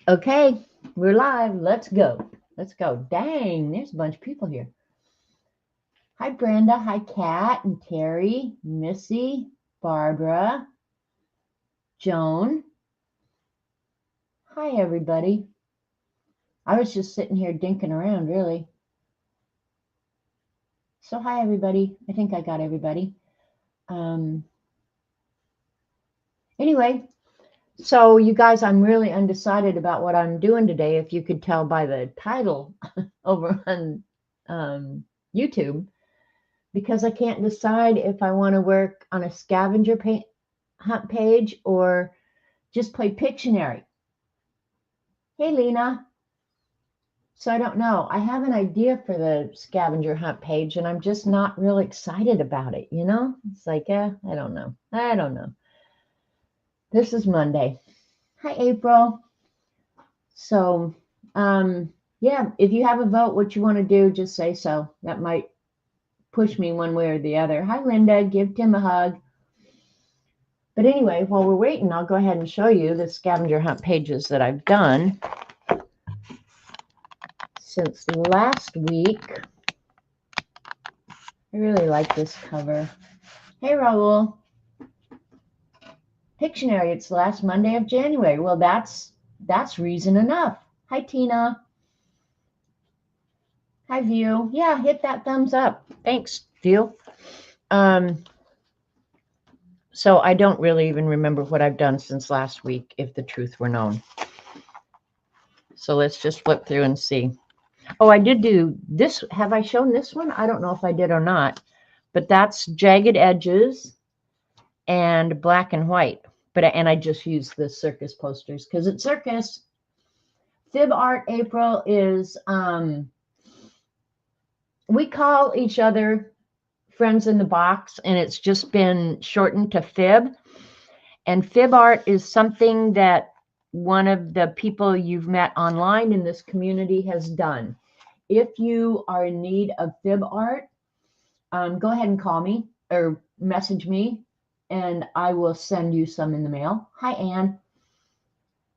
Okay, we're live. Let's go. Let's go. Dang, there's a bunch of people here. Hi, Brenda. Hi, Kat and Terry, Missy, Barbara, Joan. Hi, everybody. I was just sitting here dinking around, really. So, hi, everybody. I think I got everybody. Anyway, so you guys, I'm really undecided about what I'm doing today. If you could tell by the title over on YouTube, because I can't decide if I want to work on a scavenger hunt page or just play Pictionary. Hey, Lena. So I don't know. I have an idea for the scavenger hunt page, and I'm just not really excited about it, you know? It's like, I don't know. I don't know. This is Monday. Hi, April. So, yeah, if you have a vote, what you want to do, just say so. That might push me one way or the other. Hi, Linda. Give Tim a hug. But anyway, while we're waiting, I'll go ahead and show you the scavenger hunt pages that I've done since last week. I really like this cover. Hey, Raul. Pictionary, it's the last Monday of January. Well, that's reason enough. Hi, Tina. Hi, View. Yeah, hit that thumbs up. Thanks, View. So I don't really even remember what I've done since last week, if the truth were known. So let's just flip through and see. Oh, I did do this. Have I shown this one? I don't know if I did or not, but that's jagged edges and black and white. And I just used the circus posters because it's circus. Fib art April is, we call each other friends in the box, and it's just been shortened to Fib. And Fib art is something that one of the people you've met online in this community has done. If you are in need of Fib art, go ahead and call me or message me, and I will send you some in the mail. Hi, Anne.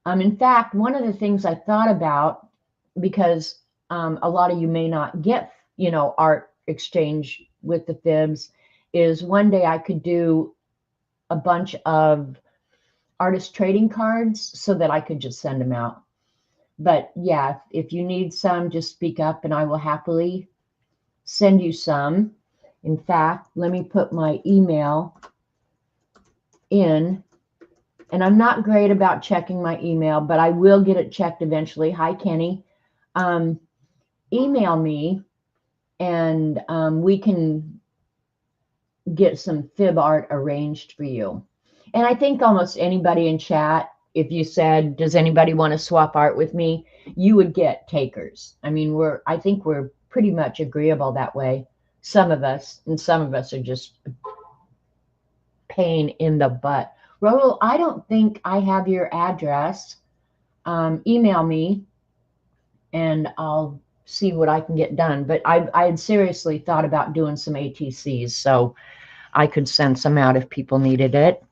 In fact, one of the things I thought about, because a lot of you may not get, art exchange with the Fibs, is one day I could do a bunch of artist trading cards so that I could just send them out. But yeah, if you need some, just speak up and I will happily send you some. In fact, let me put my email in. And I'm not great about checking my email, but I will get it checked eventually. Hi, Kenny. Email me and we can get some Fib art arranged for you. And I think almost anybody in chat, if you said, does anybody want to swap art with me, you would get takers. I mean, I think we're pretty much agreeable that way. Some of us, and some of us are just pain in the butt. Raul, I don't think I have your address. Email me and I'll see what I can get done. But I had seriously thought about doing some ATCs, so I could send some out if people needed it.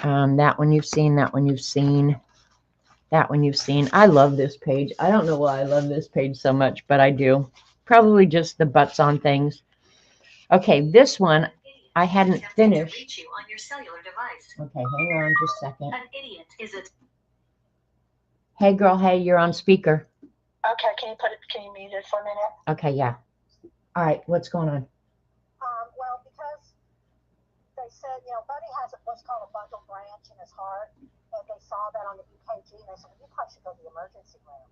That one you've seen, that one you've seen, that one you've seen. I love this page. I don't know why I love this page so much, but I do. Probably just the butts on things. Okay, this one I hadn't finished. Okay, hang on just a second. Hey, girl, hey, you're on speaker. Okay, can you mute it for a minute? Okay, yeah. All right, what's going on? Well, because they said, Buddy has what's called a bundle branch in his heart, and they saw that on the EKG, and they said, well, you probably should go to the emergency room.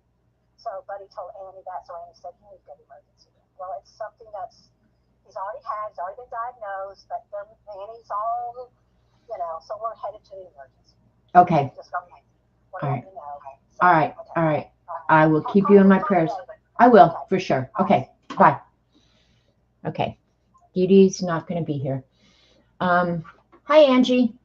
So Buddy told Annie that, so Annie said, you need to go to the emergency room. Well, it's something he's already been diagnosed, but Annie's all, so we're headed to the emergency room. Okay. Just okay. All right. So, all right. Okay. All right. I will keep you in my prayers. I will, for sure. Okay. Bye. Okay. Dee Dee's not going to be here. Hi, Angie.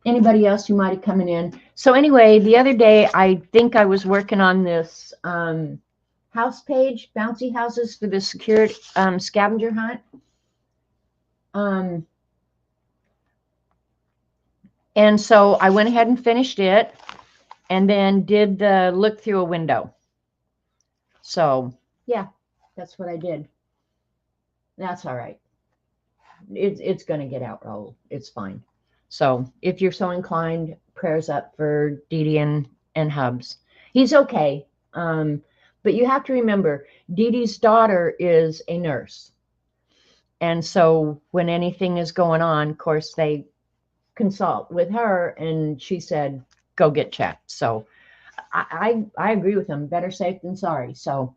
Anybody else who might have coming in? So anyway, the other day, I think I was working on this house page, bouncy houses for the secured scavenger hunt. And so I went ahead and finished it. and then did the look through a window. So yeah, that's what I did. That's all right. It's going to get out, Raul. It's fine. So if you're so inclined, prayers up for Dee Dee and Hubs. He's okay. But you have to remember, Dee Dee's daughter is a nurse. And so when anything is going on, of course, they consult with her, and she said, go get checked. So I agree with him. Better safe than sorry. So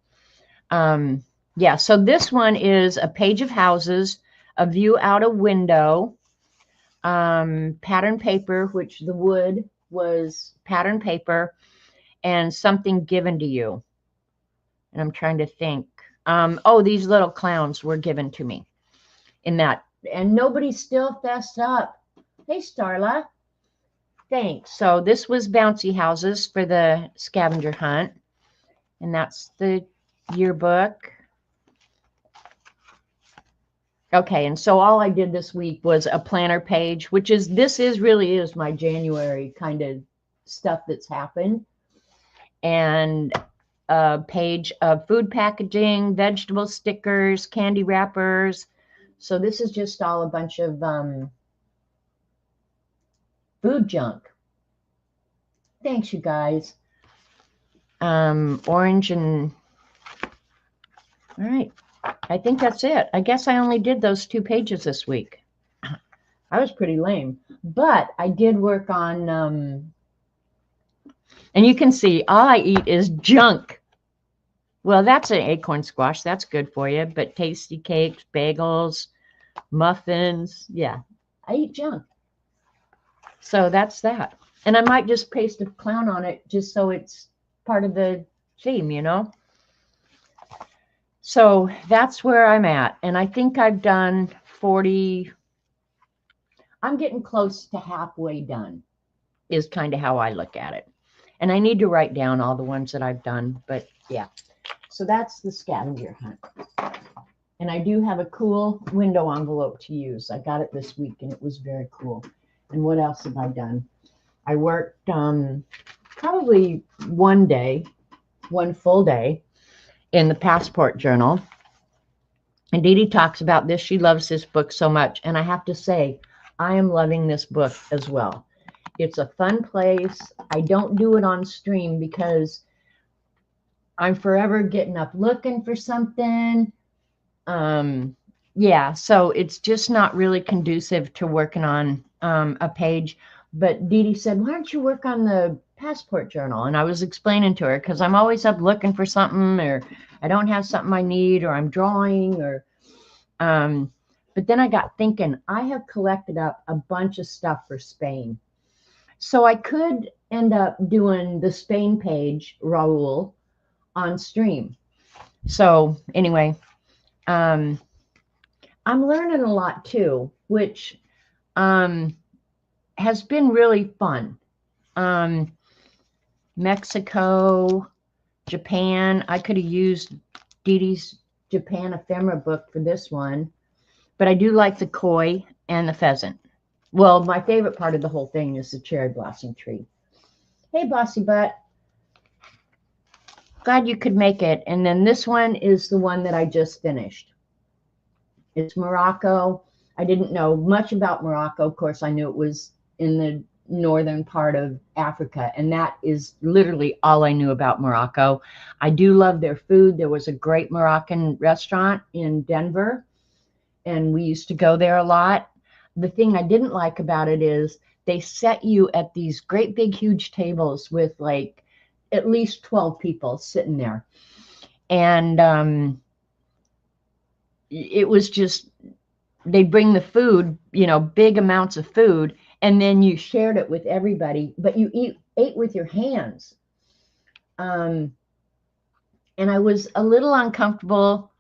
yeah, so this one is a page of houses, a view out a window, pattern paper, which the wood was pattern paper, and something given to you. And I'm trying to think. Oh, these little clowns were given to me in that. And nobody still fessed up. Hey, Starla. Thanks. So this was bouncy houses for the scavenger hunt. And that's the yearbook. Okay, and so all I did this week was a planner page, which is, this is really is my January kind of stuff that's happened. And a page of food packaging, vegetable stickers, candy wrappers. So this is just all a bunch of food junk. Thanks, you guys. Orange and, all right. I think that's it. I guess I only did those 2 pages this week. I was pretty lame, but I did work on, and you can see all I eat is junk. Well, that's an acorn squash. That's good for you, but tasty cakes, bagels, muffins. Yeah, I eat junk. So that's that. And I might just paste a clown on it just so it's part of the theme, you know? So that's where I'm at. And I think I've done 40. I'm getting close to halfway done is kind of how I look at it. And I need to write down all the ones that I've done. But yeah, so that's the scavenger hunt. And I do have a cool window envelope to use. I got it this week and it was very cool. And what else have I done? I worked probably one full day in the passport journal. And Dee Dee talks about this. She loves this book so much. And I have to say, I am loving this book as well. It's a fun place. I don't do it on stream because I'm forever getting up looking for something. Yeah, so it's just not really conducive to working on a page. But Dee Dee said, why don't you work on the passport journal? And I was explaining to her because I'm always up looking for something, or I don't have something I need, or I'm drawing, or but then I got thinking, I have collected up a bunch of stuff for Spain. So I could end up doing the Spain page, Raul, on stream. So anyway, I'm learning a lot too, which has been really fun. Mexico, Japan. I could have used Dee Dee's Japan ephemera book for this one, but I do like the koi and the pheasant. Well, my favorite part of the whole thing is the cherry blossom tree. Hey, Bossy Butt. Glad you could make it. And then this one is the one that I just finished. It's Morocco. I didn't know much about Morocco. Of course, I knew it was in the northern part of Africa, and that is literally all I knew about Morocco. I do love their food. There was a great Moroccan restaurant in Denver, and we used to go there a lot. The thing I didn't like about it is they set you at these great big huge tables with like at least 12 people sitting there. And it was just, they bring the food, you know, big amounts of food, and then you shared it with everybody, but you ate with your hands. And I was a little uncomfortable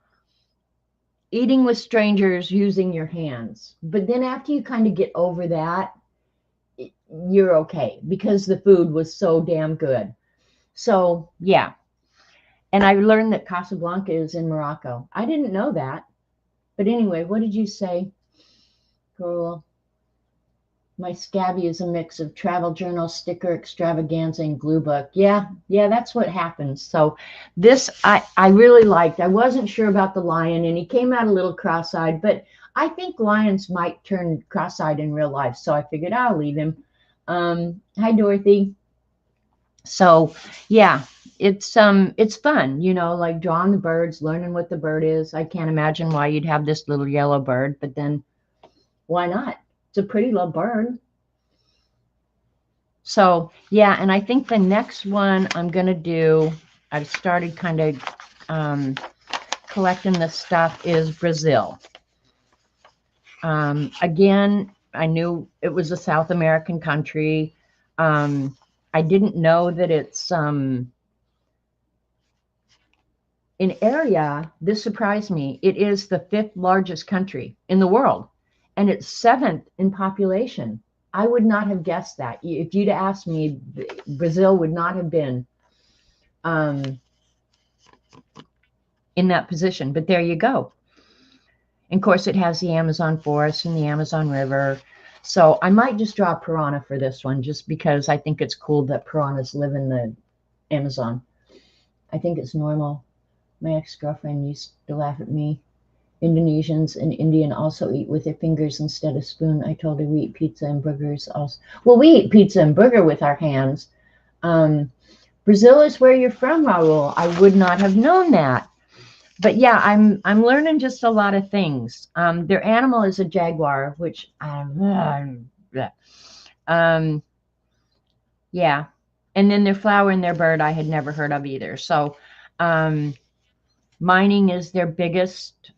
eating with strangers using your hands. But then after you kind of get over that, you're okay because the food was so damn good. So, yeah. And I learned that Casablanca is in Morocco. I didn't know that. But anyway, what did you say? Cool. My Scavvy is a mix of travel journal, sticker extravaganza, and glue book. Yeah, that's what happens. So this I really liked. I wasn't sure about the lion, and he came out a little cross-eyed, but I think lions might turn cross-eyed in real life, so I figured I'll leave him. Hi, Dorothy. So yeah, it's fun, like drawing the birds, learning what the bird is. I can't imagine why you'd have this little yellow bird, but then why not? It's a pretty little bird. So yeah, and I think the next one I'm gonna do, I've started kind of collecting this stuff, is Brazil. Again, I knew it was a South American country. I didn't know that it's in area. This surprised me. It is the 5th largest country in the world, and it's 7th in population. I would not have guessed that. If you'd asked me, Brazil would not have been in that position. But there you go. And of course, it has the Amazon forest and the Amazon River. So I might just draw a piranha for this one, just because I think it's cool that piranhas live in the Amazon. I think it's normal. My ex-girlfriend used to laugh at me. Indonesians and Indian also eat with their fingers instead of spoon. I told her we eat pizza and burgers also. Well, we eat pizza and burger with our hands. Brazil is where you're from, Raul. I would not have known that. But yeah, I'm learning just a lot of things. Their animal is a jaguar, which yeah. And then their flower and their bird I had never heard of either. So mining is their biggest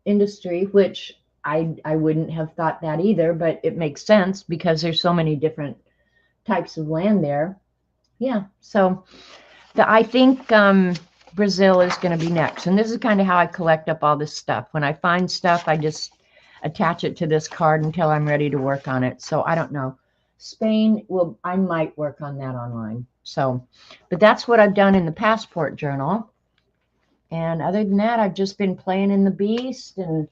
industry, which I wouldn't have thought that either, but it makes sense because there's so many different types of land there. Yeah, so I think Brazil is going to be next. And this is kind of how I collect up all this stuff. When I find stuff, I just attach it to this card until I'm ready to work on it. So I don't know. Spain, well, I might work on that online. So, but that's what I've done in the passport journal. And other than that, I've just been playing in the beast. And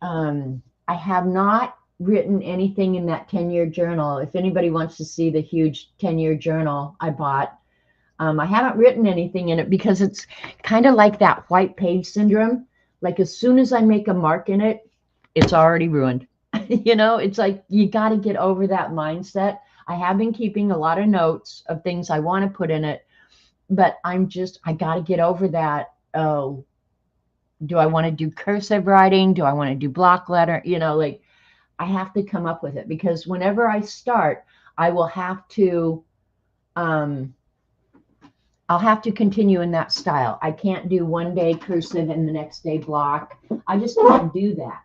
I have not written anything in that 10-year journal. If anybody wants to see the huge 10-year journal I bought, I haven't written anything in it because it's kind of like that white page syndrome. Like as soon as I make a mark in it, it's already ruined. It's like you got to get over that mindset. I have been keeping a lot of notes of things I want to put in it, but I got to get over that. Oh, do I want to do cursive writing? Do I want to do block letter? Like I have to come up with it because whenever I start, I will have to, I'll have to continue in that style. I can't do one day cursive and the next day block. I just can't do that.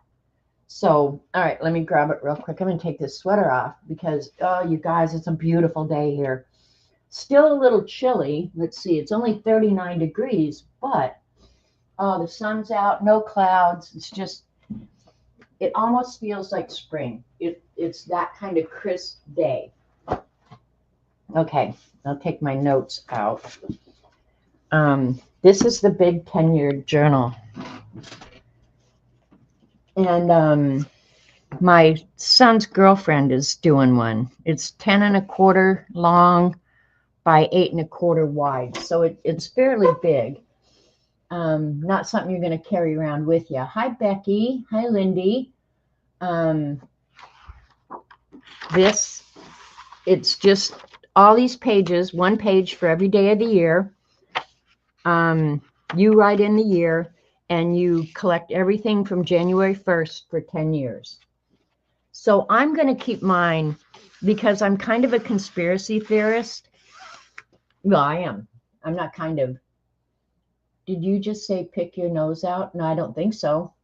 So, all right, let me grab it real quick. I'm going to take this sweater off because, oh, you guys, it's a beautiful day here. Still a little chilly. Let's see, it's only 39 degrees, but, oh, the sun's out, no clouds. It's just, it almost feels like spring. It's that kind of crisp day. Okay, I'll take my notes out. This is the big 10-year journal. And my son's girlfriend is doing one. It's 10 1/4 long by 8 1/4 wide. So it's fairly big. Not something you're going to carry around with you. Hi, Becky. Hi, Lindy. It's just all these pages, one page for every day of the year. You write in the year and you collect everything from January 1st for 10 years. So I'm going to keep mine because I'm kind of a conspiracy theorist. Well, I am. I'm not kind of. Did you just say pick your nose out? No, I don't think so.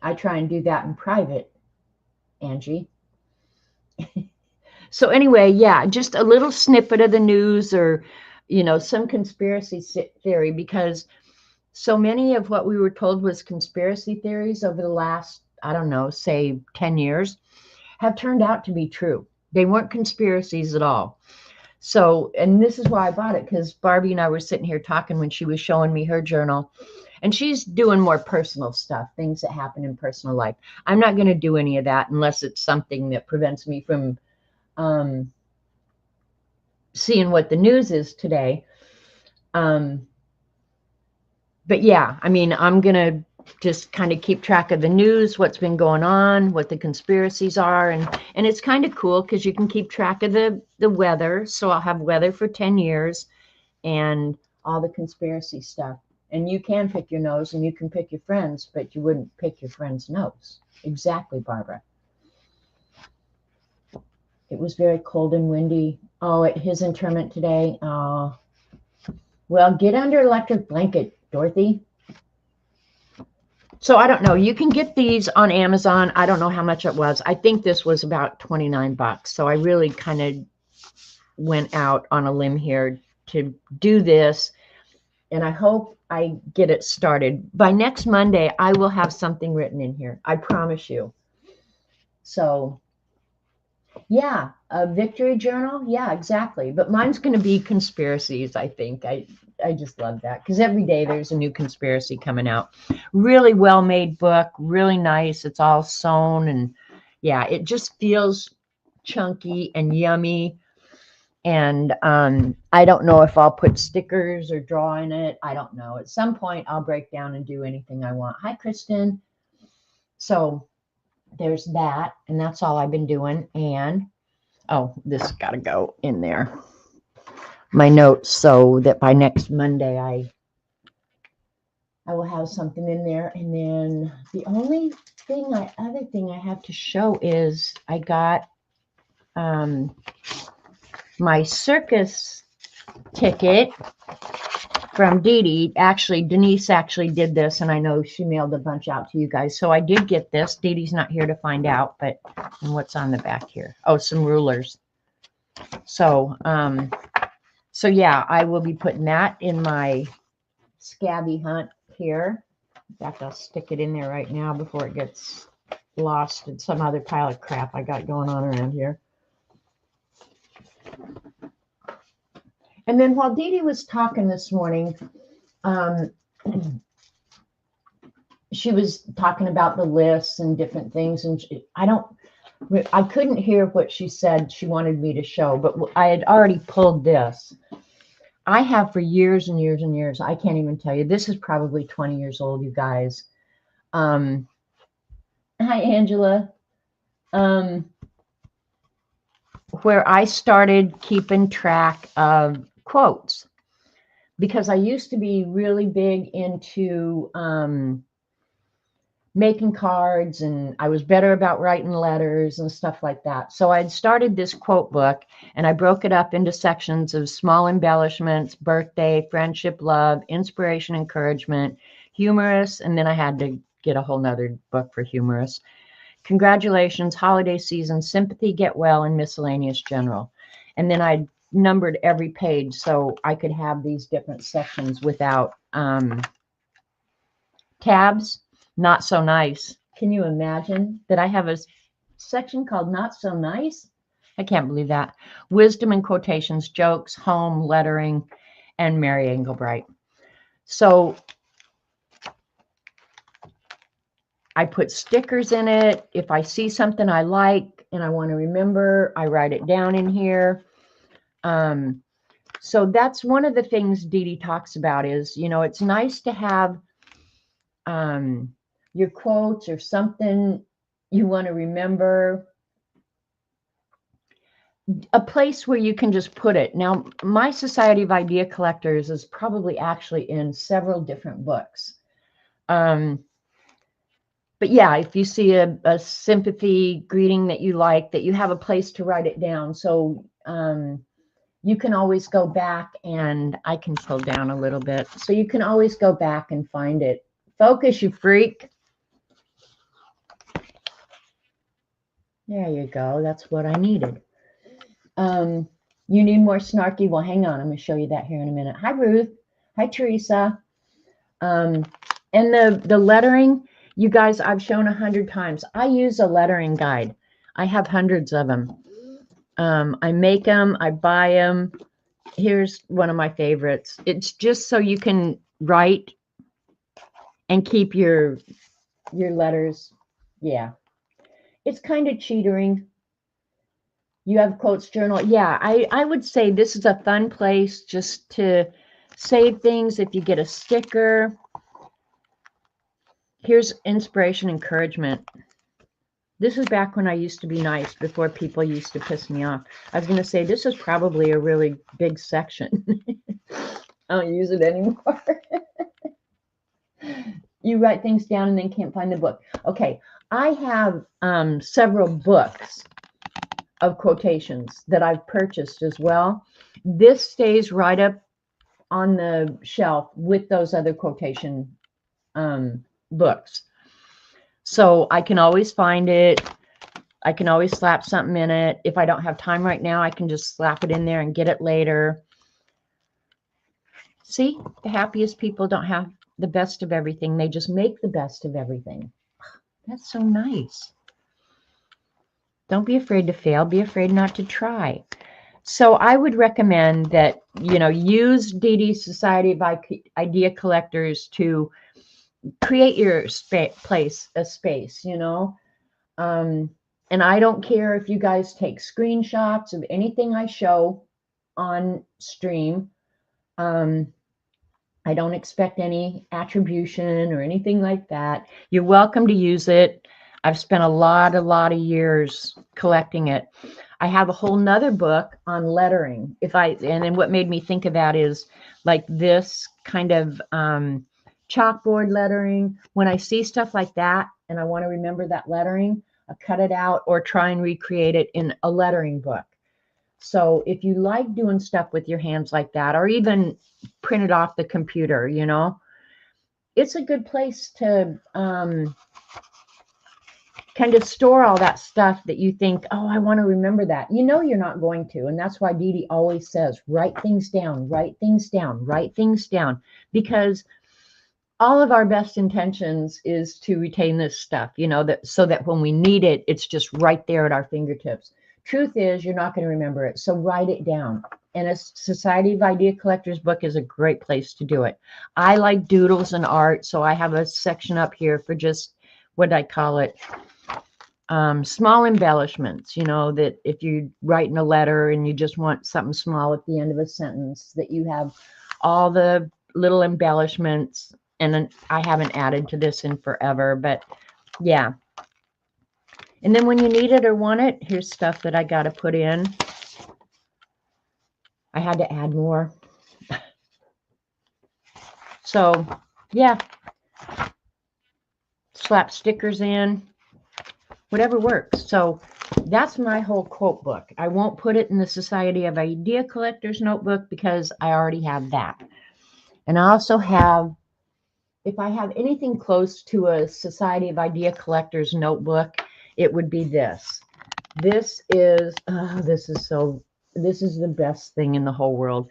I try and do that in private, Angie. So anyway, yeah, just a little snippet of the news or, some conspiracy theory, because so many of what we were told was conspiracy theories over the last, I don't know, say 10 years have turned out to be true. They weren't conspiracies at all. So, and this is why I bought it, because Barbie and I were sitting here talking when she was showing me her journal. And she's doing more personal stuff, things that happen in personal life. I'm not going to do any of that unless it's something that prevents me from seeing what the news is today. But yeah, I mean, I'm going to just kind of keep track of the news, what's been going on, what the conspiracies are. And it's kind of cool because you can keep track of the weather. So I'll have weather for 10 years and all the conspiracy stuff. And you can pick your nose and you can pick your friends, but you wouldn't pick your friend's nose. Exactly, Barbara. It was very cold and windy. Oh, at his interment today. Oh, well, get under electric blanket, Dorothy. So I don't know. You can get these on Amazon. I don't know how much it was. I think this was about 29 bucks. So I really kind of went out on a limb here to do this. And I hope I get it started. By next Monday, I will have something written in here. I promise you. So, yeah, a victory journal. Yeah, exactly. But mine's going to be conspiracies, I think. I just love that because every day there's a new conspiracy coming out. Really well-made book, really nice. It's all sewn and yeah, it just feels chunky and yummy. And I don't know if I'll put stickers or draw in it. I don't know. At some point, I'll break down and do anything I want. Hi, Kristen. So there's that. And that's all I've been doing. And, oh, this got to go in there. My notes so that by next Monday, I will have something in there. And then the only thing, other thing I have to show is I got my circus ticket from Dee Dee. Actually, Denise actually did this, and I know she mailed a bunch out to you guys. So I did get this. Dee Dee's not here to find out, but and what's on the back here? Oh, some rulers. So, so yeah, I will be putting that in my Scavvy hunt here. In fact, I'll stick it in there right now before it gets lost in some other pile of crap I got going on around here. And then while Dee Dee was talking this morning, she was talking about the lists and different things, and I couldn't hear what she said she wanted me to show, but I had already pulled this. I have for years and years and years. I can't even tell you. This is probably 20 years old, you guys. Hi, Angela. Where I started keeping track of quotes because I used to be really big into making cards, and I was better about writing letters and stuff like that. So I'd started this quote book, and I broke it up into sections of small embellishments, birthday, friendship, love, inspiration, encouragement, humorous, and then I had to get a whole nother book for humorous. Congratulations, holiday season, sympathy, get well, and miscellaneous general. And then I numbered every page so I could have these different sections without tabs. Not so nice. Can you imagine that I have a section called Not So Nice? I can't believe that. Wisdom and quotations, jokes, home, lettering, and Mary Engelbright. So I put stickers in it. If I see something I like and I want to remember, I write it down in here. So that's one of the things Dee Dee talks about is, you know, it's nice to have your quotes or something you want to remember, a place where you can just put it. Now, my Society of Idea Collectors is probably actually in several different books. But yeah, if you see a sympathy greeting that you like, that you have a place to write it down. So you can always go back, and I can pull down a little bit. So you can always go back and find it. Focus, you freak. There you go. That's what I needed. You need more snarky? Well, hang on. I'm going to show you that here in a minute. Hi, Ruth. Hi, Teresa. And the lettering, you guys, I've shown 100 times. I use a lettering guide. I have hundreds of them. I make them. I buy them. Here's one of my favorites. It's just so you can write and keep your letters. Yeah, it's kind of cheatering. You have quotes journal. Yeah, I would say this is a fun place just to save things. If you get a sticker, here's inspiration, encouragement. This is back when I used to be nice, before people used to piss me off. I was going to say this is probably a really big section. I don't use it anymore. You write things down and then can't find the book. Okay, I have several books of quotations that I've purchased as well. This stays right up on the shelf with those other quotation books. So I can always find it. I can always slap something in it. If I don't have time right now, I can just slap it in there and get it later. See, the happiest people don't have the best of everything. They just make the best of everything. That's so nice. Don't be afraid to fail. Be afraid not to try. So I would recommend that, use Dee Dee's Society of Idea Collectors to create your a space. And I don't care if you guys take screenshots of anything I show on stream. I don't expect any attribution or anything like that. You're welcome to use it. I've spent a lot of years collecting it. I have a whole nother book on lettering. And then what made me think of that is like this kind of chalkboard lettering. When I see stuff like that and I want to remember that lettering, I cut it out or try and recreate it in a lettering book. So if you like doing stuff with your hands like that, or even print it off the computer, it's a good place to kind of store all that stuff that you think, oh, I want to remember that. You're not going to. And that's why Dee Dee always says, write things down, write things down, write things down. Because all of our best intentions is to retain this stuff, so that when we need it, it's just right there at our fingertips. Truth is, you're not going to remember it. So write it down. And a Society of Idea Collectors book is a great place to do it. I like doodles and art. So I have a section up here for just, what I call it, small embellishments, that if you're writing a letter and you just want something small at the end of a sentence, that you have all the little embellishments. And I haven't added to this in forever, but yeah. And then when you need it or want it, here's stuff that I got to put in. I had to add more. So, yeah. Slap stickers in. Whatever works. So that's my whole quote book. I won't put it in the Society of Idea Collectors notebook because I already have that. And I also have, if I have anything close to a Society of Idea Collectors notebook, it would be this. This is the best thing in the whole world.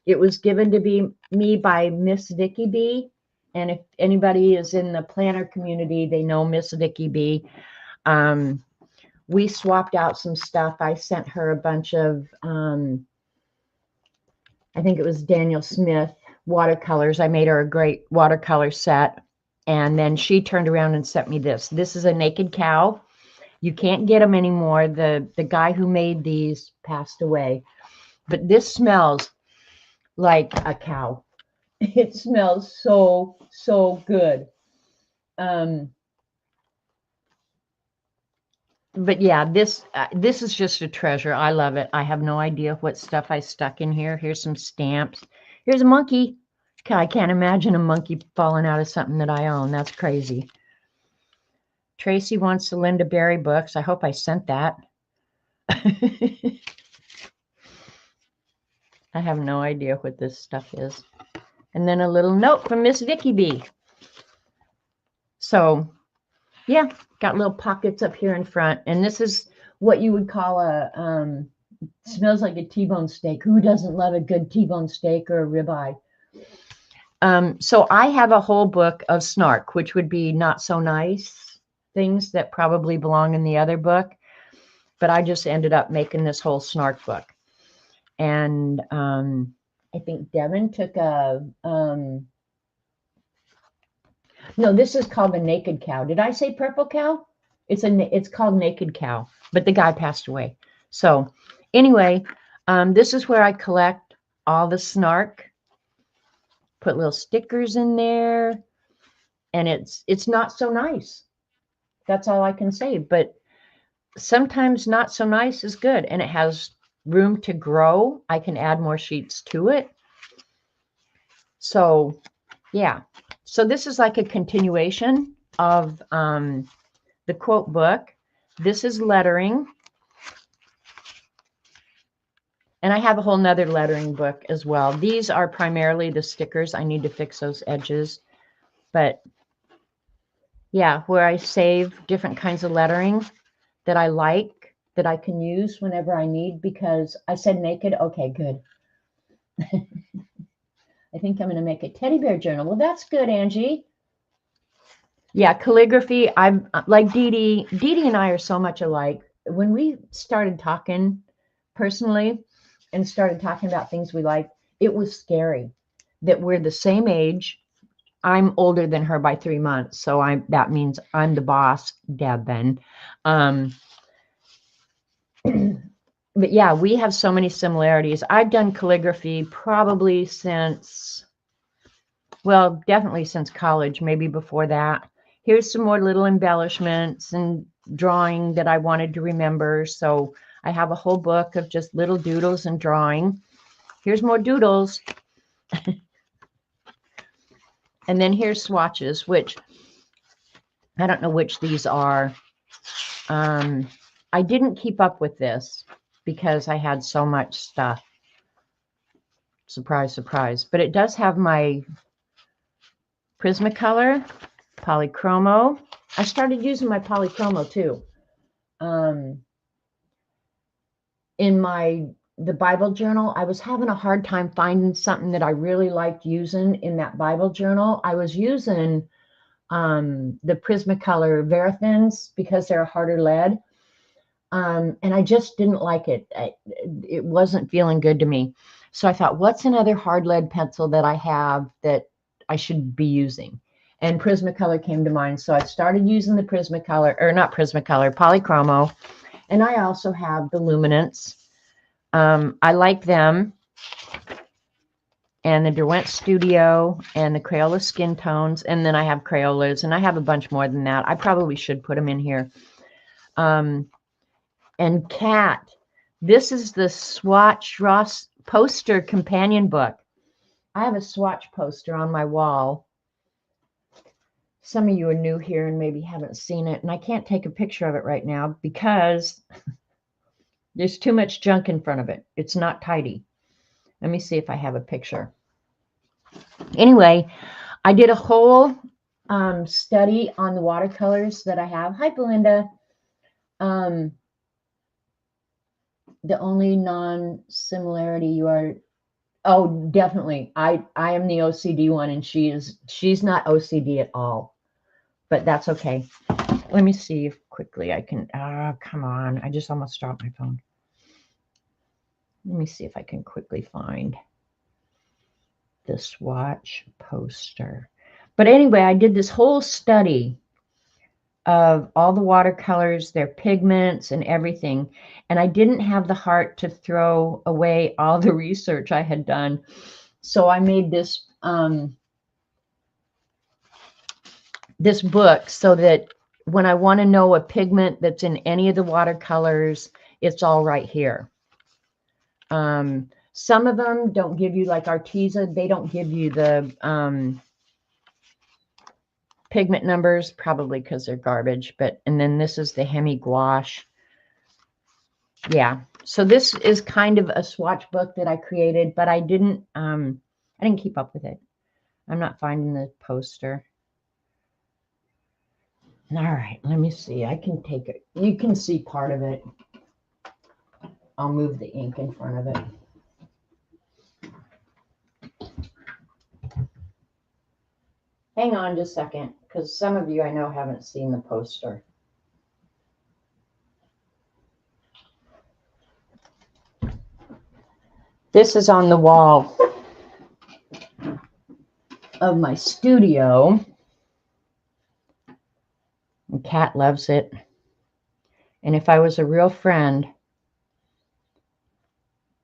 It was given to me by Miss Vicky B. And if anybody is in the planner community, they know Miss Vicky B. We swapped out some stuff. I sent her a bunch of, I think it was Daniel Smith watercolors. I made her a great watercolor set. And then she turned around and sent me this. This is a naked cow. You can't get them anymore. The guy who made these passed away. But this smells like a cow. It smells so, so good. But yeah, this is just a treasure. I love it. I have no idea what stuff I stuck in here. Here's some stamps. Here's a monkey. I can't imagine a monkey falling out of something that I own. That's crazy. Tracy wants the Linda Berry books. I hope I sent that. I have no idea what this stuff is. And then a little note from Miss Vicky B. So, yeah, got little pockets up here in front. And this is what you would call a, smells like a T-bone steak. Who doesn't love a good T-bone steak or a ribeye? So I have a whole book of snark, which would be not so nice things that probably belong in the other book. But I just ended up making this whole snark book. And I think Devin took a No, this is called the Naked Cow. Did I say Purple Cow? It's called Naked Cow, but the guy passed away. So anyway, this is where I collect all the snark, put little stickers in there, and it's not so nice. That's all I can say. But sometimes not so nice is good, and it has room to grow. I can add more sheets to it. So yeah. So this is like a continuation of the quote book. This is lettering. And I have a whole nother lettering book as well. These are primarily the stickers. I need to fix those edges. But yeah, where I save different kinds of lettering that I like, that I can use whenever I need, because I said naked. Okay, good. I think I'm going to make a teddy bear journal. Well, that's good, Angie. Yeah, calligraphy. I'm like Dee Dee. Dee Dee and I are so much alike. When we started talking personally and started talking about things we like, it was scary that we're the same age. I'm older than her by 3 months, so that means I'm the boss, Dad. Then, but yeah, we have so many similarities. I've done calligraphy probably since, well, definitely since college, maybe before that. Here's some more little embellishments and drawing that I wanted to remember. So I have a whole book of just little doodles and drawing. Here's more doodles. And then here's swatches, which I don't know which these are. I didn't keep up with this because I had so much stuff. Surprise, surprise. But it does have my Prismacolor, Polychromo. I started using my Polychromo too. In the Bible journal, I was having a hard time finding something that I really liked using in that Bible journal. I was using the Prismacolor Verathins because they're a harder lead. And I just didn't like it. It wasn't feeling good to me. So I thought, what's another hard lead pencil that I have that I should be using? And Prismacolor came to mind. So I started using the Prismacolor, or not Prismacolor, Polychromo. And I also have the Luminance. I like them. And the Derwent Studio and the Crayola Skin Tones. And then I have Crayolas, and I have a bunch more than that. I probably should put them in here. And Cat. This is the Swatch Ross poster companion book. I have a swatch poster on my wall. Some of you are new here and maybe haven't seen it, and I can't take a picture of it right now because there's too much junk in front of it. It's not tidy. Let me see if I have a picture. Anyway, I did a whole study on the watercolors that I have. Hi, Belinda. The only non-similarity you are, oh, definitely. I am the OCD one, and she's not OCD at all, but that's okay. Let me see if quickly I can, come on. I just almost dropped my phone. Let me see if I can quickly find the swatch poster. But anyway, I did this whole study of all the watercolors, their pigments and everything. And I didn't have the heart to throw away all the research I had done. So I made this this book so that when I want to know a pigment that's in any of the watercolors, it's all right here. Some of them don't give you, like Arteza, they don't give you the pigment numbers, probably because they're garbage. And then this is the Hemi Gouache. Yeah, so this is kind of a swatch book that I created, but I didn't keep up with it. I'm not finding the poster. All right, let me see. I can take it. You can see part of it. I'll move the ink in front of it. Hang on just a second, because some of you I know haven't seen the poster. This is on the wall of my studio. cat loves it. And if I was a real friend,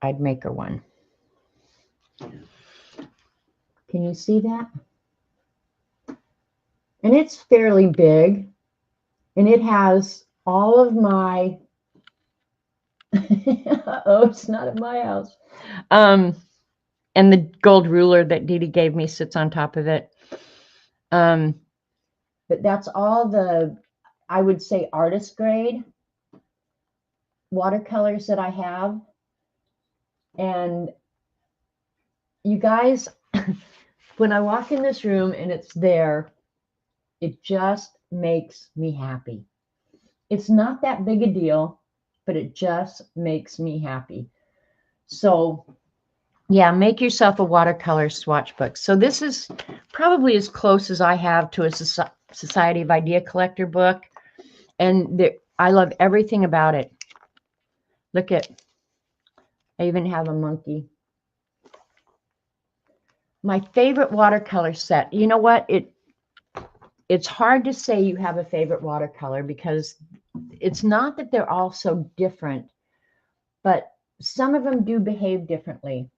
I'd make her one. Can you see that? And it's fairly big. And it has all of my, oh, it's not at my house. And the gold ruler that Dee Dee gave me sits on top of it. But that's all the, I would say, artist grade watercolors that I have. And you guys, when I walk in this room and it's there, it just makes me happy. It's not that big a deal, but it just makes me happy. So yeah, make yourself a watercolor swatch book. So this is probably as close as I have to a Society of Idea Collector book. And I love everything about it. Look at, I even have a monkey. My favorite watercolor set. You know what? It's hard to say you have a favorite watercolor because it's not that they're all so different, but some of them do behave differently.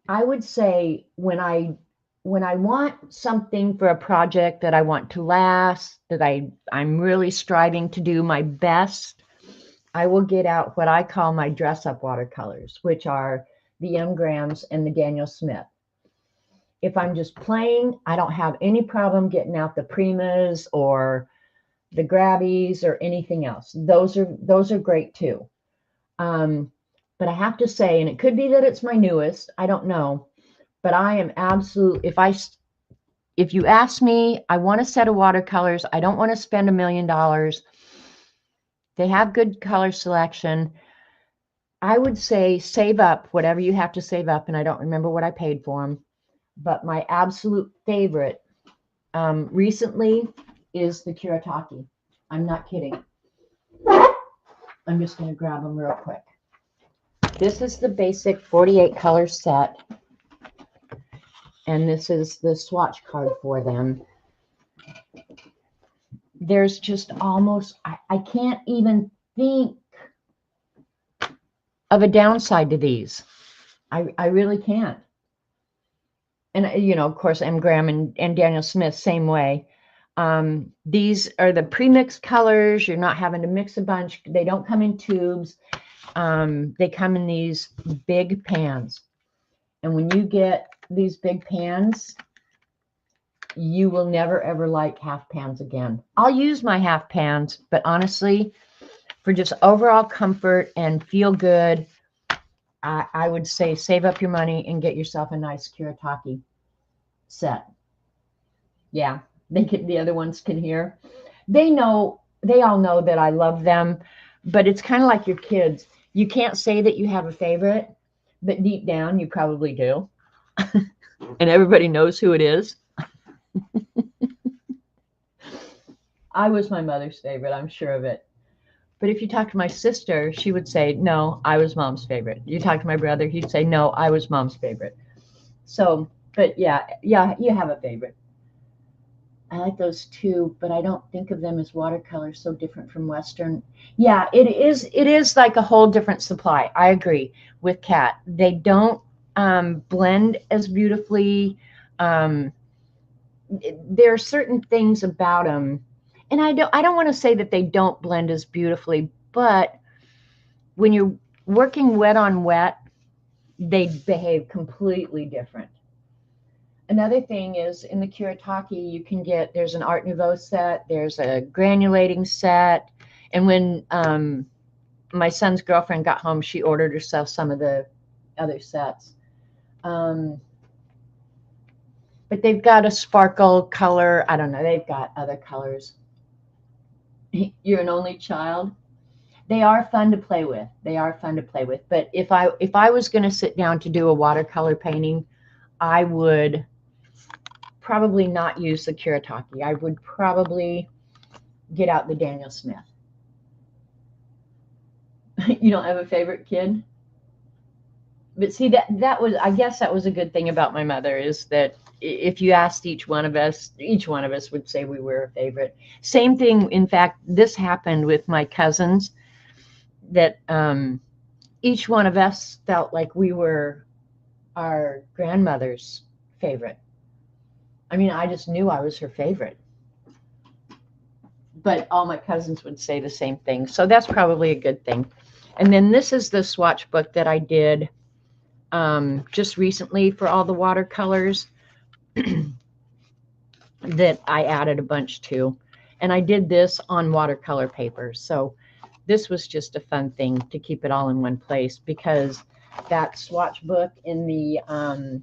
I would say when I want something for a project that I want to last, that I'm really striving to do my best, I will get out what I call my dress-up watercolors, which are the M. Grahams and the Daniel Smith. If I'm just playing, I don't have any problem getting out the Primas or the Grabbies or anything else. Those are great too. But I have to say, and it could be that it's my newest, I don't know, but I am absolutely, if you ask me, I want a set of watercolors. I don't want to spend $1 million. They have good color selection. I would say save up whatever you have to save up, and I don't remember what I paid for them. But my absolute favorite recently is the Kuretake. I'm not kidding. I'm just going to grab them real quick. This is the basic 48 color set. And this is the swatch card for them. There's just almost, I can't even think of a downside to these. I really can't. And, you know, of course, M. Graham and Daniel Smith, same way. These are the pre-mixed colors. You're not having to mix a bunch. They don't come in tubes. They come in these big pans. And when you get these big pans, you will never, ever like half pans again. I'll use my half pans, but honestly, for just overall comfort and feel good, I would say save up your money and get yourself a nice Kuretake set. Yeah, the other ones can hear. They all know that I love them, but it's kind of like your kids. You can't say that you have a favorite, but deep down you probably do. And everybody knows who it is. I was my mother's favorite, I'm sure of it. But if you talk to my sister, she would say, no, I was mom's favorite. You talk to my brother, he'd say, no, I was mom's favorite. So, but yeah, you have a favorite. I like those too, but I don't think of them as watercolors, so different from Western. Yeah, it is like a whole different supply. I agree with Kat. They don't blend as beautifully. There are certain things about them, and I don't want to say that they don't blend as beautifully, but when you're working wet on wet, they behave completely different. Another thing is in the Kuretake, you can get, there's an Art Nouveau set, there's a granulating set. And when my son's girlfriend got home, she ordered herself some of the other sets. But they've got a sparkle color. I don't know. They've got other colors. You're an only child. They are fun to play with. They are fun to play with. But if I was going to sit down to do a watercolor painting, I would probably not use the Kuretake. I would probably get out the Daniel Smith. You don't have a favorite, kid? But see, that was, I guess that was a good thing about my mother, is that if you asked each one of us would say we were a favorite. Same thing. In fact, this happened with my cousins, that each one of us felt like we were our grandmother's favorite. I mean, I just knew I was her favorite. But all my cousins would say the same thing. So that's probably a good thing. And then this is the swatch book that I did just recently for all the watercolors that I added a bunch to. And I did this on watercolor paper. So this was just a fun thing to keep it all in one place, because that swatch book in the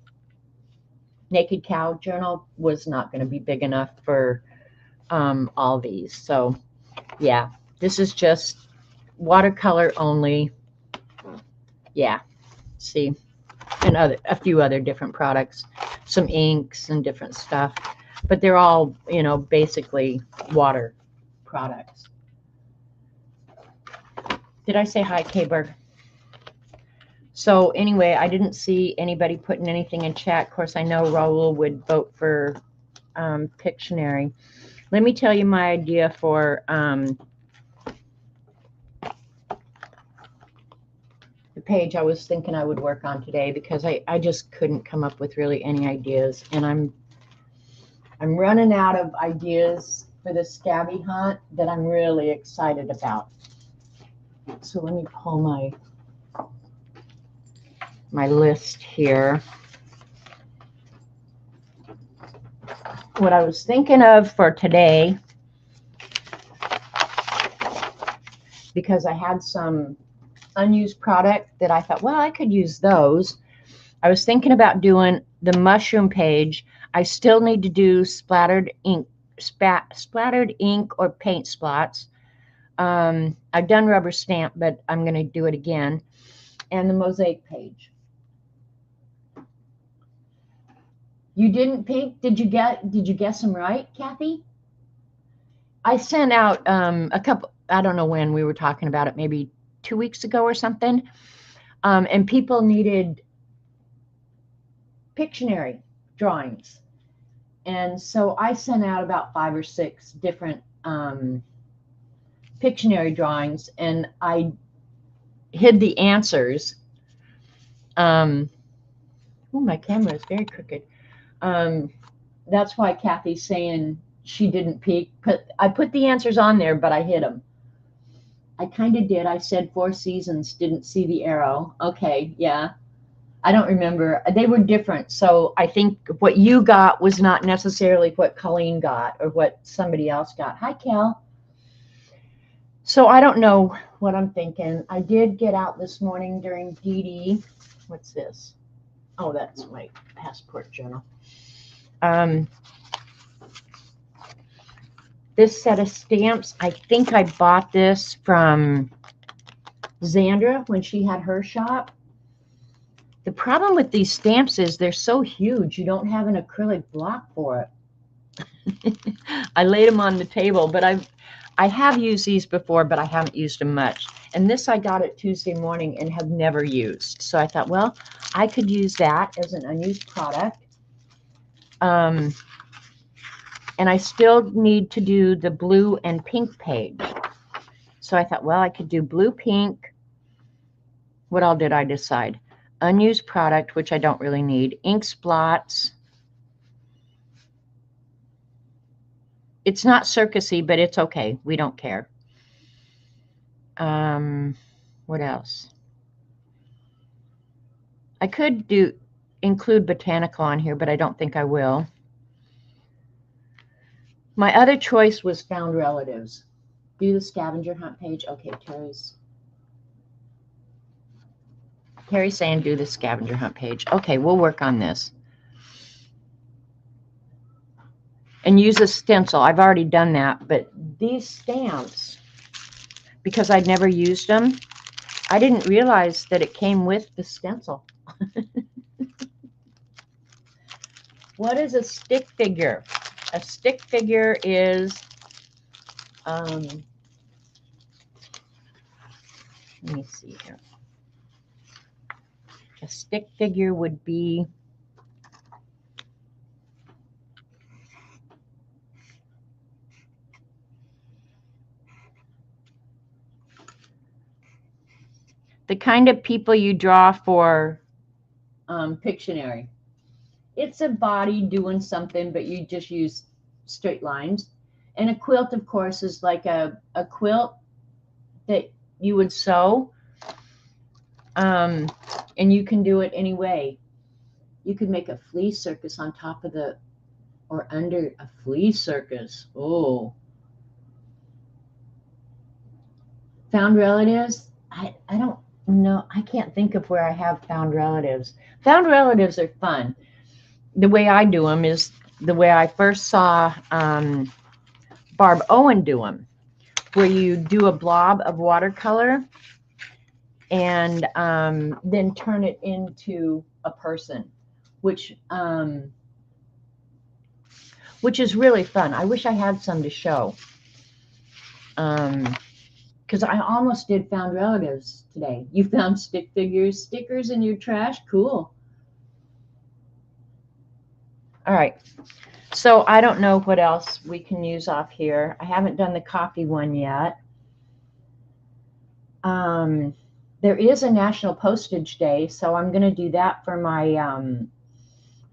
Naked Cow journal was not going to be big enough for all these. So yeah, this is just watercolor only. Yeah, see, and a few other different products, some inks and different stuff, but they're all, you know, basically water products. Did I say hi, K-Berg? So anyway, I didn't see anybody putting anything in chat. Of course, I know Raul would vote for Pictionary. Let me tell you my idea for the page I was thinking I would work on today, because I just couldn't come up with really any ideas, and I'm running out of ideas for the Scavvy hunt that I'm really excited about. So let me pull my list here. What I was thinking of for today, because I had some unused product that I thought, well, I could use those. I was thinking about doing the mushroom page. I still need to do splattered ink or paint spots. I've done rubber stamp, but I'm going to do it again. And the mosaic page. You didn't pick? Did you guess them right, Kathy? I sent out a couple, I don't know when we were talking about it, maybe 2 weeks ago or something. And people needed Pictionary drawings. And so I sent out about 5 or 6 different Pictionary drawings, and I hid the answers. Oh, my camera is very crooked. That's why Kathy's saying she didn't peek. I put the answers on there, but I hid them. I kind of did. I said 4 seasons, didn't see the arrow. Okay, yeah. I don't remember. They were different. So I think what you got was not necessarily what Colleen got or what somebody else got. Hi, Cal. So I don't know what I'm thinking. I did get out this morning during DD. What's this? Oh, that's my passport journal. This set of stamps, I think I bought this from Xandra when she had her shop. The problem with these stamps is they're so huge, you don't have an acrylic block for it. I laid them on the table, but I have used these before, but I haven't used them much. And this I got it Tuesday morning and have never used. So I thought, well, I could use that as an unused product. And I still need to do the blue and pink page. So I thought, well, I could do blue, pink. What all did I decide? Unused product, which I don't really need. Ink splots. It's not circusy, but it's okay. We don't care. What else? I could include botanical on here, but I don't think I will. My other choice was found relatives. Do the scavenger hunt page. Okay, Terry's saying do the scavenger hunt page. Okay, we'll work on this. And use a stencil. I've already done that, but these stamps, because I'd never used them, I didn't realize that it came with the stencil. What is a stick figure? A stick figure is, let me see here. A stick figure would be the kind of people you draw for Pictionary. It's a body doing something, but you just use straight lines. And a quilt, of course, is like a quilt that you would sew. And you can do it any way. You could make a flea circus on top of the, or under a flea circus. Oh. Found relatives? I don't know. I can't think of where I have found relatives. Found relatives are fun. The way I do them is the way I first saw Barb Owen do them, where you do a blob of watercolor and then turn it into a person, which is really fun. I wish I had some to show. Because I almost did found relatives today. You found stick figures, stickers in your trash? Cool. All right. So I don't know what else we can use off here. I haven't done the coffee one yet. There is a National Postage Day, so I'm going to do that for my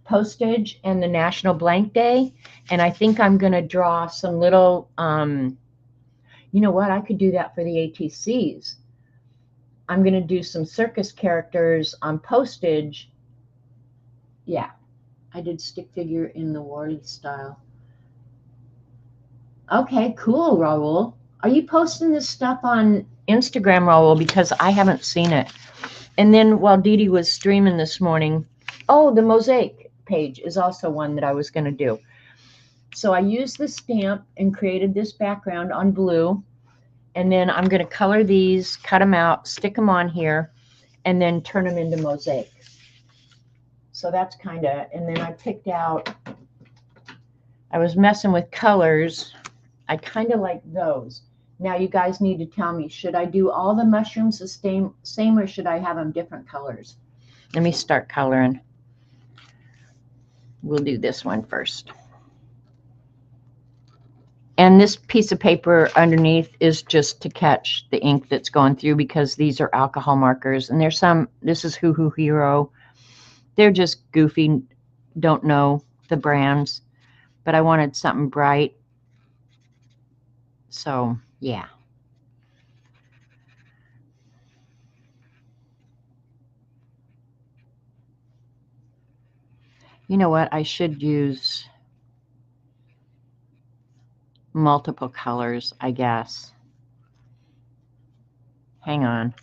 postage and the National Blank Day. And I think I'm going to draw some little, you know what? I could do that for the ATCs. I'm going to do some circus characters on postage. Yeah, I did stick figure in the Warley style. Okay, cool, Raul. Are you posting this stuff on Instagram, Raul? Because I haven't seen it. And then while Dee Dee was streaming this morning, oh, the mosaic page is also one that I was going to do. So I used the stamp and created this background on blue. And then I'm going to color these, cut them out, stick them on here, and then turn them into mosaic. So that's kind of, and then I picked out, I was messing with colors. I kind of like those. Now you guys need to tell me, should I do all the mushrooms the same or should I have them different colors? Let me start coloring. We'll do this one first. And this piece of paper underneath is just to catch the ink that's going through because these are alcohol markers. And there's some, this is Hoo Hoo Hero. They're just goofy, don't know the brands. But I wanted something bright. So, yeah. You know what? I should use multiple colors, I guess. Hang on.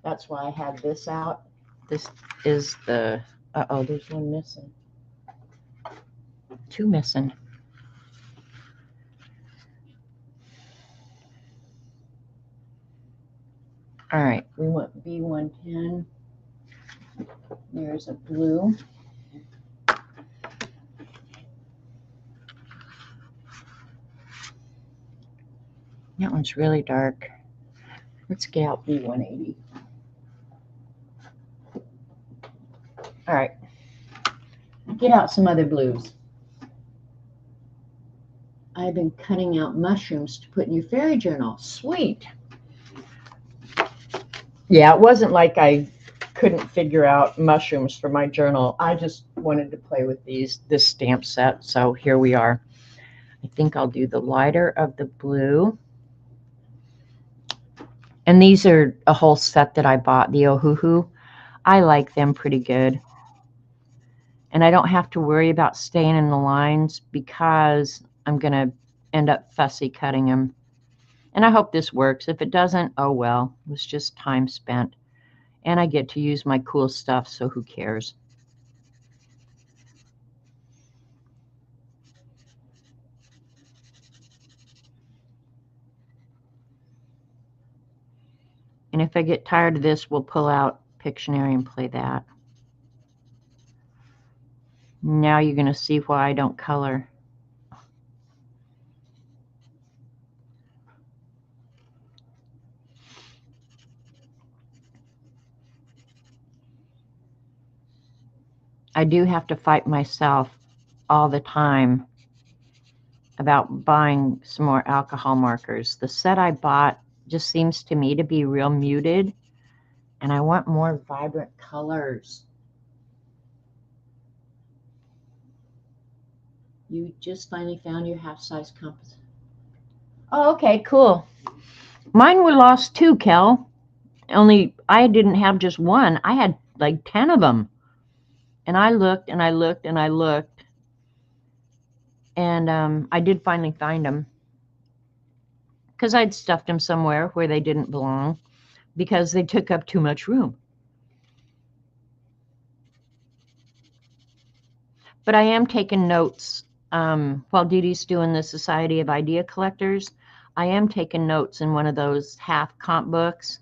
That's why I had this out. This is the, uh-oh, there's one missing. Two missing. All right, we want B110. There's a blue. That one's really dark. Let's get out B180. All right, get out some other blues. I've been cutting out mushrooms to put in your fairy journal. Sweet. Yeah, it wasn't like I couldn't figure out mushrooms for my journal. I just wanted to play with this stamp set. So here we are. I think I'll do the lighter of the blue. And these are a whole set that I bought, the Ohuhu. I like them pretty good. And I don't have to worry about staying in the lines because I'm going to end up fussy cutting them. And I hope this works. If it doesn't, oh well. It was just time spent. And I get to use my cool stuff, so who cares? And if I get tired of this, we'll pull out Pictionary and play that. Now you're going to see why I don't color. I do have to fight myself all the time about buying some more alcohol markers. The set I bought just seems to me to be real muted, and I want more vibrant colors. You just finally found your half-size compass. Oh, okay, cool. Mine were lost too, Kel. Only I didn't have just one. I had like 10 of them. And I looked and I looked and I looked. And I did finally find them. Because I'd stuffed them somewhere where they didn't belong. Because they took up too much room. But I am taking notes while Dee Dee's doing the Society of Idea Collectors. I am taking notes in one of those half comp books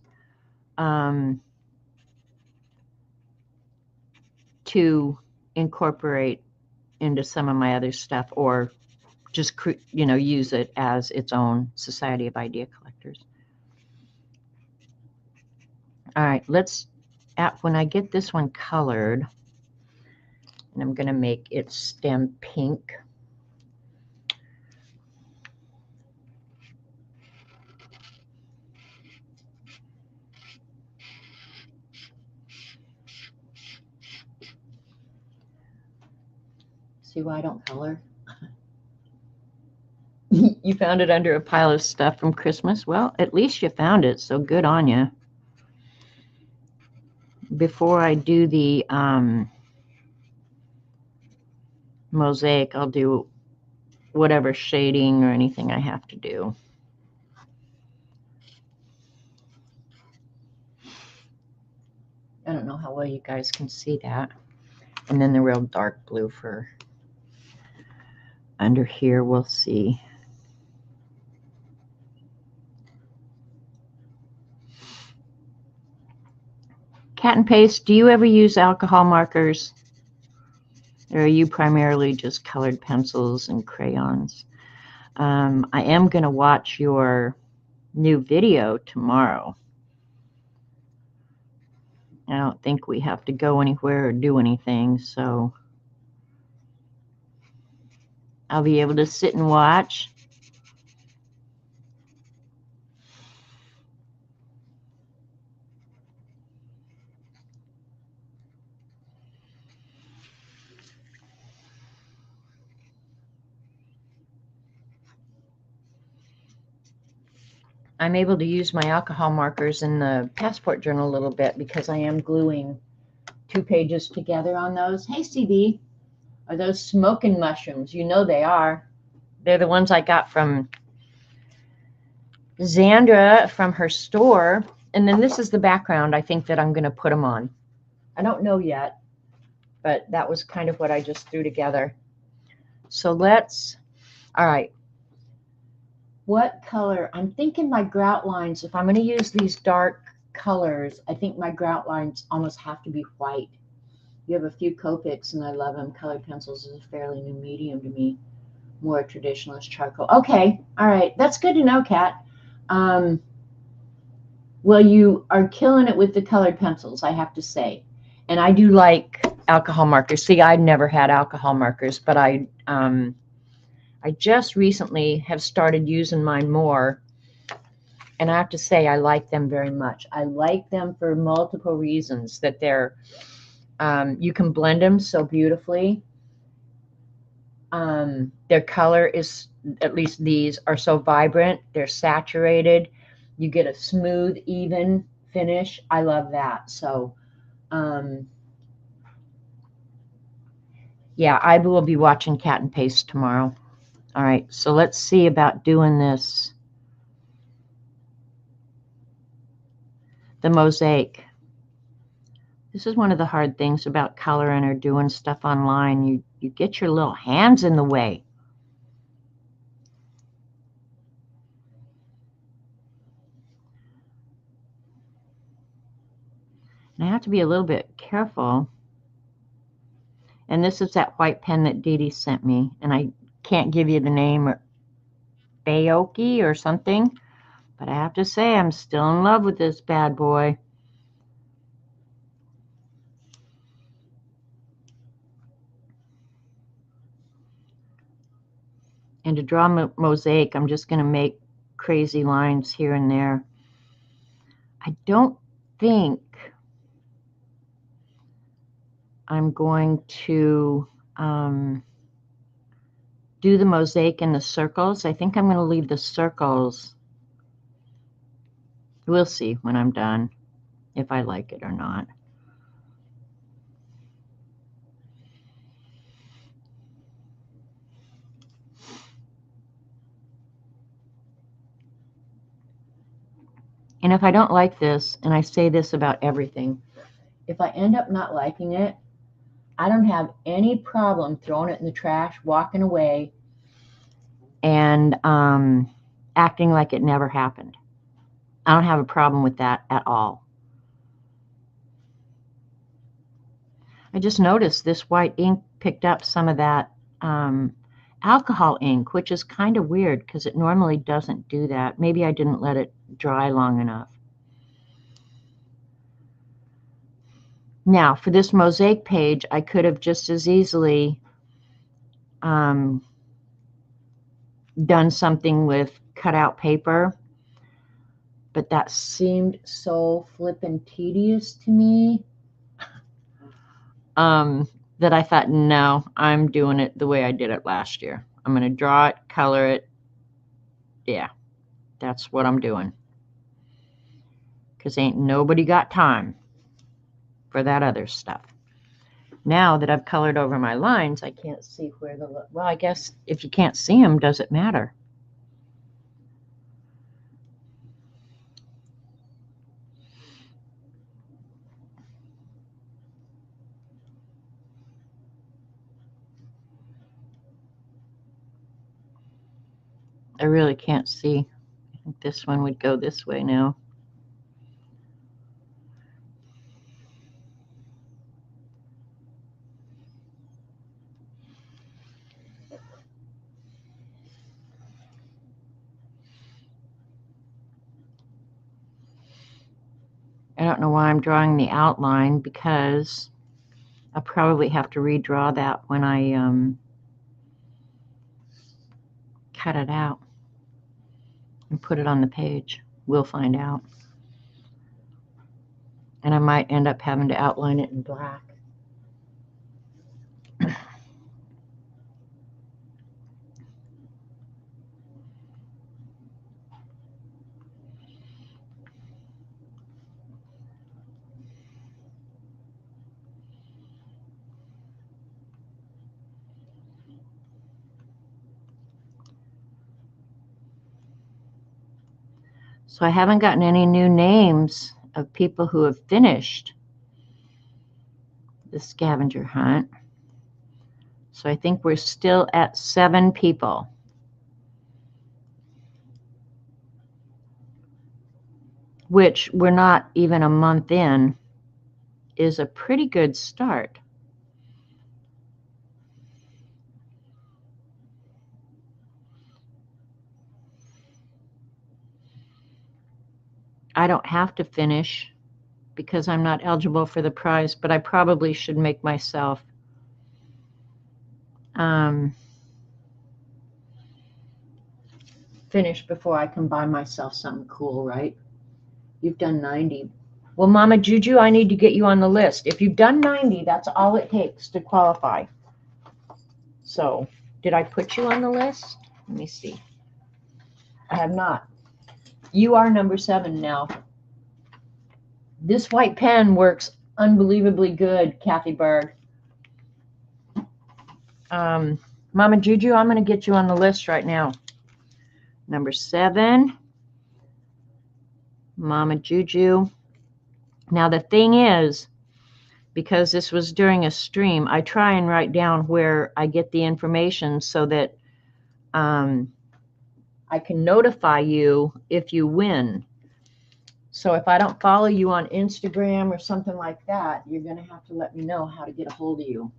to incorporate into some of my other stuff, or just use it as its own Society of Idea Collectors. All right, when I get this one colored, and I'm going to make its stem pink. See why I don't color? You found it under a pile of stuff from Christmas? Well, at least you found it, so good on you. Before I do the mosaic, I'll do whatever shading or anything I have to do. I don't know how well you guys can see that. And then the real dark blue for under here, we'll see. Cat and Paste, do you ever use alcohol markers? Or are you primarily just colored pencils and crayons? I am going to watch your new video tomorrow. I don't think we have to go anywhere or do anything, so I'll be able to sit and watch. I'm able to use my alcohol markers in the passport journal a little bit because I am gluing 2 pages together on those. Hey, CB, are those smoking mushrooms? You know they are. They're the ones I got from Xandra from her store. And then this is the background I think that I'm going to put them on. I don't know yet, but that was kind of what I just threw together. So all right. What color? I'm thinking my grout lines, if I'm going to use these dark colors, I think my grout lines almost have to be white. You have a few Copics, and I love them. Colored pencils is a fairly new medium to me. More traditionalist charcoal. Okay, all right. That's good to know, Kat. Well, you are killing it with the colored pencils, I have to say. And I do like alcohol markers. See, I've never had alcohol markers, but I just recently have started using mine more, and I have to say I like them very much. I like them for multiple reasons. That they're you can blend them so beautifully. Their color is, at least these are so vibrant. They're saturated. You get a smooth, even finish. I love that. So yeah, I will be watching Cat and Paste tomorrow. All right, so let's see about doing this. The mosaic. This is one of the hard things about coloring or doing stuff online. You get your little hands in the way. And I have to be a little bit careful. And this is that white pen that Dee Dee sent me. And I can't give you the name, or Baoki or something. But I have to say, I'm still in love with this bad boy. And to draw mosaic, I'm just going to make crazy lines here and there. I don't think I'm going to do the mosaic in the circles. I think I'm going to leave the circles. We'll see when I'm done if I like it or not. And if I don't like this, and I say this about everything, if I end up not liking it, I don't have any problem throwing it in the trash, walking away, and acting like it never happened. I don't have a problem with that at all. I just noticed this white ink picked up some of that alcohol ink, which is kind of weird because it normally doesn't do that. Maybe I didn't let it dry long enough. Now, for this mosaic page, I could have just as easily done something with cutout paper, but that seemed so flippin' tedious to me that I thought, no, I'm doing it the way I did it last year. I'm going to draw it, color it. Yeah, that's what I'm doing. Because ain't nobody got time for that other stuff. Now that I've colored over my lines, I can't see where the, well, I guess if you can't see them, does it matter? I really can't see. I think this one would go this way now. I don't know why I'm drawing the outline, because I'll probably have to redraw that when I cut it out and put it on the page. We'll find out. And I might end up having to outline it in black. So I haven't gotten any new names of people who have finished the scavenger hunt. So I think we're still at 7 people. Which we're not even a month in, is a pretty good start. I don't have to finish because I'm not eligible for the prize, but I probably should make myself finish before I can buy myself something cool, right? You've done 90. Well, Mama Juju, I need to get you on the list. If you've done 90, that's all it takes to qualify. So, did I put you on the list? Let me see. I have not. You are number 7 now. This white pen works unbelievably good, Kathy Berg. Mama Juju, I'm going to get you on the list right now. Number 7, Mama Juju. Now the thing is, because this was during a stream, I try and write down where I get the information so that I can notify you if you win. So if I don't follow you on Instagram or something like that, you're going to have to let me know how to get a hold of you.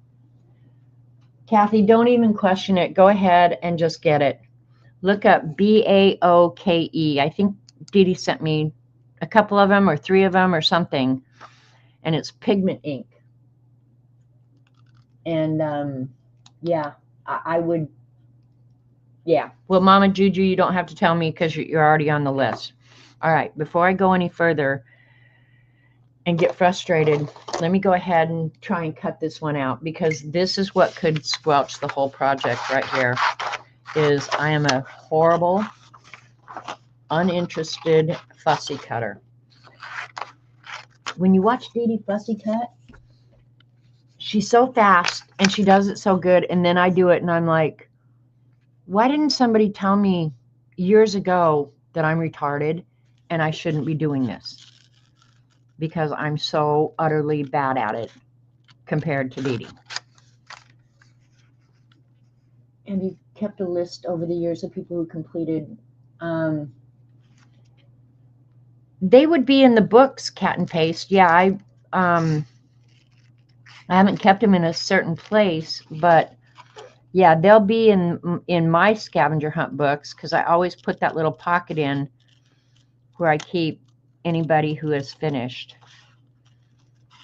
Kathy, don't even question it. Go ahead and just get it. Look up BAOKE. I think Dee Dee sent me a couple of them or 3 of them or something. And it's pigment ink. And yeah, I would Yeah. Well, Mama Juju, you don't have to tell me because you're already on the list. All right. Before I go any further and get frustrated, let me go ahead and try and cut this one out, because this is what could squelch the whole project right here. Is I am a horrible, uninterested fussy cutter. When you watch Dee Dee fussy cut, she's so fast and she does it so good, and then I do it and I'm like, why didn't somebody tell me years ago that I'm retarded and I shouldn't be doing this? Because I'm so utterly bad at it compared to Dee Dee. And he kept a list over the years of people who completed. They would be in the books, Cat and Paste. Yeah, I haven't kept them in a certain place, but yeah, they'll be in my scavenger hunt books, because I always put that little pocket in where I keep anybody who has finished.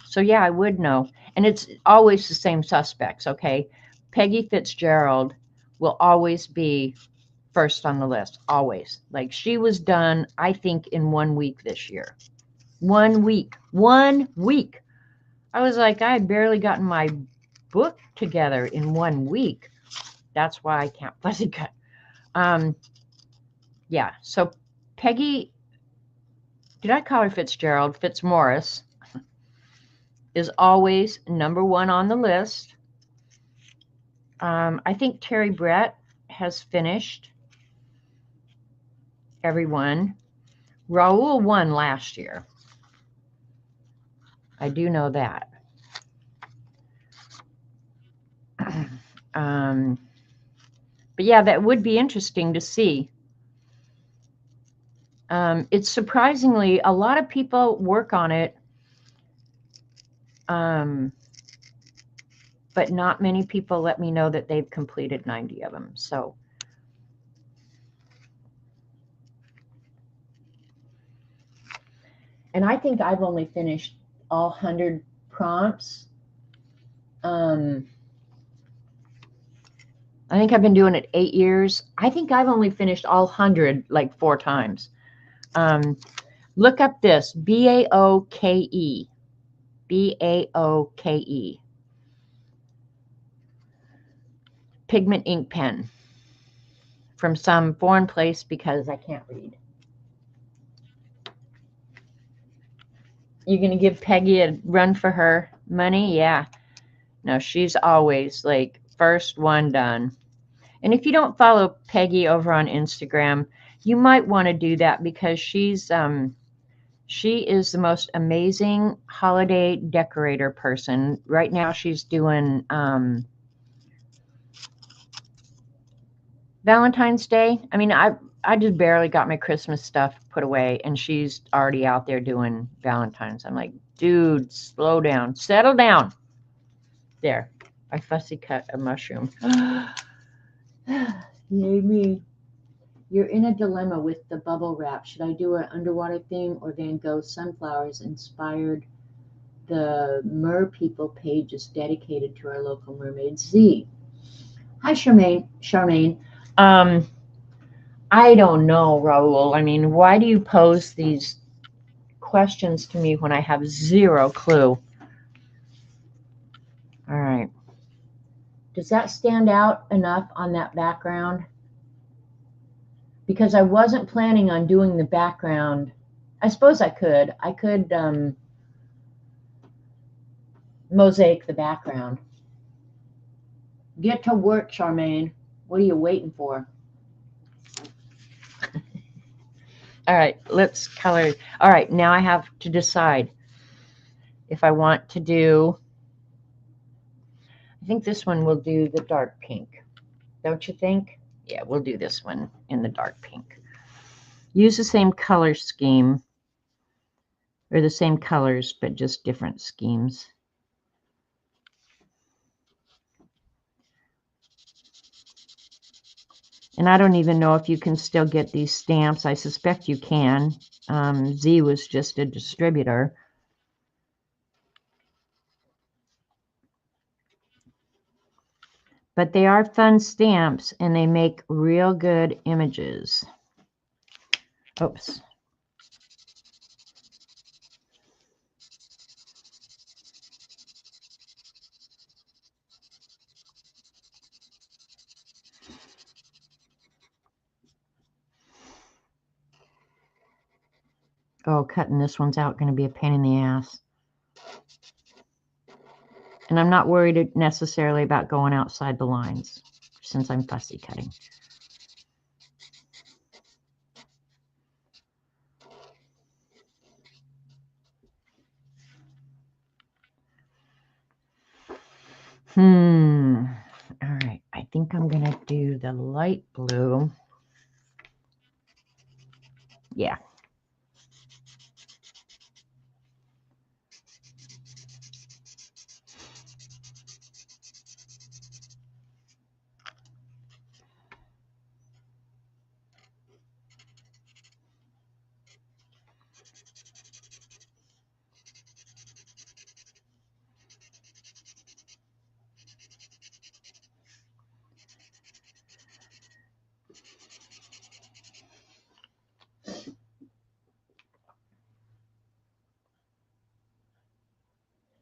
So yeah, I would know. And it's always the same suspects, okay? Peggy Fitzgerald will always be first on the list, always. Like, she was done, I think, in 1 week this year. 1 week. 1 week. I was like, I had barely gotten my book together in 1 week. That's why I can't fussy cut. Yeah, so Peggy, did I call her Fitzgerald? Fitzmaurice is always #1 on the list. I think Terry Brett has finished everyone. Raul won last year. I do know that. But yeah, that would be interesting to see. It's surprisingly, a lot of people work on it, but not many people let me know that they've completed 90 of them. So, and I think I've only finished all 100 prompts. I think I've been doing it 8 years. I think I've only finished all 100 like 4 times. Look up this, Baoke. Baoke. Pigment ink pen from some foreign place, because I can't read. You're going to give Peggy a run for her money? Yeah. No, she's always like first one done. And if you don't follow Peggy over on Instagram, you might want to do that, because she is the most amazing holiday decorator person. Right now she's doing Valentine's Day. I mean, I just barely got my Christmas stuff put away, and she's already out there doing Valentine's. I'm like, dude, slow down, settle down. There, I fussy cut a mushroom. Yay me. You're in a dilemma with the bubble wrap. Should I do an underwater theme or Van Gogh sunflowers inspired? The Mer People page is dedicated to our local mermaid Z. Hi, Charmaine. Charmaine. I don't know, Raul. I mean, why do you pose these questions to me when I have zero clue? All right. Does that stand out enough on that background? Because I wasn't planning on doing the background. I suppose I could. I could mosaic the background. Get to work, Charmaine. What are you waiting for? All right, let's color. All right, now I have to decide if I want to do, I think this one will do the dark pink. Don't you think? Yeah, we'll do this one in the dark pink. Use the same color scheme, or the same colors, but just different schemes. And I don't even know if you can still get these stamps. I suspect you can. Z was just a distributor. But they are fun stamps, and they make real good images. Oops. Oh, cutting this one's out going to be a pain in the ass. And I'm not worried necessarily about going outside the lines since I'm fussy cutting. All right, I think I'm going to do the light blue. Yeah.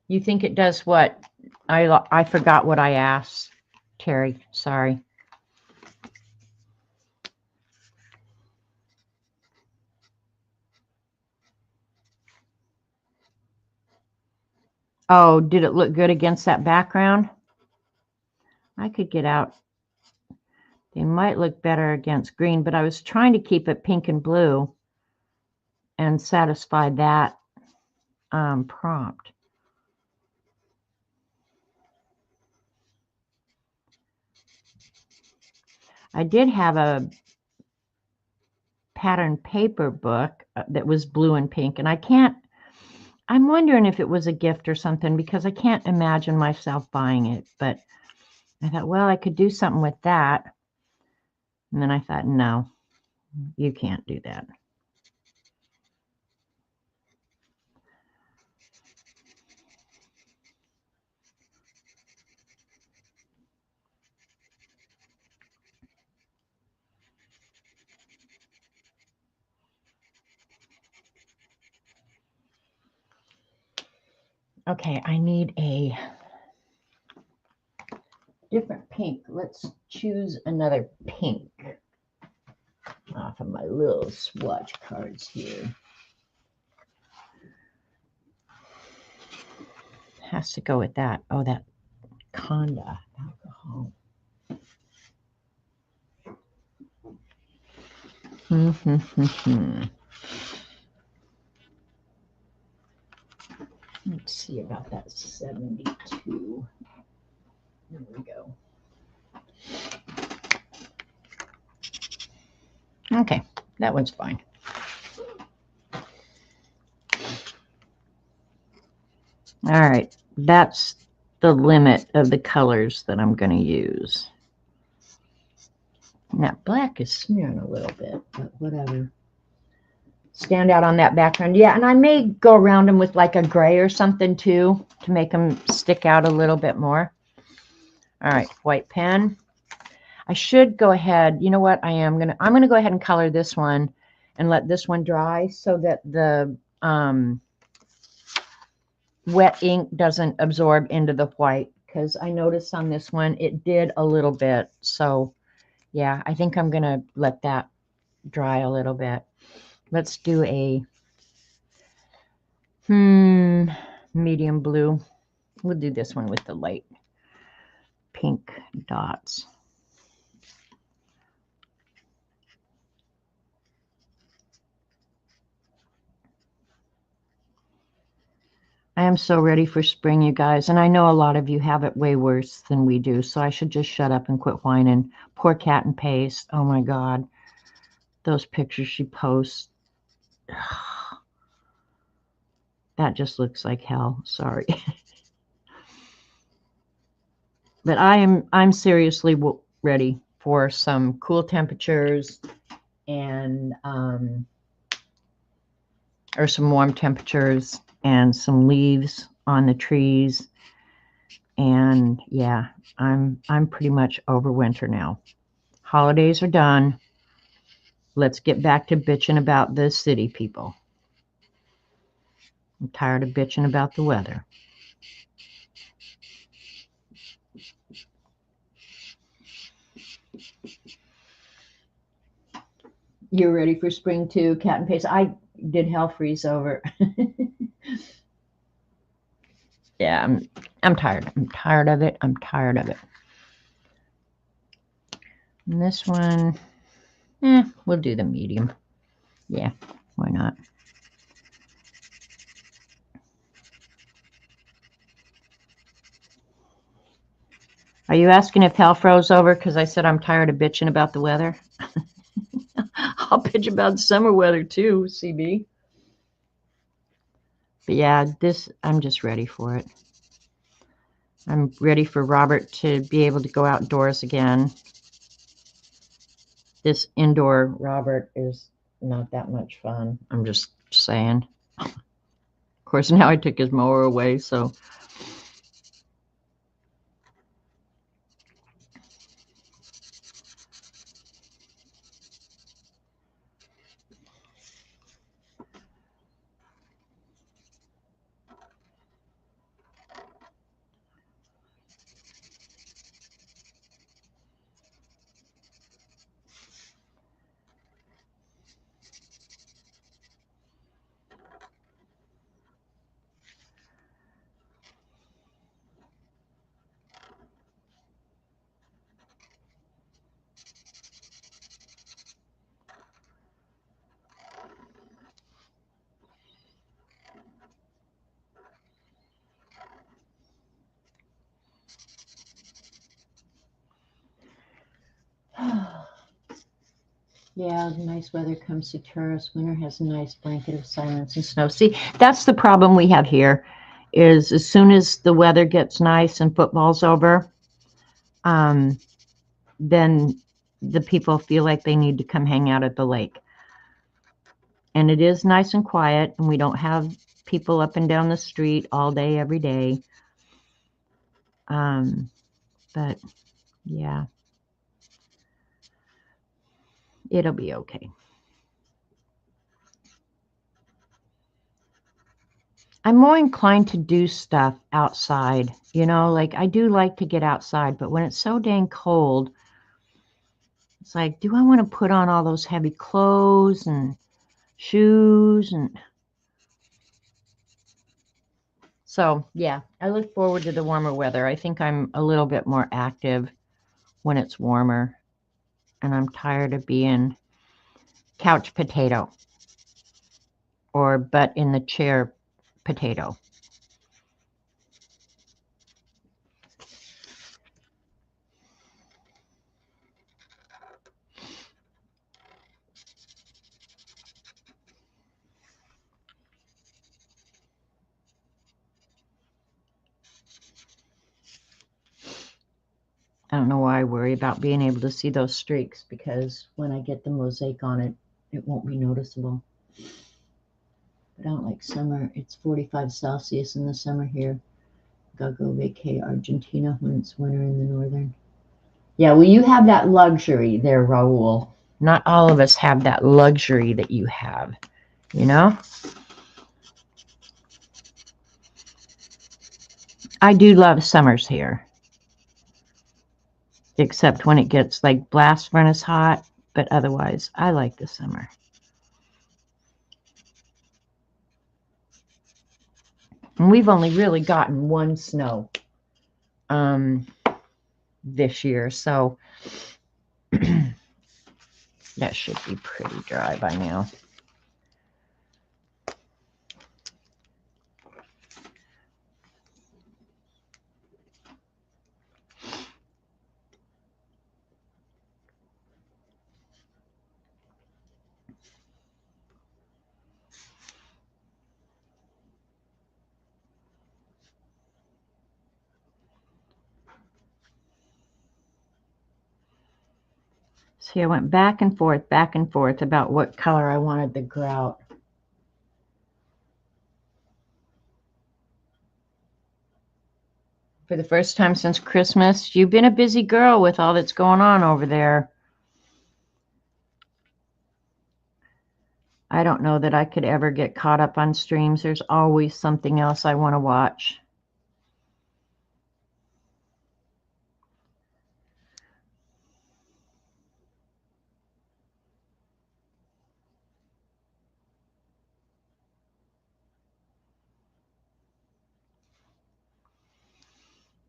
You think it does what? I forgot what I asked, Terry. Sorry. Oh, did it look good against that background? I could get out. They might look better against green, but I was trying to keep it pink and blue and satisfy that prompt. I did have a pattern paper book that was blue and pink, and I'm wondering if it was a gift or something because I can't imagine myself buying it, but I thought, well, I could do something with that. And then I thought, no, you can't do that. Okay, I need a different pink. Let's choose another pink off of my little swatch cards here. Has to go with that. Oh, that Conda alcohol. Let's see about that 72. There we go. Okay, that one's fine. All right, that's the limit of the colors that I'm going to use. Now, black is smearing a little bit, but whatever. Stand out on that background. Yeah, and I may go around them with like a gray or something too to make them stick out a little bit more. All right, white pen. I should go ahead. You know what? I'm gonna go ahead and color this one and let this one dry so that the wet ink doesn't absorb into the white, because I noticed on this one it did a little bit. So yeah, I think I'm gonna let that dry a little bit. Let's do a medium blue. We'll do this one with the light pink dots. I am so ready for spring, you guys. And I know a lot of you have it way worse than we do. So I should just shut up and quit whining. Poor Cat and Paste. Oh my God. Those pictures she posts. That just looks like hell. Sorry. But I'm seriously ready for some cool temperatures and or some warm temperatures and some leaves on the trees And yeah, I'm pretty much over winter now. Holidays are done. Let's get back to bitching about the city people. I'm tired of bitching about the weather. You're ready for spring too, Cat and Pace. I did hell freeze over. Yeah, I'm tired. I'm tired of it. I'm tired of it. And this one, we'll do the medium. Yeah, why not? Are you asking if hell froze over because I said I'm tired of bitching about the weather? I'll bitch about summer weather too, CB. But yeah, I'm just ready for it. I'm ready for Robert to be able to go outdoors again. This indoor Robert is not that much fun. I'm just saying. Of course, now I took his mower away, so. Yeah, nice weather comes to tourists. Winter has a nice blanket of silence and snow. See, that's the problem we have here is as soon as the weather gets nice and football's over, then the people feel like they need to come hang out at the lake. And it is nice and quiet, and we don't have people up and down the street all day, every day. But yeah, it'll be okay. I'm more inclined to do stuff outside, like I do like to get outside, but when it's so dang cold, it's like, do I want to put on all those heavy clothes and shoes? And so, yeah, I look forward to the warmer weather. I think I'm a little bit more active when it's warmer, and I'm tired of being couch potato or butt in the chair potato. I don't know why I worry about being able to see those streaks, because when I get the mosaic on it, it won't be noticeable. But I don't like summer. It's 45 Celsius in the summer here. Gotta go vacay Argentina when it's winter in the northern. Yeah, well, you have that luxury there, Raul. Not all of us have that luxury that you have, I do love summers here, except when it gets like blast furnace hot, but otherwise, I like the summer. And we've only really gotten one snow this year, so that should be pretty dry by now. See, I went back and forth about what color I wanted the grout. For the first time since Christmas. You've been a busy girl with all that's going on over there. I don't know that I could ever get caught up on streams. There's always something else I want to watch.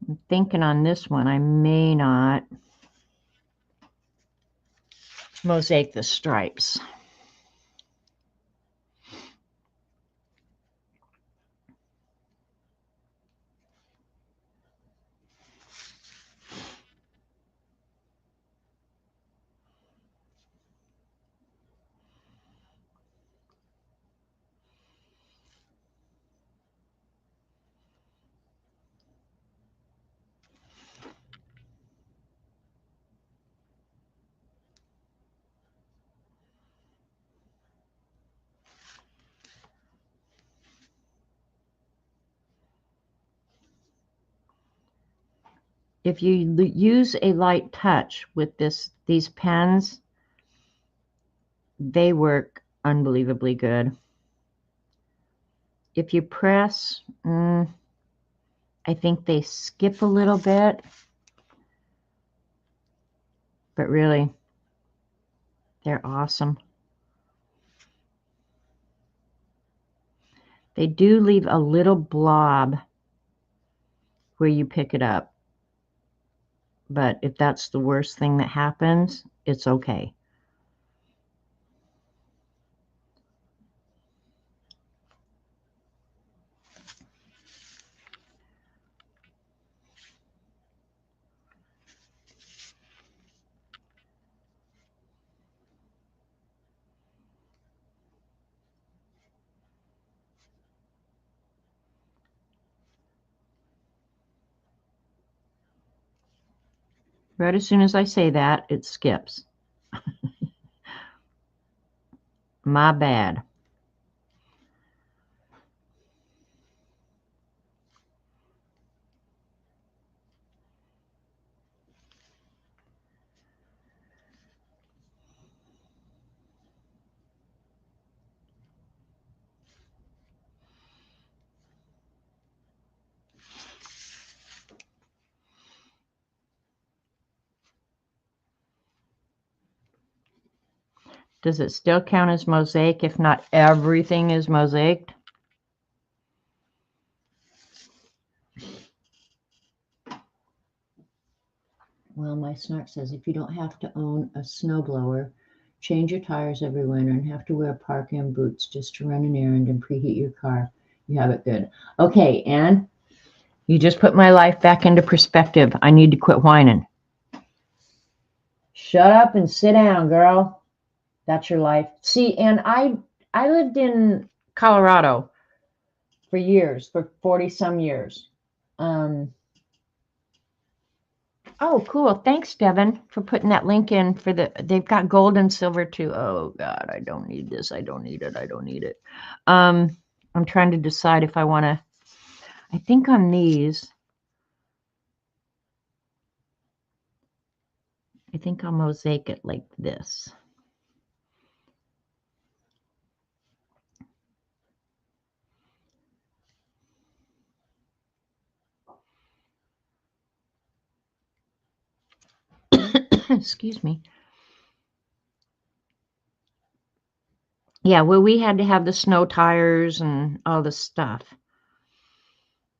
I'm thinking on this one, I may not mosaic the stripes. If you use a light touch with these pens, they work unbelievably good. If you press, I think they skip a little bit, but really, they're awesome. They do leave a little blob where you pick it up. But if that's the worst thing that happens, it's okay. Right as soon as I say that, it skips. My bad. Does it still count as mosaic if not everything is mosaiced? Well, my snark says if you don't have to own a snowblower, change your tires every winter, and have to wear parka boots just to run an errand and preheat your car, you have it good. Okay, Anne, you just put my life back into perspective. I need to quit whining. Shut up and sit down, girl. That's your life. See, and I lived in Colorado for years, for 40 some years. Oh, cool. Thanks, Devin, for putting that link in for they've got gold and silver too. Oh God, I don't need this. I don't need it. I don't need it. I'm trying to decide if I want to, I think on these, I think I'll mosaic it like this. Excuse me. Yeah, well, we had to have the snow tires and all the stuff.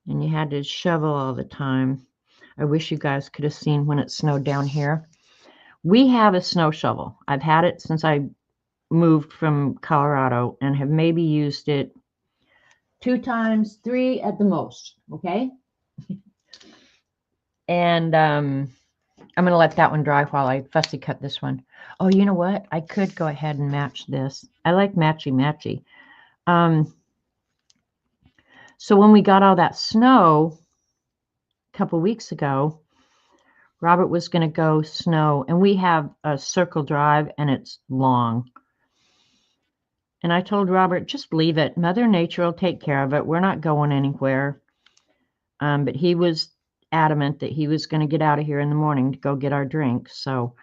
And you had to shovel all the time. I wish you guys could have seen when it snowed down here. We have a snow shovel. I've had it since I moved from Colorado and have maybe used it 2 times, 3 at the most. Okay. And I'm going to let that one dry while I fussy cut this one. Oh, you know what? I could go ahead and match this. I like matchy-matchy. So when we got all that snow a couple weeks ago, Robert was going to go snow, and we have a circle drive, and it's long. And I told Robert, just leave it. Mother Nature will take care of it. We're not going anywhere. But he was adamant that he was going to get out of here in the morning to go get our drink. So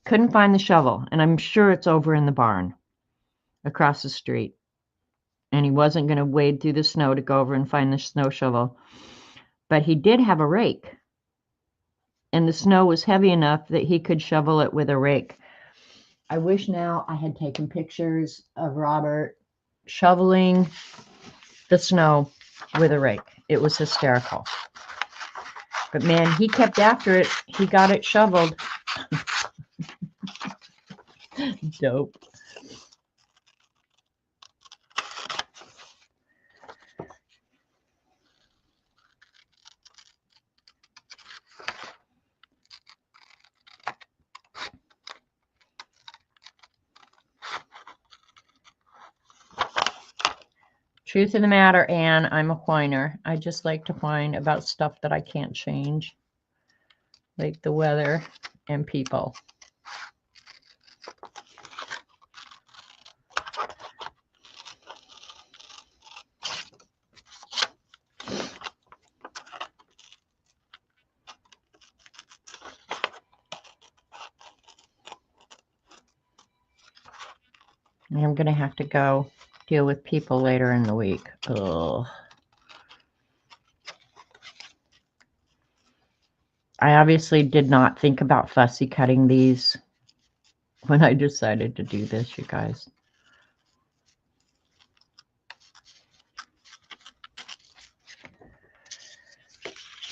couldn't find the shovel, and I'm sure it's over in the barn across the street. And he wasn't going to wade through the snow to go over and find the snow shovel. But he did have a rake. And the snow was heavy enough that he could shovel it with a rake. I wish now I had taken pictures of Robert shoveling the snow with a rake. It was hysterical. But man, he kept after it. He got it shoveled. Dope. Truth of the matter, Anne, I'm a whiner. I just like to whine about stuff that I can't change, like the weather and people. I'm going to have to go deal with people later in the week. Ugh. I obviously did not think about fussy cutting these when I decided to do this, you guys.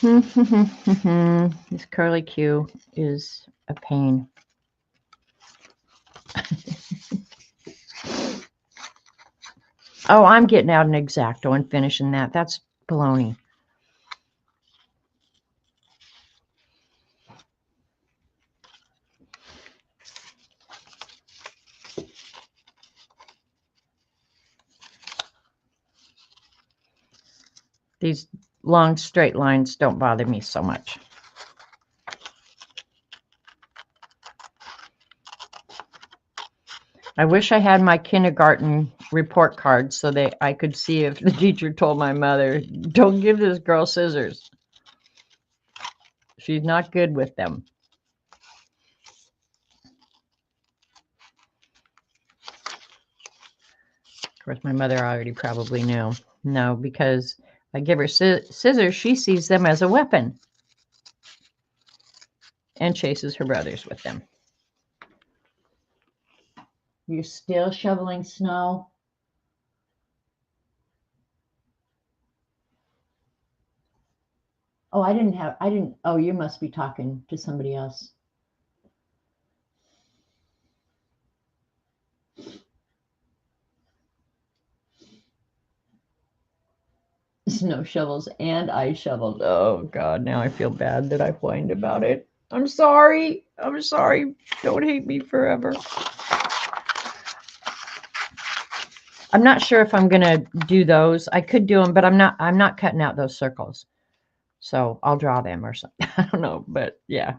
This curly Q is a pain. Oh, I'm getting out an X-Acto and finishing that. That's baloney. These long straight lines don't bother me so much. I wish I had my kindergarten report card so that I could see if the teacher told my mother, don't give this girl scissors. She's not good with them. Of course, my mother already probably knew. No, because I give her scissors, she sees them as a weapon and chases her brothers with them. You're still shoveling snow? Oh, oh, you must be talking to somebody else. Snow shovels and ice shovels. Oh God, now I feel bad that I whined about it. I'm sorry. I'm sorry. Don't hate me forever. I'm not sure if I'm gonna do those. I could do them, but I'm not cutting out those circles. So I'll draw them or something. I don't know, but yeah.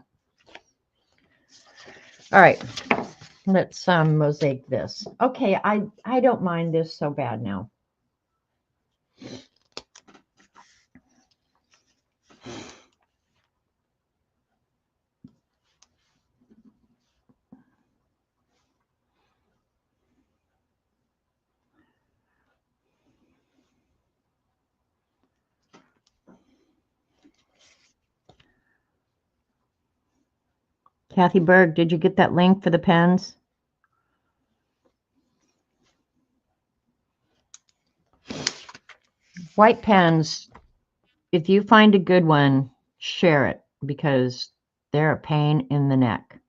All right. Let's mosaic this. Okay, I don't mind this so bad now. Kathy Berg, did you get that link for the pens? White pens, if you find a good one, share it because they're a pain in the neck.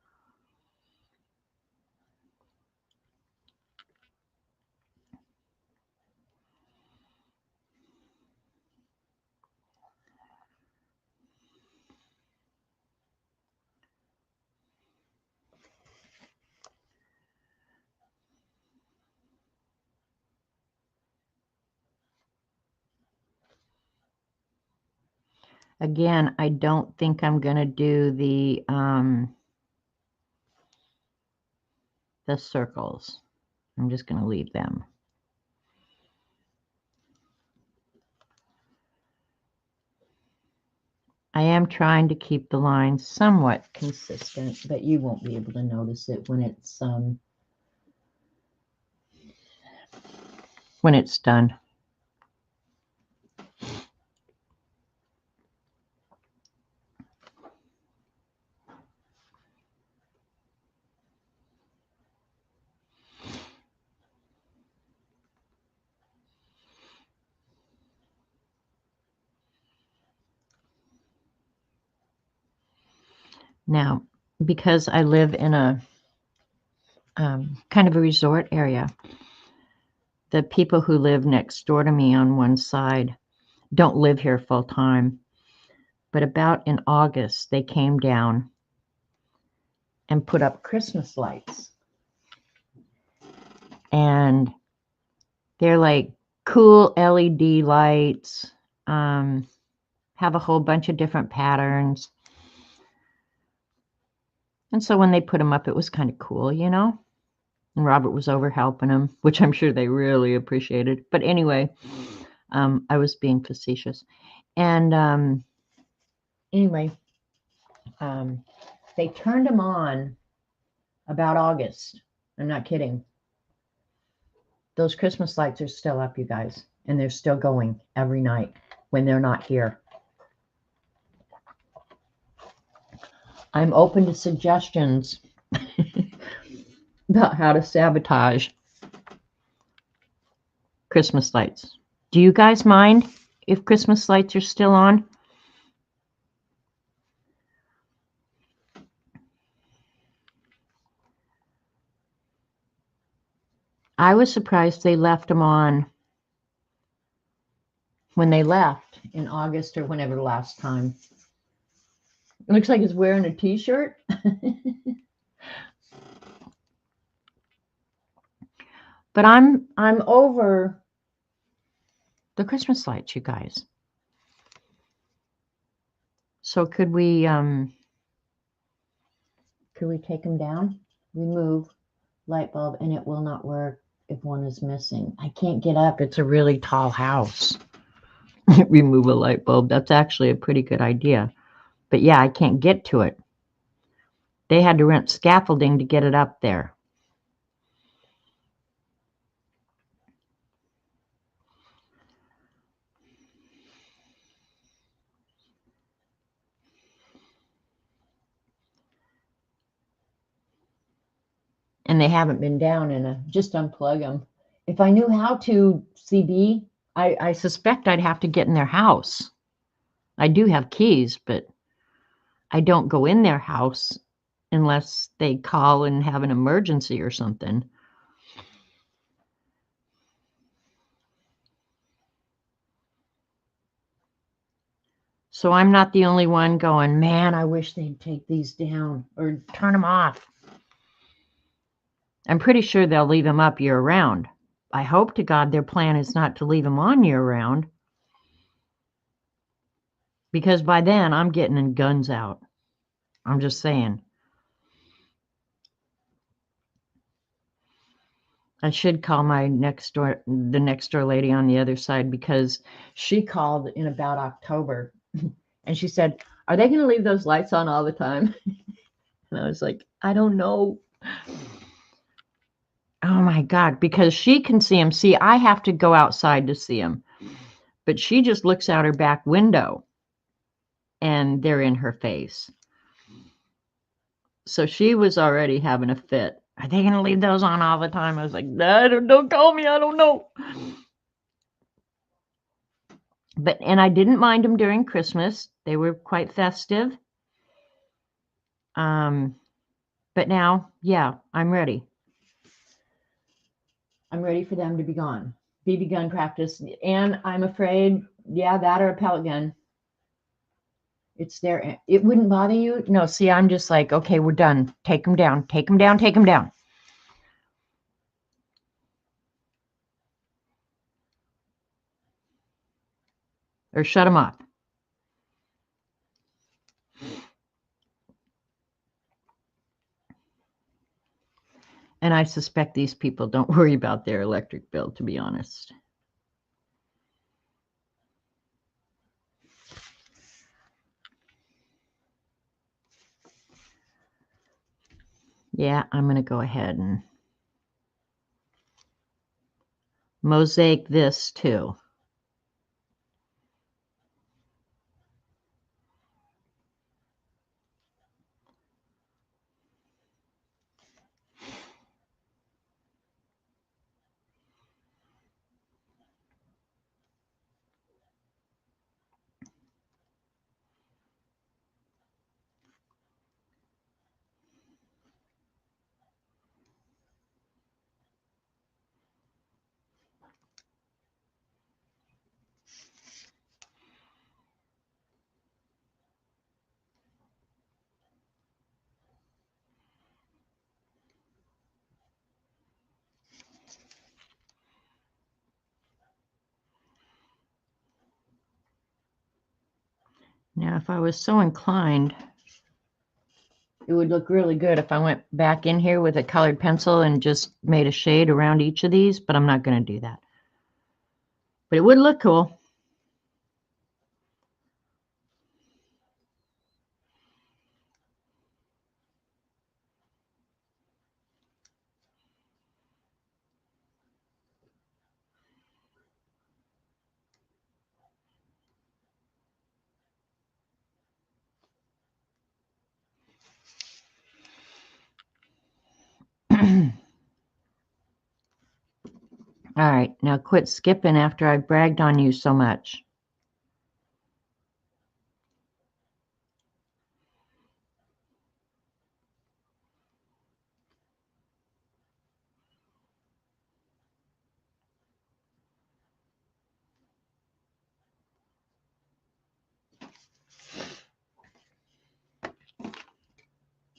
Again, I don't think I'm going to do the circles. I'm just going to leave them. I am trying to keep the lines somewhat consistent, but you won't be able to notice it when it's done. Now, because I live in a kind of a resort area, the people who live next door to me on one side don't live here full time. But about in August, they came down and put up Christmas lights. And they're like cool LED lights, have a whole bunch of different patterns. And so when they put them up, it was kind of cool, you know? And Robert was over helping them, which I'm sure they really appreciated. But anyway, I was being facetious. And anyway, they turned them on about August. I'm not kidding. Those Christmas lights are still up, you guys, and they're still going every night when they're not here. I'm open to suggestions about how to sabotage Christmas lights. Do you guys mind if Christmas lights are still on? I was surprised they left them on when they left in August or whenever the last time. It looks like he's wearing a t-shirt. But I'm over the Christmas lights, you guys. So could we take them down? Remove light bulb, and it will not work if one is missing. I can't get up. It's a really tall house. Remove a light bulb. That's actually a pretty good idea. But yeah, I can't get to it. They had to rent scaffolding to get it up there. And they haven't been down in a, just unplug them. If I knew how to, CB, I suspect I'd have to get in their house. I do have keys, but I don't go in their house unless they call and have an emergency or something. So I'm not the only one going, man, I wish they'd take these down or turn them off. I'm pretty sure they'll leave them up year round. I hope to God their plan is not to leave them on year round, because by then I'm getting guns out. I'm just saying. I should call my the next door lady on the other side, because she called in about October and she said, are they going to leave those lights on all the time? And I was like, I don't know. Oh my God, because she can see them. See, I have to go outside to see them, but she just looks out her back window and they're in her face. So she was already having a fit. Are they going to leave those on all the time? I was like, don't call me. I don't know. And I didn't mind them during Christmas. They were quite festive. But now, yeah, I'm ready. I'm ready for them to be gone. BB gun practice. And I'm afraid, yeah, that or a pellet gun. It's there. It wouldn't bother you? No, see, I'm just like, okay, we're done. Take them down. Take them down. Take them down. Or shut them off. And I suspect these people don't worry about their electric bill, to be honest. Yeah, I'm going to go ahead and mosaic this too. Now, if I was so inclined, it would look really good if I went back in here with a colored pencil and just made a shade around each of these, but I'm not going to do that. But it would look cool. All right, now quit skipping after I bragged on you so much.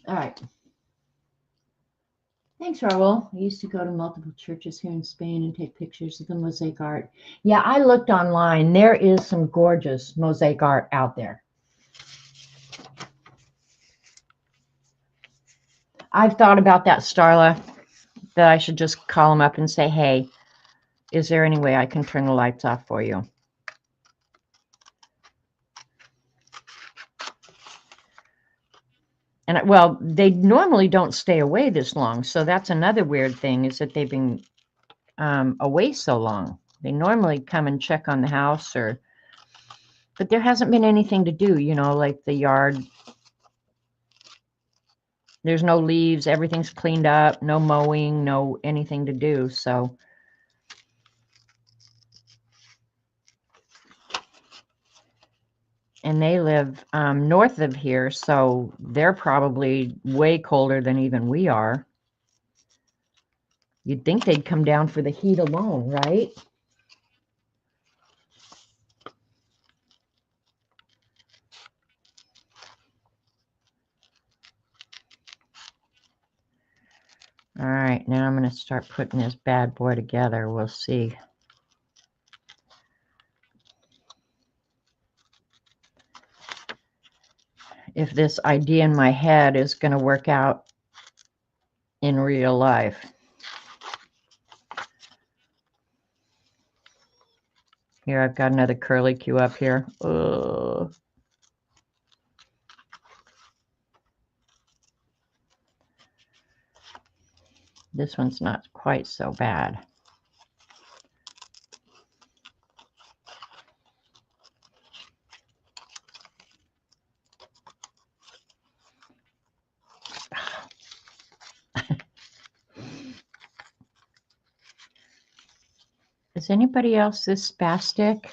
All right. Thanks, Raul. I used to go to multiple churches here in Spain and take pictures of the mosaic art. Yeah, I looked online. There is some gorgeous mosaic art out there. I've thought about that, Starla, that I should just call them up and say, hey, is there any way I can turn the lights off for you? And well, they normally don't stay away this long. So that's another weird thing, is that they've been away so long. They normally come and check on the house, but there hasn't been anything to do, you know, like the yard. There's no leaves, everything's cleaned up, no mowing, no anything to do. So and they live north of here, so they're probably way colder than even we are. You'd think they'd come down for the heat alone, right? All right, now I'm going to start putting this bad boy together. We'll see. If this idea in my head is going to work out in real life. Here, I've got another curly Q up here. Ugh. This one's not quite so bad. Is anybody else this spastic?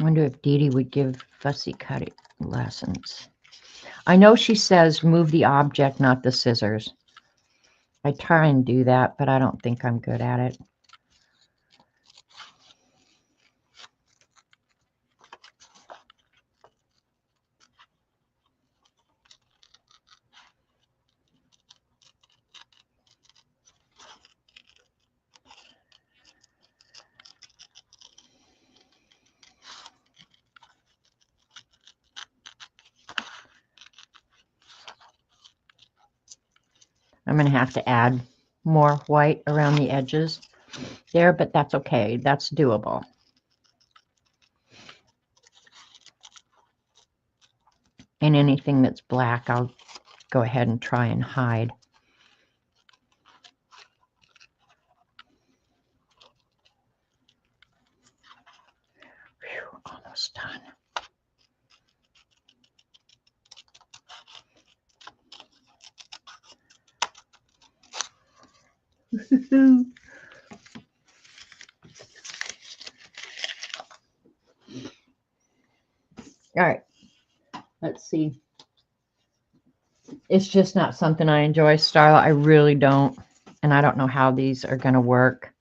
I wonder if Dee Dee would give fussy cutting lessons. I know she says move the object, not the scissors. I try and do that, but I don't think I'm good at it. I'm going to have to add more white around the edges there, but that's okay. That's doable. And anything that's black, I'll go ahead and try and hide. Whew, almost done. All right, let's see. It's just not something I enjoy, Starla. I really don't. And I don't know how these are going to work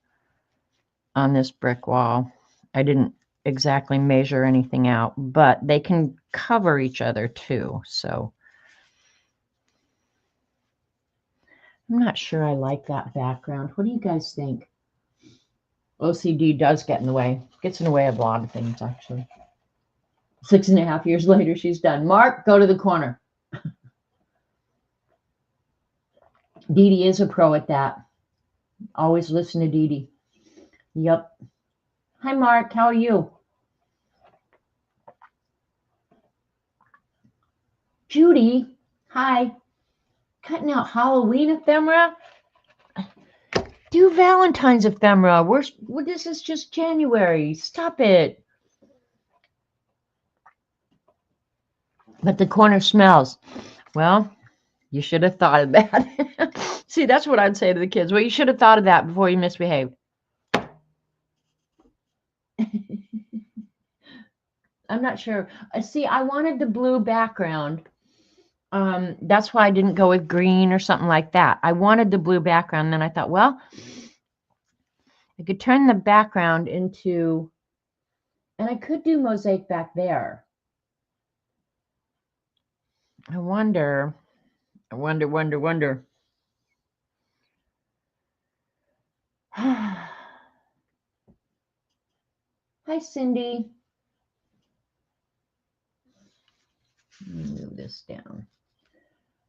on this brick wall. I didn't exactly measure anything out, but they can cover each other too. So I'm not sure I like that background. What do you guys think? OCD does get in the way. Gets in the way of a lot of things, actually. 6.5 years later, she's done. Mark, go to the corner. Dee Dee is a pro at that. Always listen to Dee Dee. Yep. Hi, Mark. How are you? Judy. Hi. Cutting out Halloween ephemera? Do Valentine's ephemera. This is just January. Stop it. But the corner smells. Well, you should have thought of that. See, that's what I'd say to the kids. Well, you should have thought of that before you misbehaved. I'm not sure. See, I wanted the blue background. That's why I didn't go with green or something like that. I wanted the blue background. Then I thought, well, I could turn the background into, and I could do mosaic back there. I wonder. Hi, Cindy. Let me move this down.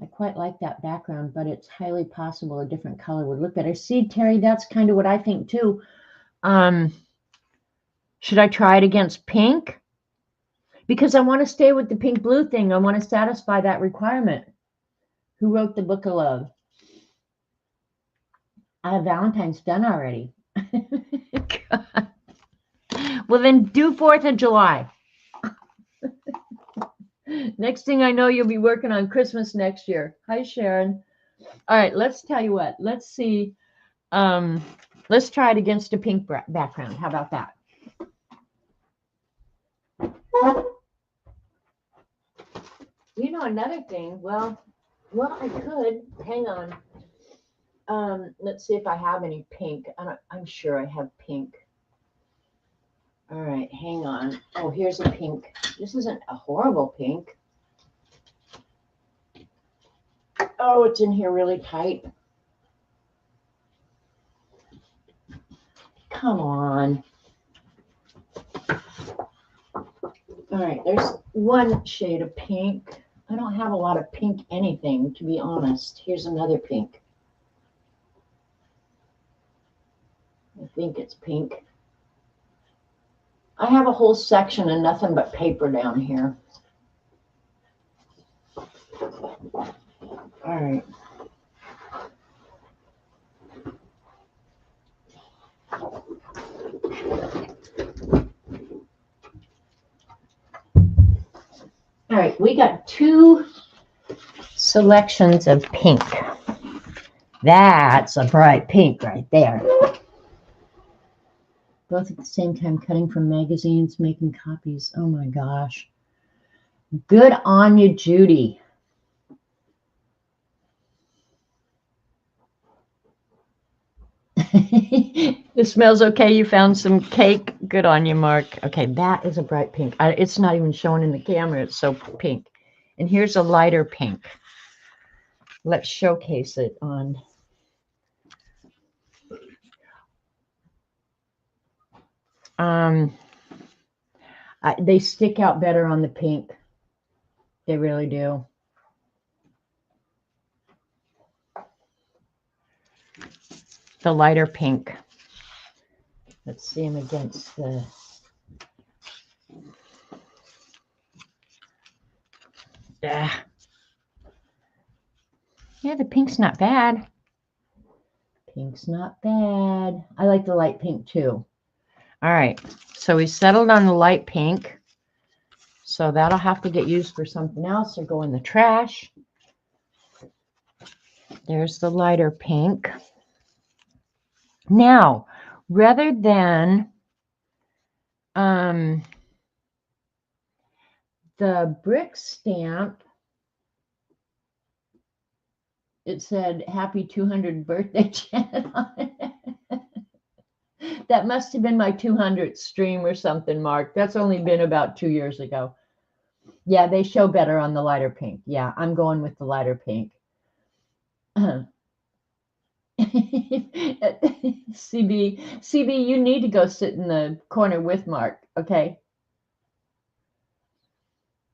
I quite like that background, but it's highly possible a different color would look better. See, Terry, that's kind of what I think too. Should I try it against pink? Because I want to stay with the pink blue thing. I want to satisfy that requirement. Who wrote the Book of Love? I have Valentine's done already. Well, then do 4th of July. Next thing I know, you'll be working on Christmas next year. Hi, Sharon. All right, let's tell you what. Let's see. Let's try it against a pink background. How about that? You know, another thing. Well, I could. Hang on. Let's see if I have any pink. I'm sure I have pink. All right, hang on. Oh, here's a pink. This isn't a horrible pink. Oh, it's in here really tight. Come on. All right, there's one shade of pink. I don't have a lot of pink anything, to be honest. Here's another pink. I think it's pink. I have a whole section of nothing but paper down here. All right. All right, we got 2 selections of pink. That's a bright pink right there. Both at the same time cutting from magazines, making copies. Oh my gosh. Good on you, Judy. It smells okay. You found some cake. Good on you, Mark. Okay, that is a bright pink. It's not even showing in the camera. It's so pink. And here's a lighter pink. Let's showcase it on. They stick out better on the pink. They really do. the lighter pink. Let's see him against the... Yeah, the pink's not bad. Pink's not bad. I like the light pink too. All right, so we settled on the light pink. So that'll have to get used for something else or go in the trash. There's the lighter pink. Now, rather than the brick stamp, it said happy 200th birthday, Janet, on it. That must have been my 200th stream or something, Mark. That's only been about 2 years ago. Yeah, they show better on the lighter pink. Yeah, I'm going with the lighter pink. CB, you need to go sit in the corner with Mark, okay?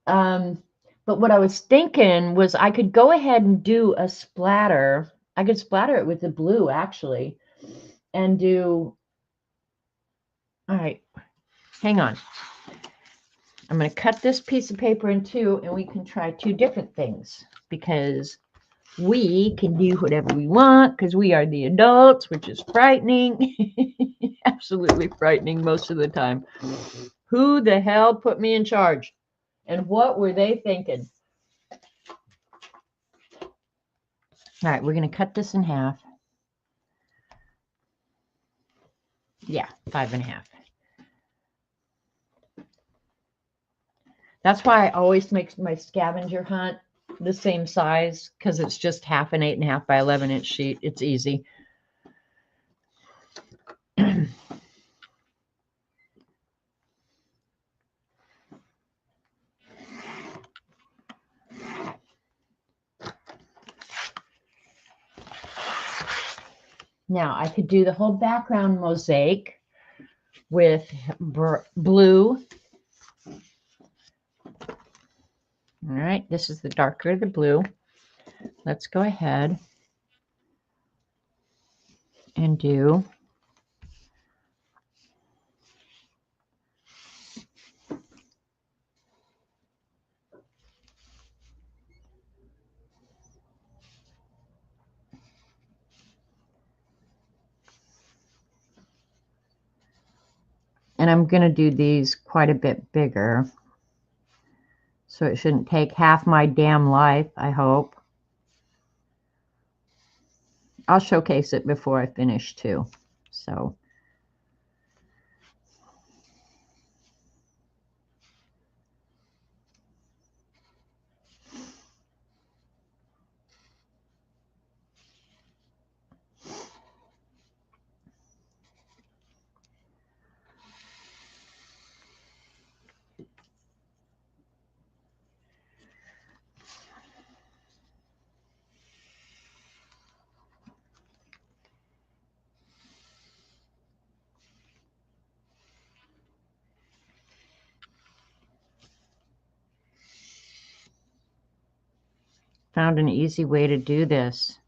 But what I was thinking was I could go ahead and do a splatter. I could splatter it with the blue, actually, and do... All right, hang on. I'm going to cut this piece of paper in two, and we can try two different things, because we can do whatever we want, because we are the adults, which is frightening. Absolutely frightening most of the time. Who the hell put me in charge? And what were they thinking? All right, we're going to cut this in half. Yeah, 5.5. That's why I always make my scavenger hunt the same size, because it's just half an 8.5 by 11-inch sheet. It's easy. Now I could do the whole background mosaic with blue. All right, this is the darker the blue. Let's go ahead and do and I'm going to do these quite a bit bigger. So it shouldn't take half my damn life, I hope. I'll showcase it before I finish too. So found an easy way to do this.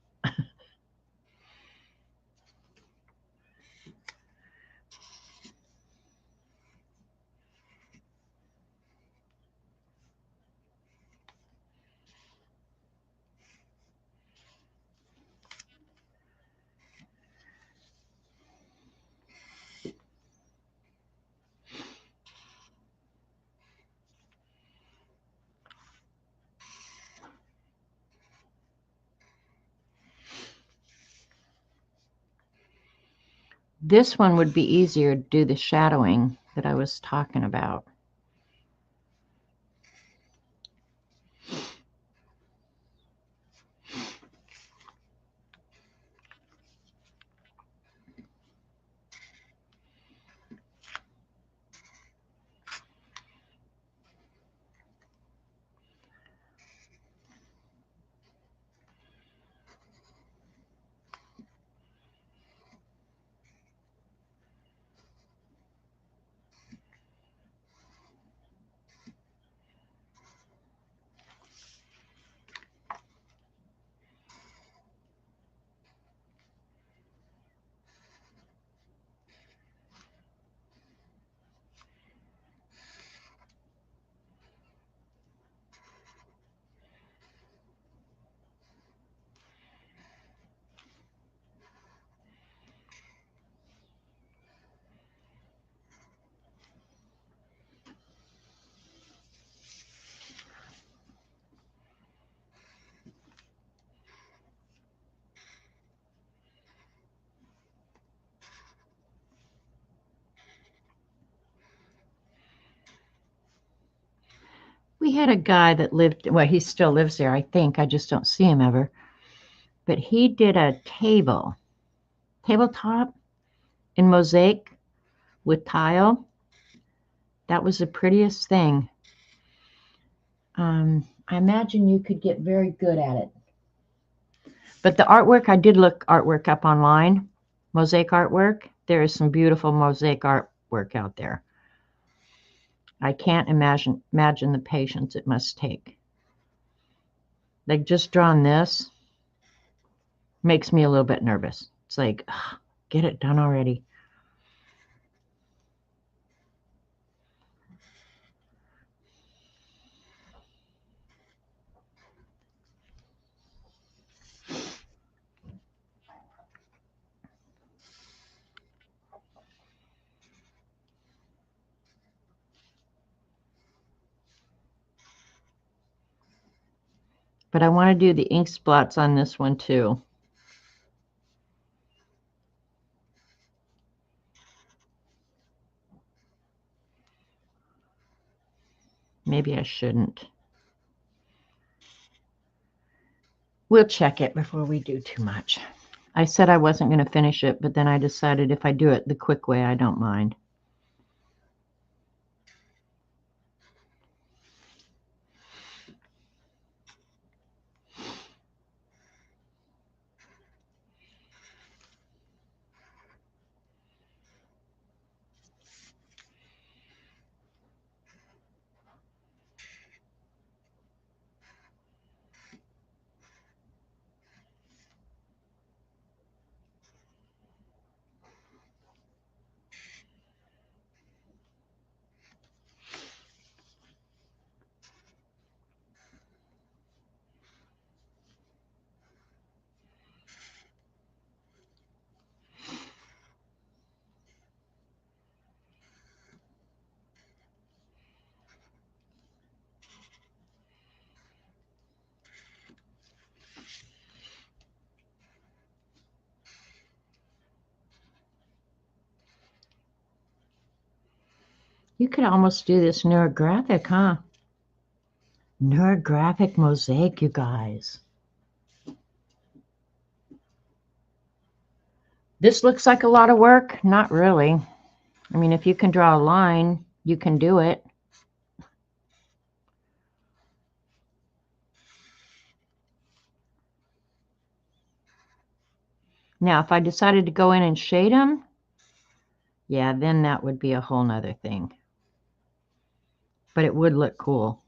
This one would be easier to do the shadowing that I was talking about. We had a guy that lived, well, he still lives there, I think. I just don't see him ever. But he did a tabletop in mosaic with tile. That was the prettiest thing. I imagine you could get very good at it. But the artwork, I did look artwork up online, mosaic artwork. There is some beautiful mosaic artwork out there. I can't imagine the patience it must take. Like just drawing this makes me a little bit nervous. It's like, ugh, get it done already. But I want to do the ink splotch on this one too. Maybe I shouldn't. We'll check it before we do too much. I said I wasn't going to finish it, but then I decided if I do it the quick way, I don't mind. You could almost do this neurographic, huh? Neurographic mosaic, you guys. This looks like a lot of work. Not really. I mean, if you can draw a line, you can do it. Now, if I decided to go in and shade them, yeah, then that would be a whole nother thing. But it would look cool.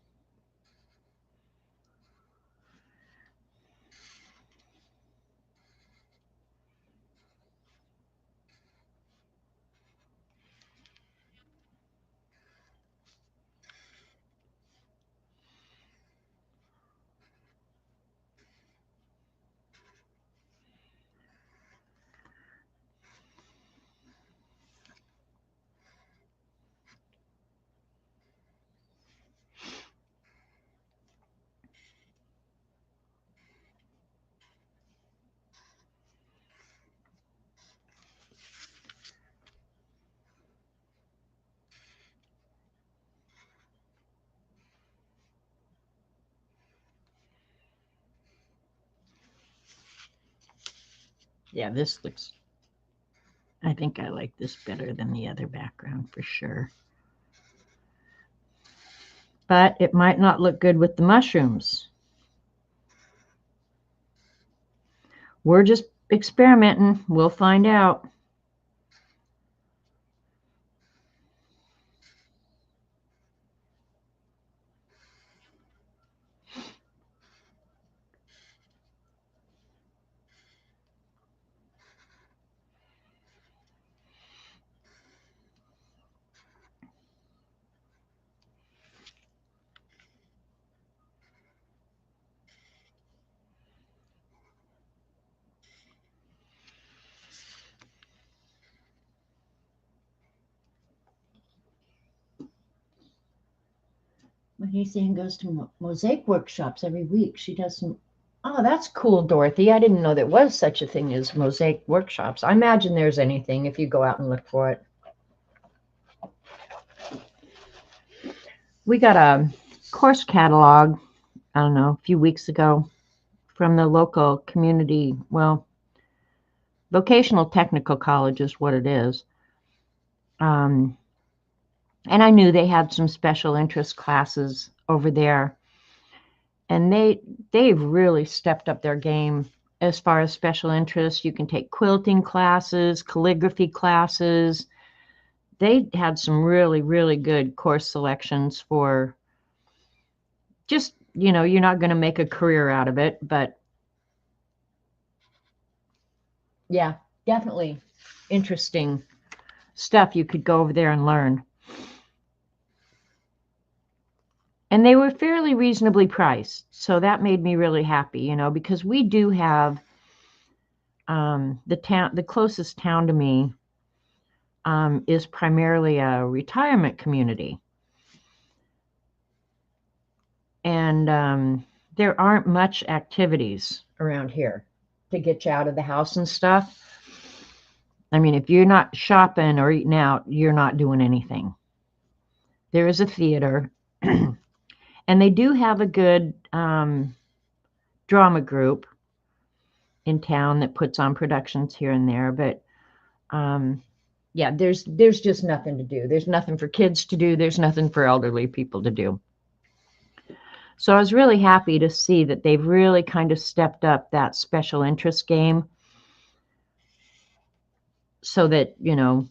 Yeah, this looks, I think I like this better than the other background for sure. But it might not look good with the mushrooms. We're just experimenting. We'll find out. Mahisine goes to mosaic workshops every week. She does some. Oh, that's cool, Dorothy. I didn't know there was such a thing as mosaic workshops. I imagine there's anything if you go out and look for it. We got a course catalog, I don't know, a few weeks ago from the local community, well, vocational technical college is what it is. And I knew they had some special interest classes over there. And they've really stepped up their game as far as special interests. You can take quilting classes, calligraphy classes. They had some really, really good course selections for just, you're not going to make a career out of it, but yeah, definitely interesting stuff you could go over there and learn. And they were fairly reasonably priced. So that made me really happy, because we do have the closest town to me is primarily a retirement community. And there aren't much activities around here to get you out of the house and stuff. I mean, if you're not shopping or eating out, you're not doing anything. There is a theater, and they do have a good drama group in town that puts on productions here and there. But yeah, there's just nothing to do. There's nothing for kids to do. There's nothing for elderly people to do. So I was really happy to see that they've really kind of stepped up that special interest game so that, you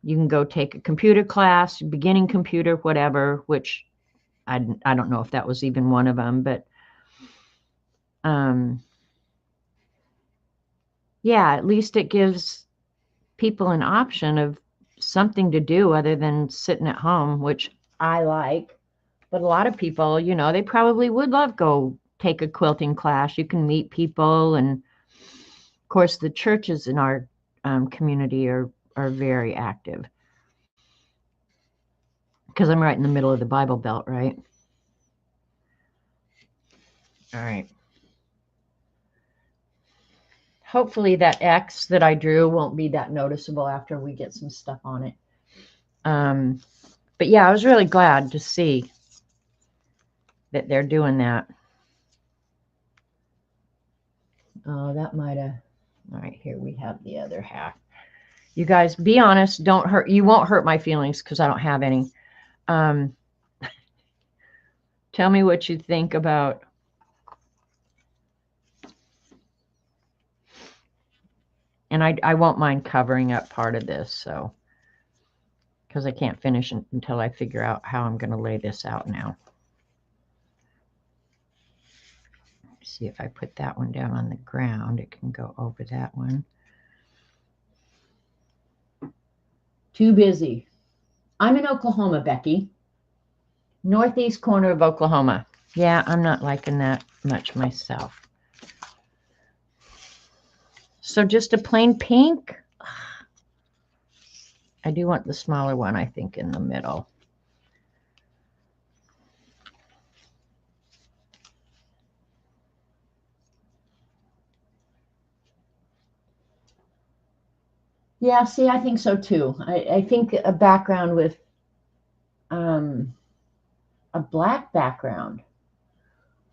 can go take a computer class, beginning computer, whatever, which I don't know if that was even one of them, but yeah, at least it gives people an option of something to do other than sitting at home, which I like. But a lot of people, they probably would love go take a quilting class. You can meet people, and of course, the churches in our community are very active because I'm right in the middle of the Bible Belt, right? All right. Hopefully that X that I drew won't be that noticeable after we get some stuff on it. But yeah, I was really glad to see that they're doing that. Oh, that might have. All right, here we have the other half. You guys, be honest. Don't hurt. You won't hurt my feelings because I don't have any. Tell me what you think about. And I won't mind covering up part of this, so because I can't finish until I figure out how I'm going to lay this out now. See if I put that one down on the ground, it can go over that one. Too busy. I'm in Oklahoma, Becky. Northeast corner of Oklahoma. Yeah, I'm not liking that much myself. So just a plain pink. I do want the smaller one, I think, in the middle. Yeah, see, I think so too. I think a background with a black background.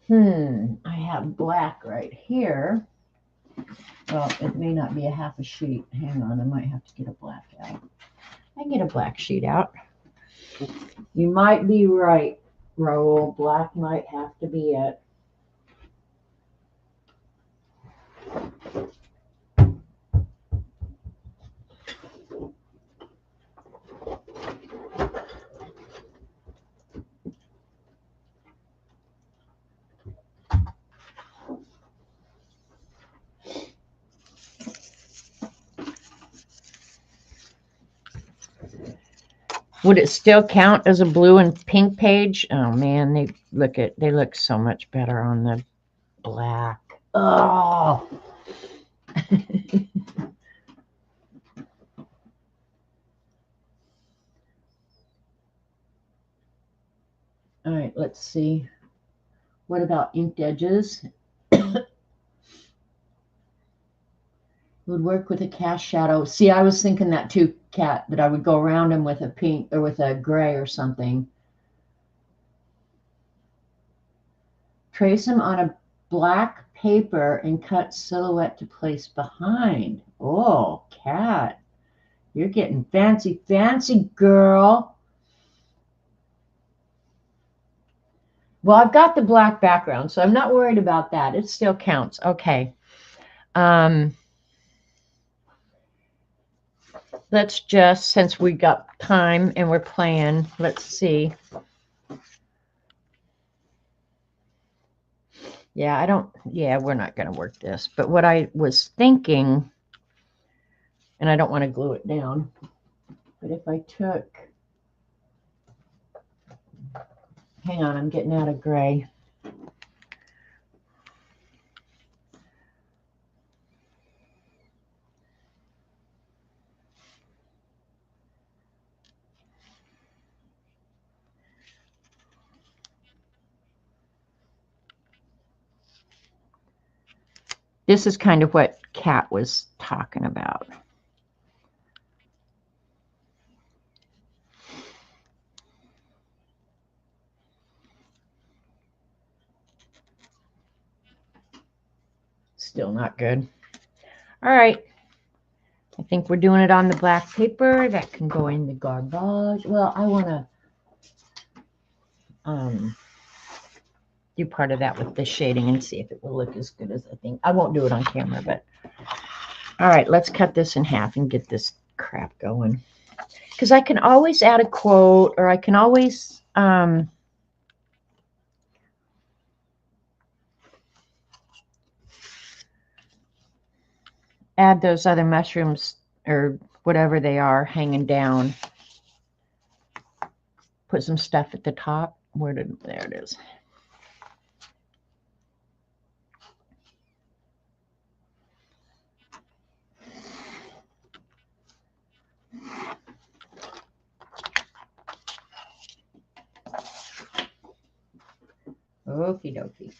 I have black right here. Well, it may not be a half a sheet. Hang on, I might have to get a black out. I can get a black sheet out. You might be right, Raoul. Black might have to be it. Would it still count as a blue and pink page? Oh man, they look so much better on the black. Oh. All right, let's see. What about inked edges? Would work with a cast shadow. See, I was thinking that too, Kat, that I would go around them with a pink or with a gray or something. Trace them on a black paper and cut silhouette to place behind. Oh, Cat, you're getting fancy, fancy, girl. Well, I've got the black background, so I'm not worried about that. It still counts. Okay. Let's just, since we got time and we're playing, let's see. Yeah, we're not going to work this. But what I was thinking, and I don't want to glue it down, but if I took, hang on, I'm getting out of gray. This is kind of what Kat was talking about. Still not good. All right. I think we're doing it on the black paper. That can go in the garbage. Well, I want to do part of that with the shading and see if it will look as good as I think. I won't do it on camera, but all right, let's cut this in half and get this crap going. Because I can always add a quote, or I can always add those other mushrooms or whatever they are hanging down. Put some stuff at the top. There it is. Okie dokie.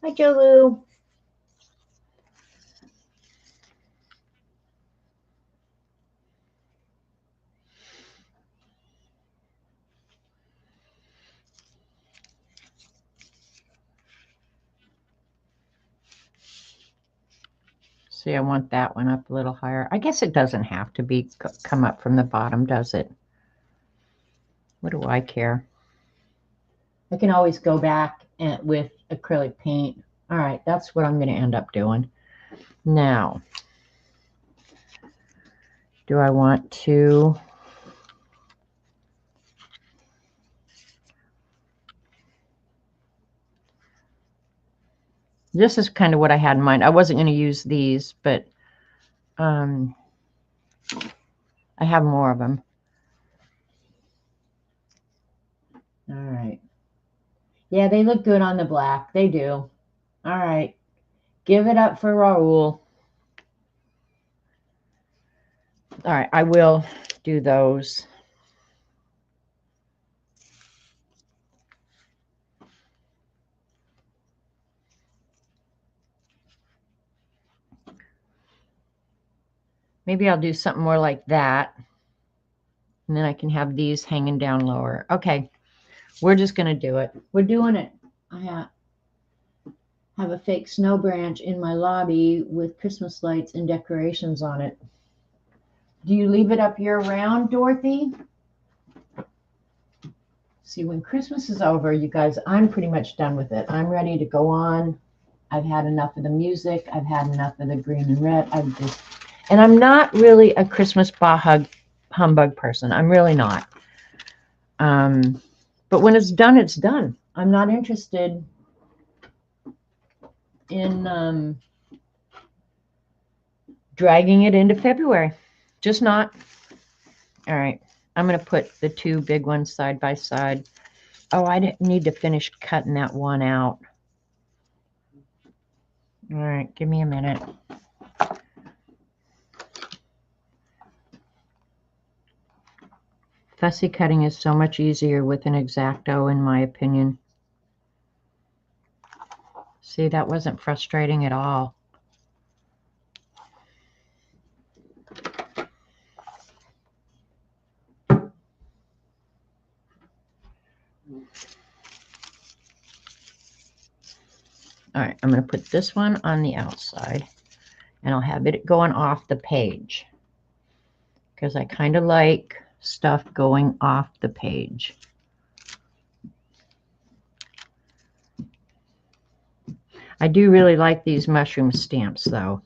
Hi, Jolu. See, I want that one up a little higher. I guess it doesn't have to be come up from the bottom, does it? What do I care? I can always go back with acrylic paint. All right, that's what I'm going to end up doing. Now, do I want to... This is kind of what I had in mind. I wasn't going to use these, but I have more of them. All right. Yeah, they look good on the black. They do. All right. Give it up for Raul. All right, I will do those. Maybe I'll do something more like that. And then I can have these hanging down lower. Okay, we're just going to do it. We're doing it. I have a fake snow branch in my lobby with Christmas lights and decorations on it. Do you leave it up year-round, Dorothy? See, when Christmas is over, you guys, I'm pretty much done with it. I'm ready to go on. I've had enough of the music. I've had enough of the green and red. And I'm not really a Christmas humbug person. I'm really not. But when it's done, it's done. I'm not interested in dragging it into February. Just not. All right. I'm going to put the two big ones side by side. Oh, I didn't need to finish cutting that one out. All right. Give me a minute. Fussy cutting is so much easier with an X-Acto, in my opinion. See, that wasn't frustrating at all. All right, I'm going to put this one on the outside, and I'll have it going off the page because I kind of like stuff going off the page. I do really like these mushroom stamps, though.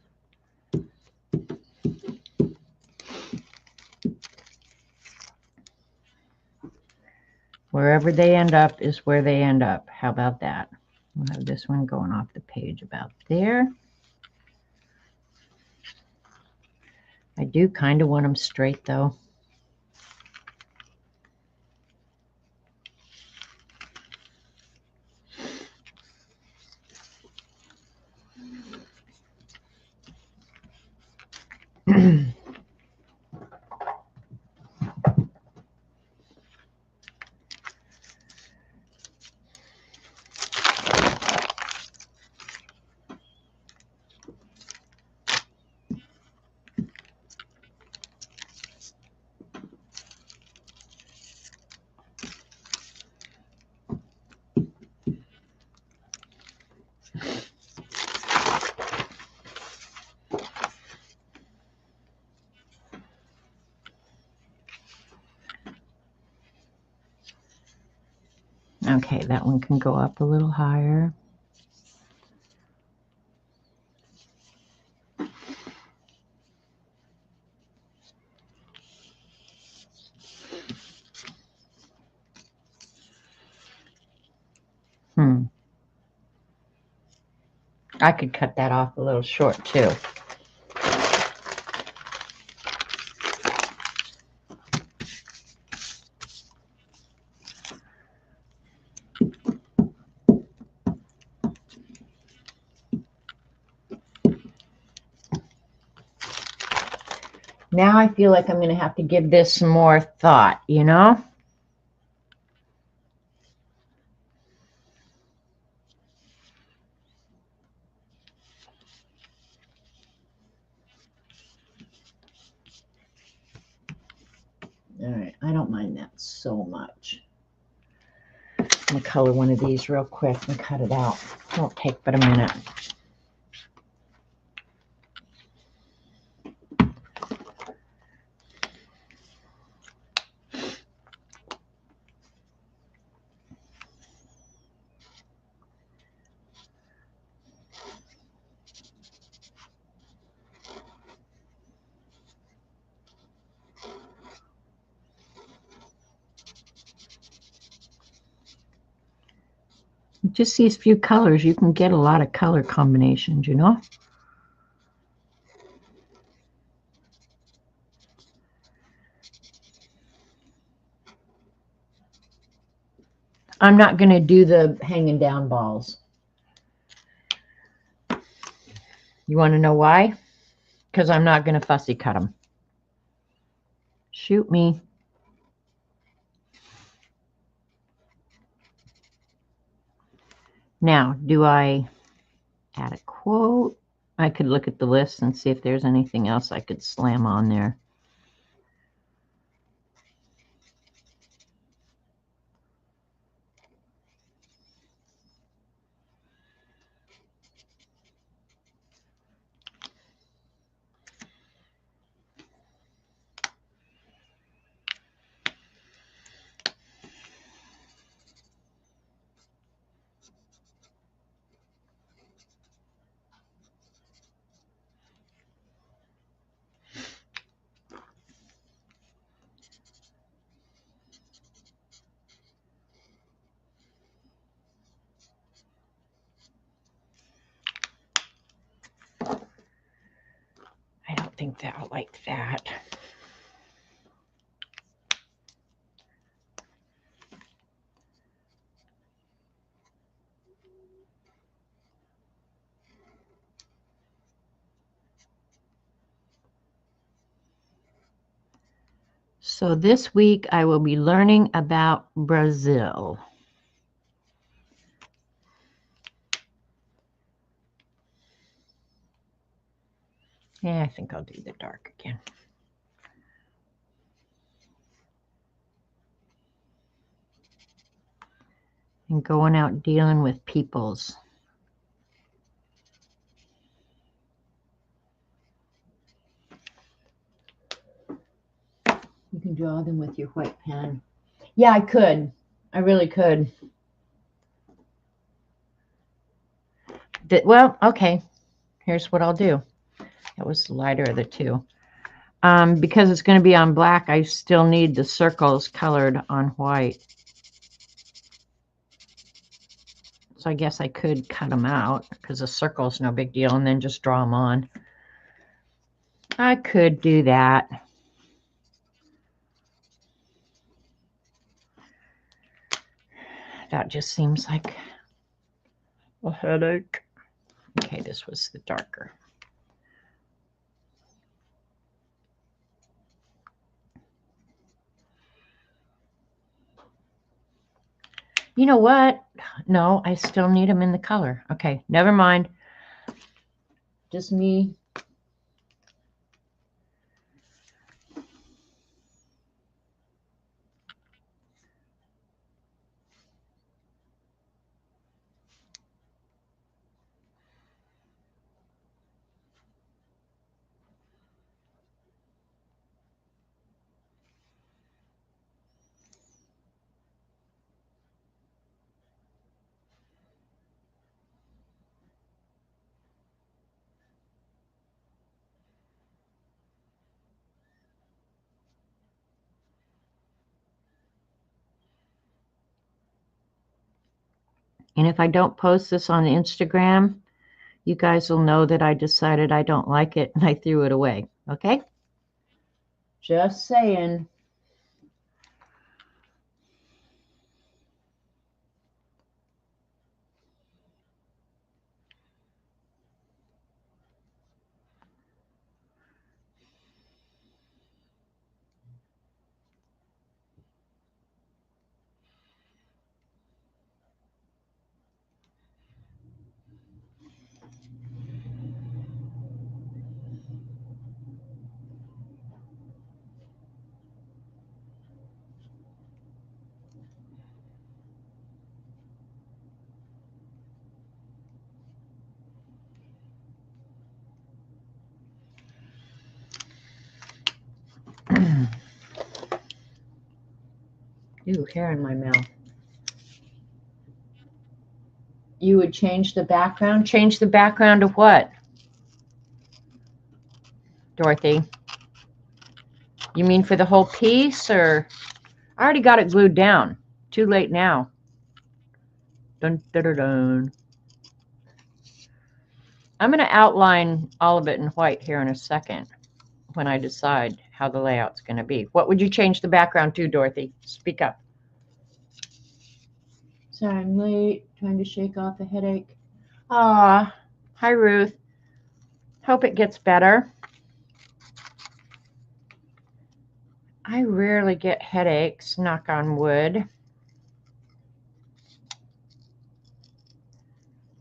Wherever they end up is where they end up. How about that? We'll have this one going off the page about there. I do kind of want them straight, though. Okay, that one can go up a little higher. I could cut that off a little short too. Now I feel like I'm going to have to give this some more thought, you know? All right, I don't mind that so much. I'm going to color one of these real quick and cut it out. It won't take but a minute. Just these few colors, you can get a lot of color combinations, you know? I'm not going to do the hanging down balls. You want to know why? Because I'm not going to fussy cut them. Shoot me. Now, do I add a quote? I could look at the list and see if there's anything else I could slam on there. I don't think that I'll like that. So this week I will be learning about Brazil. Yeah, I think I'll do the dark again. And going out dealing with peoples. You can draw them with your white pen. Yeah, I could. I really could. Well, okay. Here's what I'll do. That was the lighter of the two. Because it's going to be on black, I still need the circles colored on white. So I guess I could cut them out because a circle's no big deal and then just draw them on. I could do that. That just seems like a headache. Okay, this was the darker. You know what? No, I still need them in the color. Okay, never mind. Just me. And if I don't post this on Instagram, you guys will know that I decided I don't like it and I threw it away. Okay? Just saying. Ooh, hair in my mouth. You would change the background? Change the background of what, Dorothy? You mean for the whole piece, or? I already got it glued down. Too late now. Dun, dun, dun, dun. I'm going to outline all of it in white here in a second when I decide how the layout's going to be. What would you change the background to, Dorothy? Speak up. Sorry, I'm late. Trying to shake off a headache. Ah, hi, Ruth. Hope it gets better. I rarely get headaches, knock on wood.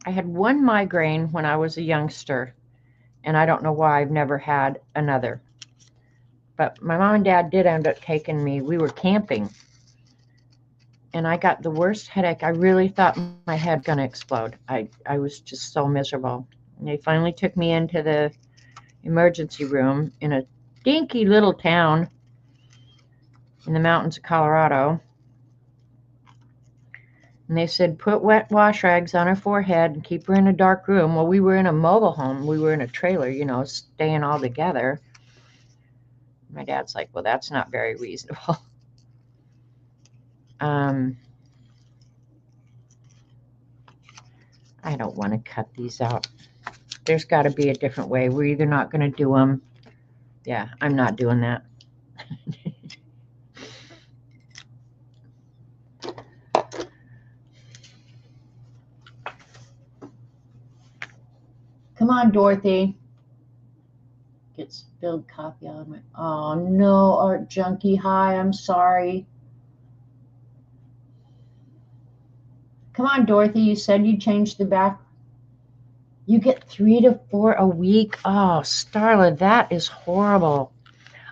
I had one migraine when I was a youngster, and I don't know why I've never had another. But my mom and dad did end up taking me. We were camping, and I got the worst headache. I really thought my head was going to explode. I was just so miserable. And they finally took me into the emergency room in a dinky little town in the mountains of Colorado. And they said, put wet wash rags on her forehead and keep her in a dark room. Well, we were in a mobile home. We were in a trailer, you know, staying all together. My dad's like, well, that's not very reasonable. I don't want to cut these out. There's got to be a different way. We're either not going to do them. Yeah, I'm not doing that. Come on, Dorothy. Get spilled coffee out of my. Oh no, Art Junkie. Hi, I'm sorry. Come on, Dorothy. You said you changed the back. You get 3 to 4 a week. Oh, Starla, that is horrible.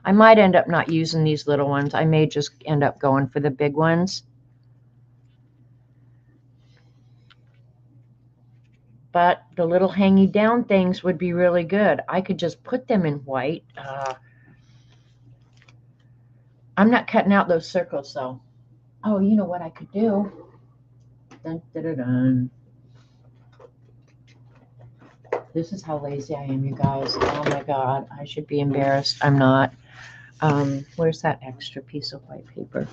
I might end up not using these little ones. I may just end up going for the big ones. But the little hangy down things would be really good. I could just put them in white. I'm not cutting out those circles though. Oh, you know what I could do? Dun, dun, dun, dun. This is how lazy I am, you guys. Oh my God, I should be embarrassed. I'm not. Where's that extra piece of white paper?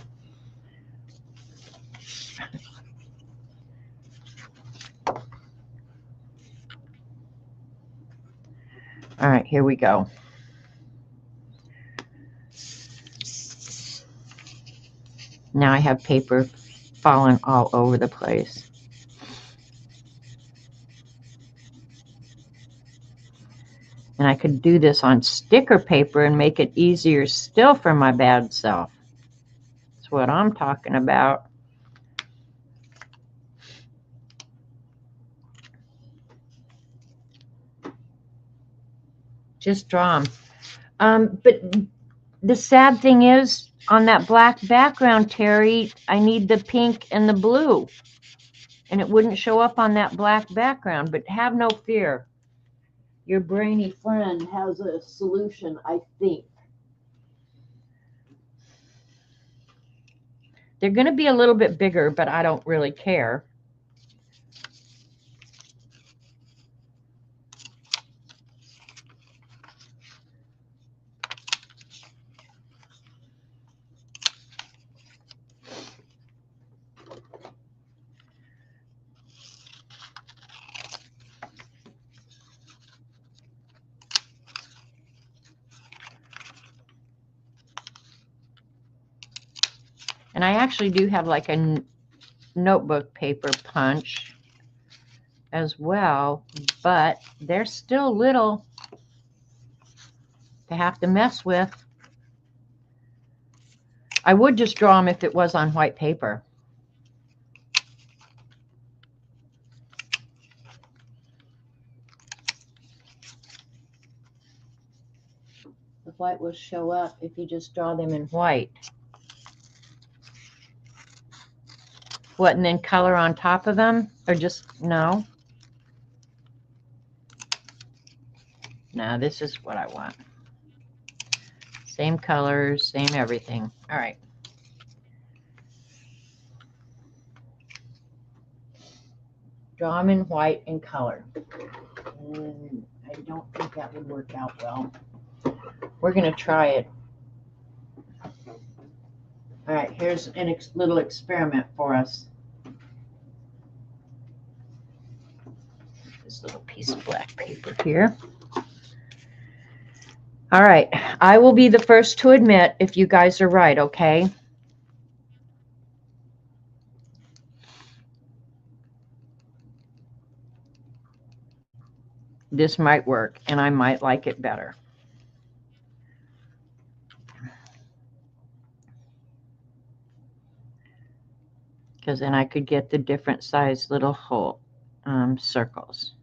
All right, here we go. Now I have paper falling all over the place. And I could do this on sticker paper and make it easier still for my bad self. That's what I'm talking about. Just draw them. But the sad thing is, on that black background, Terry, I need the pink and the blue. And it wouldn't show up on that black background. But have no fear. Your brainy friend has a solution, I think. They're going to be a little bit bigger, but I don't really care. And I actually do have like a notebook paper punch as well, but they're still little to have to mess with. I would just draw them if it was on white paper. The white will show up if you just draw them in white. What, and then color on top of them? Or just, no? No, this is what I want. Same colors, same everything. All right. Draw them in white and color. I don't think that would work out well. We're going to try it. All right, here's a little experiment for us. This little piece of black paper here. All right, I will be the first to admit if you guys are right, okay? This might work, and I might like it better. Because then I could get the different size little hole circles.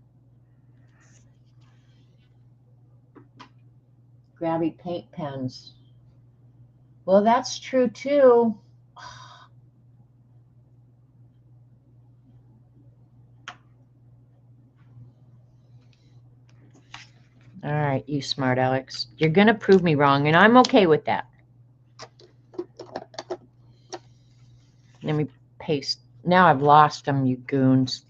Scavvy paint pens. Well, that's true too. All right, you smart Alex. You're going to prove me wrong, and I'm okay with that. Let me paste. Now I've lost them, you goons.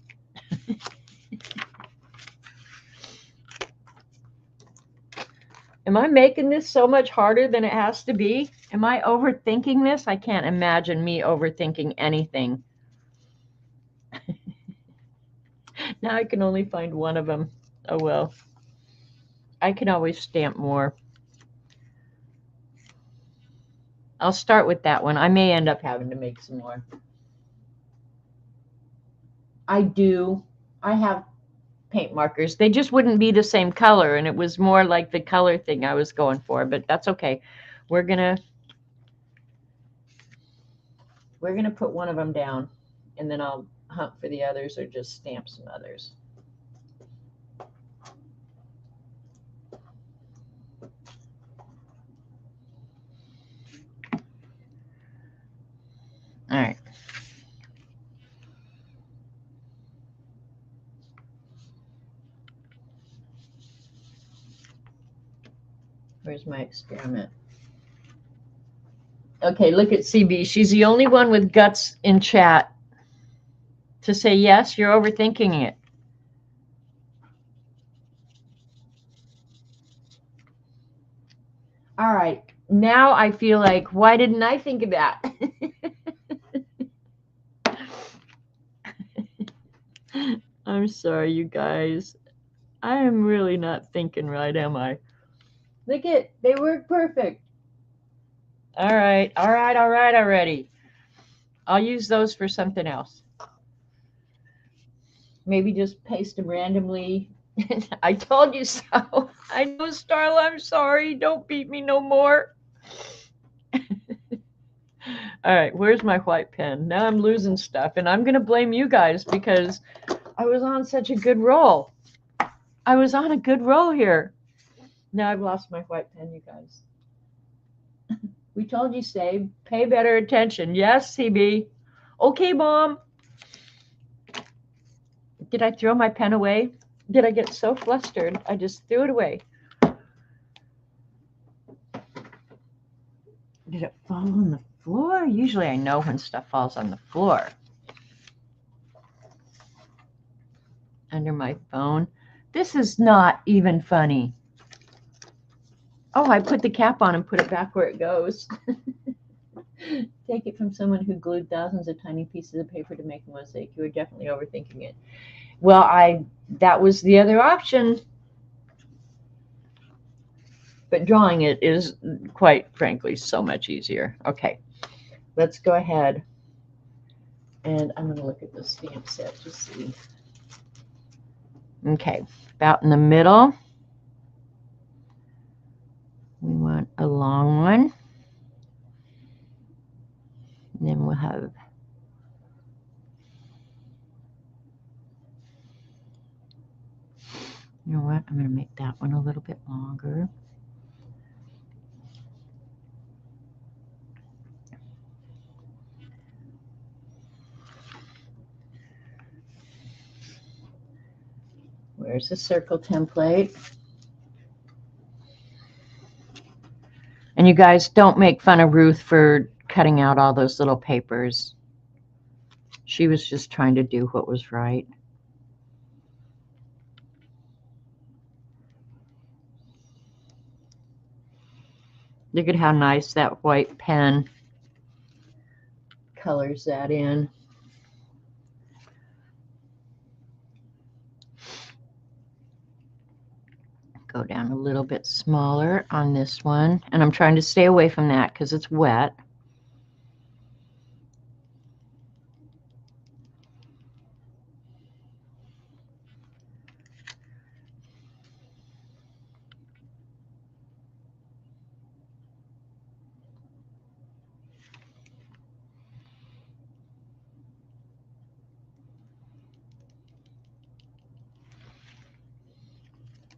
Am I making this so much harder than it has to be? Am I overthinking this? I can't imagine me overthinking anything. Now I can only find one of them. Oh well. I can always stamp more. I'll start with that one. I may end up having to make some more. I do. I have paint markers. They just wouldn't be the same color, and it was more like the color thing I was going for, but that's okay. We're gonna put one of them down, and then I'll hunt for the others or just stamp some others. All right. Where's my experiment? Okay, look at CB. She's the only one with guts in chat to say, yes, you're overthinking it. All right. Now I feel like, why didn't I think of that? I'm sorry, you guys. I am really not thinking right, am I? Look at, they work perfect. All right, all right, all right already. I'll use those for something else. Maybe just paste them randomly. I told you so. I know, Starla, I'm sorry. Don't beat me no more. All right, where's my white pen? Now I'm losing stuff, and I'm going to blame you guys because I was on such a good roll. I was on a good roll here. Now I've lost my white pen, you guys. We told you, Save. Pay better attention. Yes, CB. Okay, Mom. Did I throw my pen away? Did I get so flustered? I just threw it away. Did it fall on the floor? Usually I know when stuff falls on the floor. Under my phone. This is not even funny. Oh, I put the cap on and put it back where it goes. Take it from someone who glued thousands of tiny pieces of paper to make a mosaic. You were definitely overthinking it. Well, that was the other option. But drawing it is, quite frankly, so much easier. Okay, let's go ahead. And I'm going to look at the stamp set to see. Okay, about in the middle. We want a long one. And then we'll have you know what? I'm going to make that one a little bit longer. Where's the circle template? And you guys, don't make fun of Ruth for cutting out all those little papers. She was just trying to do what was right. Look at how nice that white pen colors that in. Go down a little bit smaller on this one. And I'm trying to stay away from that because it's wet.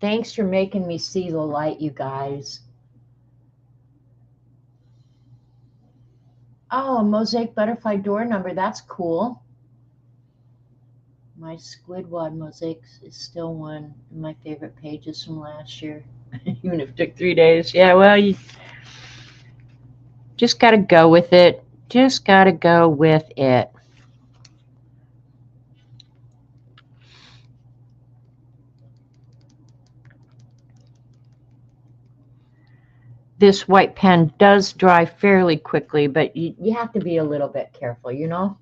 Thanks for making me see the light, you guys. Oh, a mosaic butterfly door number. That's cool. My Squidward mosaic is still one of my favorite pages from last year. Even if it took 3 days. Yeah, well, you just got to go with it. Just got to go with it. This white pen does dry fairly quickly, but you have to be a little bit careful, you know?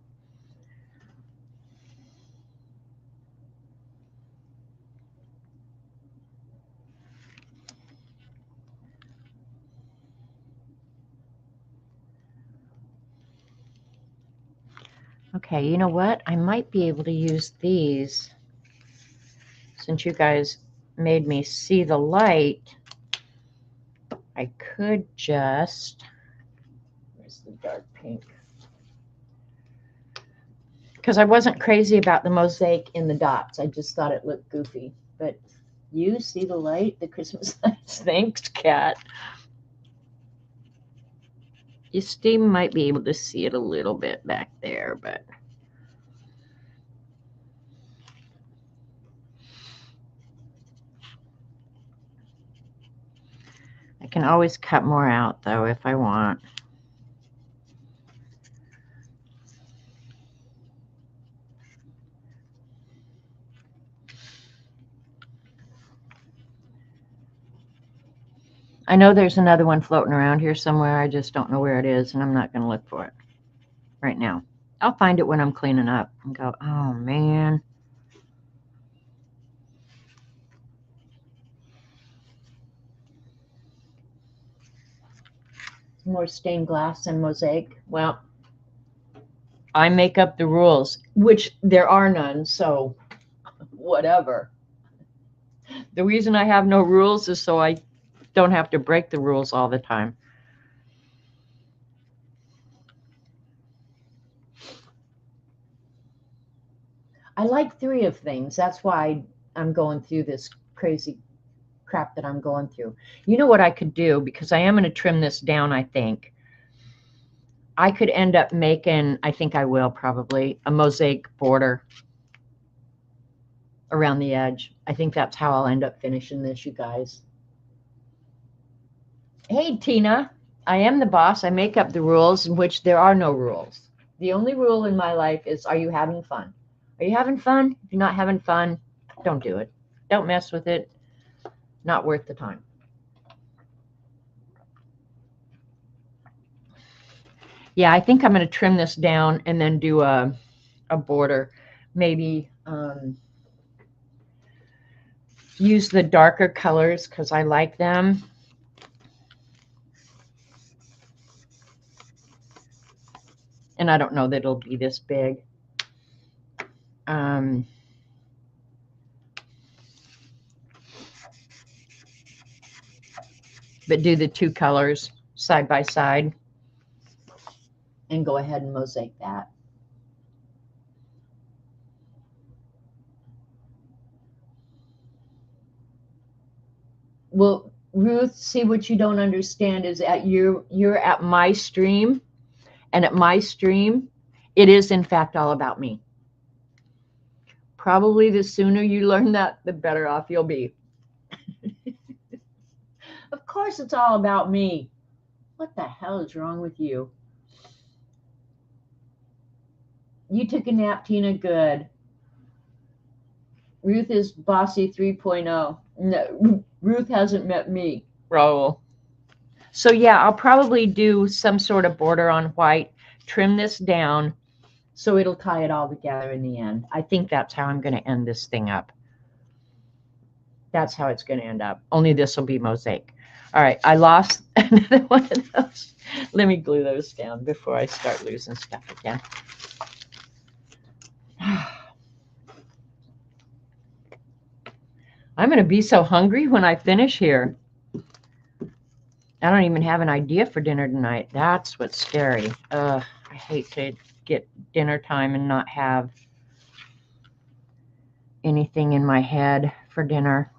Okay, you know what? I might be able to use these since you guys made me see the light. I could just, where's the dark pink? Because I wasn't crazy about the mosaic in the dots. I just thought it looked goofy. But you see the light, the Christmas lights? Thanks, Kat. You still might be able to see it a little bit back there, but I can always cut more out, though, if I want. I know there's another one floating around here somewhere. I just don't know where it is, and I'm not going to look for it right now. I'll find it when I'm cleaning up and go, oh, man. More stained glass and mosaic. Well, I make up the rules, which there are none, so whatever. The reason I have no rules is so I don't have to break the rules all the time. I like 3 of things. That's why I'm going through this crazy crap that I'm going through. You know what I could do, because I am going to trim this down, I think. I could end up making, I think I will probably, a mosaic border around the edge. I think that's how I'll end up finishing this, you guys. Hey, Tina, I am the boss. I make up the rules, in which there are no rules. The only rule in my life is, are you having fun? Are you having fun? If you're not having fun, don't do it. Don't mess with it. Not worth the time. Yeah, I think I'm going to trim this down and then do a border. Maybe use the darker colors because I like them. And I don't know that it'll be this big. But do the 2 colors side by side and go ahead and mosaic that. Well, Ruth, see, what you don't understand is that you're at my stream, and at my stream, it is in fact all about me. Probably the sooner you learn that, the better off you'll be. Of course it's all about me. What the hell is wrong with you? You took a nap, Tina. Good. Ruth is bossy 3.0. No, Ruth hasn't met me, Raul. So yeah, I'll probably do some sort of border on white, trim this down, so it'll tie it all together in the end. I think that's how I'm going to end this thing up. That's how it's going to end up. Only this will be mosaic. All right, I lost another one of those. Let me glue those down before I start losing stuff again. I'm going to be so hungry when I finish here. I don't even have an idea for dinner tonight. That's what's scary. I hate to get dinner time and not have anything in my head for dinner.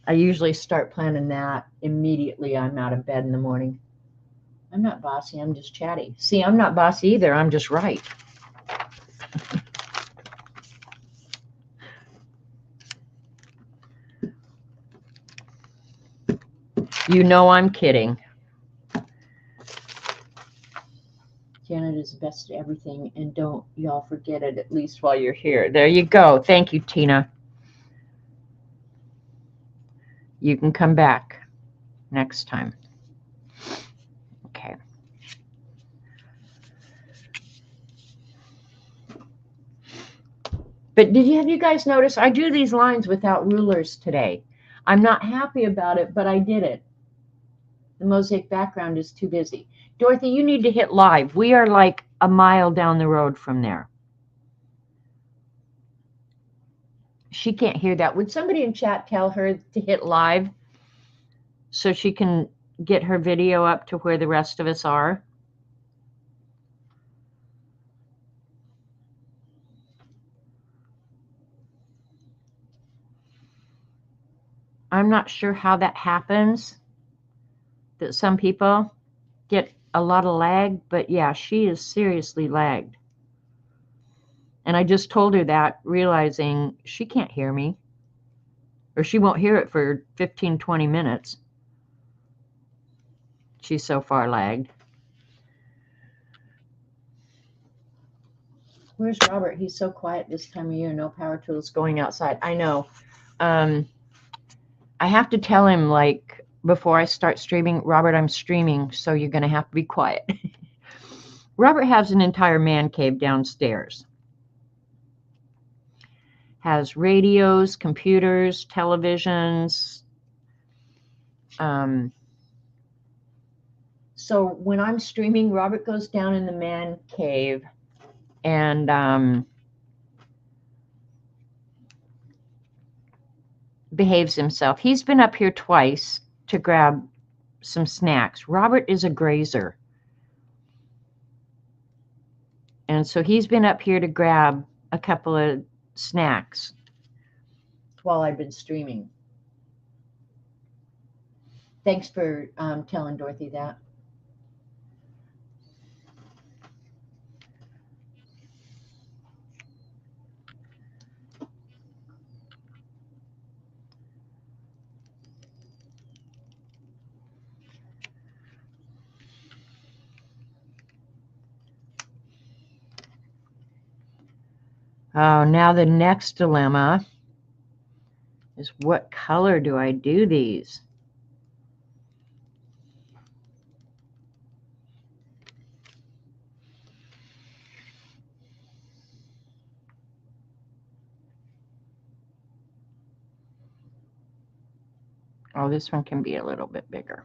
I usually start planning that immediately I'm out of bed in the morning. I'm not bossy, I'm just chatty. See, I'm not bossy either, I'm just right. You know I'm kidding. Janet is the best at everything, and don't y'all forget it, at least while you're here. There you go. Thank you, Tina. You can come back next time. Okay. But have you guys notice I do these lines without rulers today? I'm not happy about it, but I did it. The mosaic background is too busy. Dorothy, you need to hit live. We are like a mile down the road from there. She can't hear that. Would somebody in chat tell her to hit live so she can get her video up to where the rest of us are? I'm not sure how that happens, that some people get a lot of lag, but yeah, she is seriously lagged. And I just told her that, realizing she can't hear me, or she won't hear it for 15, 20 minutes. She's so far lagged. Where's Robert? He's so quiet this time of year. No power tools going outside. I know. I have to tell him, like, before I start streaming, Robert, I'm streaming, so you're going to have to be quiet. Robert has an entire man cave downstairs. Has radios, computers, televisions. So when I'm streaming, Robert goes down in the man cave and behaves himself. He's been up here twice to grab some snacks. Robert is a grazer. And so he's been up here to grab a couple of snacks while I've been streaming. Thanks for telling Dorothy that. Oh, now the next dilemma is, what color do I do these? Oh, this one can be a little bit bigger.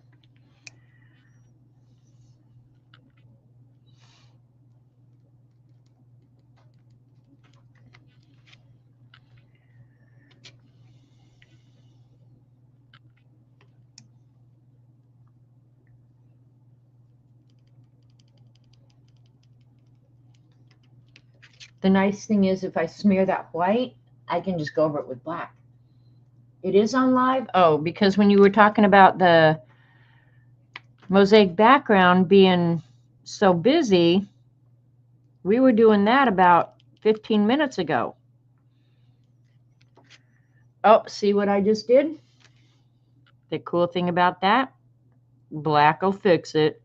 The nice thing is, if I smear that white, I can just go over it with black. It is on live? Oh, because when you were talking about the mosaic background being so busy, we were doing that about 15 minutes ago. Oh, see what I just did? The cool thing about that, black will fix it.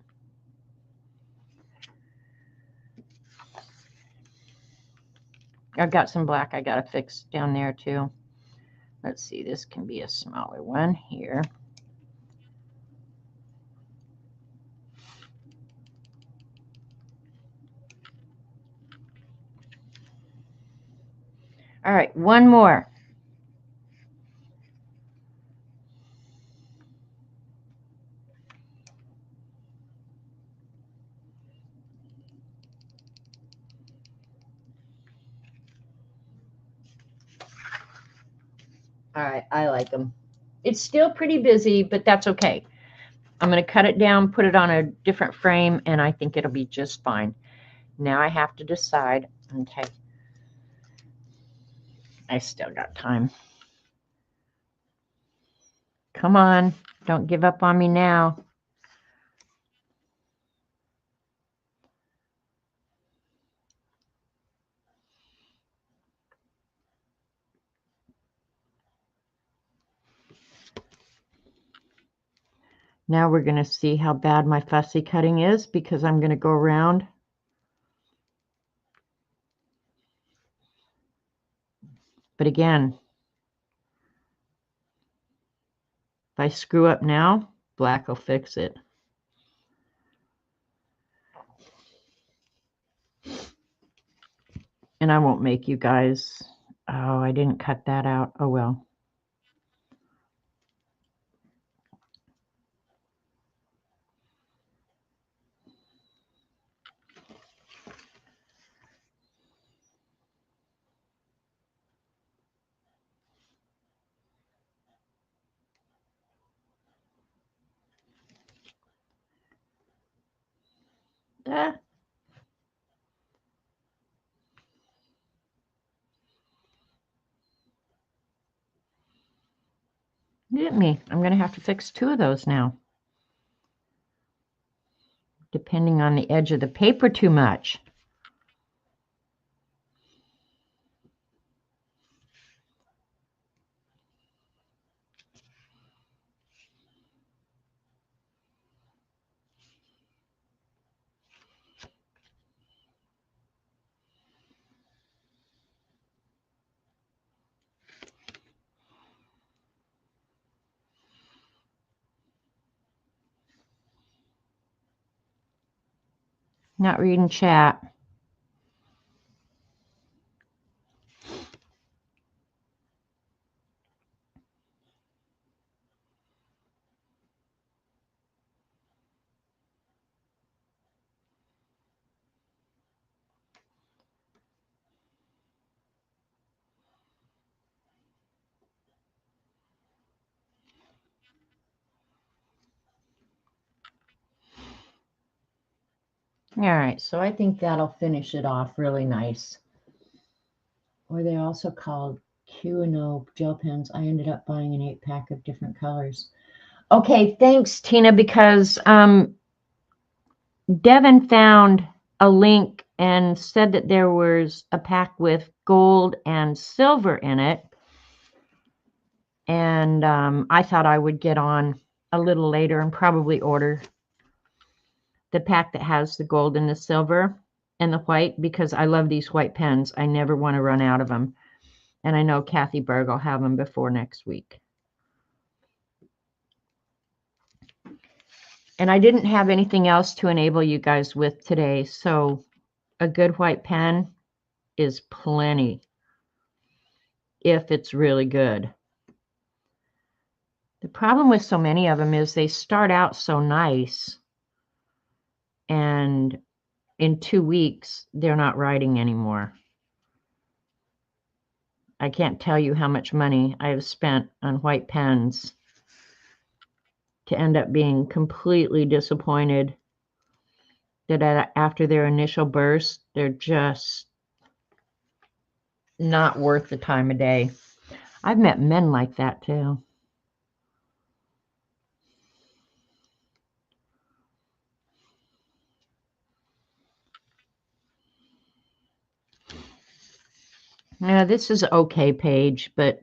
I've got some black I got to fix down there too. Let's see, this can be a smaller one here. All right, one more. All right, I like them. It's still pretty busy, but that's okay. I'm going to cut it down, put it on a different frame, and I think it'll be just fine. Now I have to decide. Okay. I still got time. Come on, don't give up on me now. Now we're going to see how bad my fussy cutting is, because I'm going to go around. But again, if I screw up now, black will fix it. And I won't make you guys. Oh, I didn't cut that out. Oh, well. Ah. Look at me. I'm going to have to fix 2 of those now. Depending on the edge of the paper too much. Not reading chat. All right, so I think that'll finish it off really nice. Or they're also called Q&O gel pens. I ended up buying an 8-pack of different colors. Okay, thanks, Tina, because Devin found a link and said that there was a pack with gold and silver in it. And I thought I would get on a little later and probably order the pack that has the gold and the silver and the white, because I love these white pens. I never want to run out of them. And I know Kathy Berg will have them before next week. And I didn't have anything else to enable you guys with today. So a good white pen is plenty if it's really good. The problem with so many of them is they start out so nice, and in 2 weeks, they're not writing anymore. I can't tell you how much money I have spent on white pens to end up being completely disappointed that after their initial burst, they're just not worth the time of day. I've met men like that too. Now, this is an okay page, but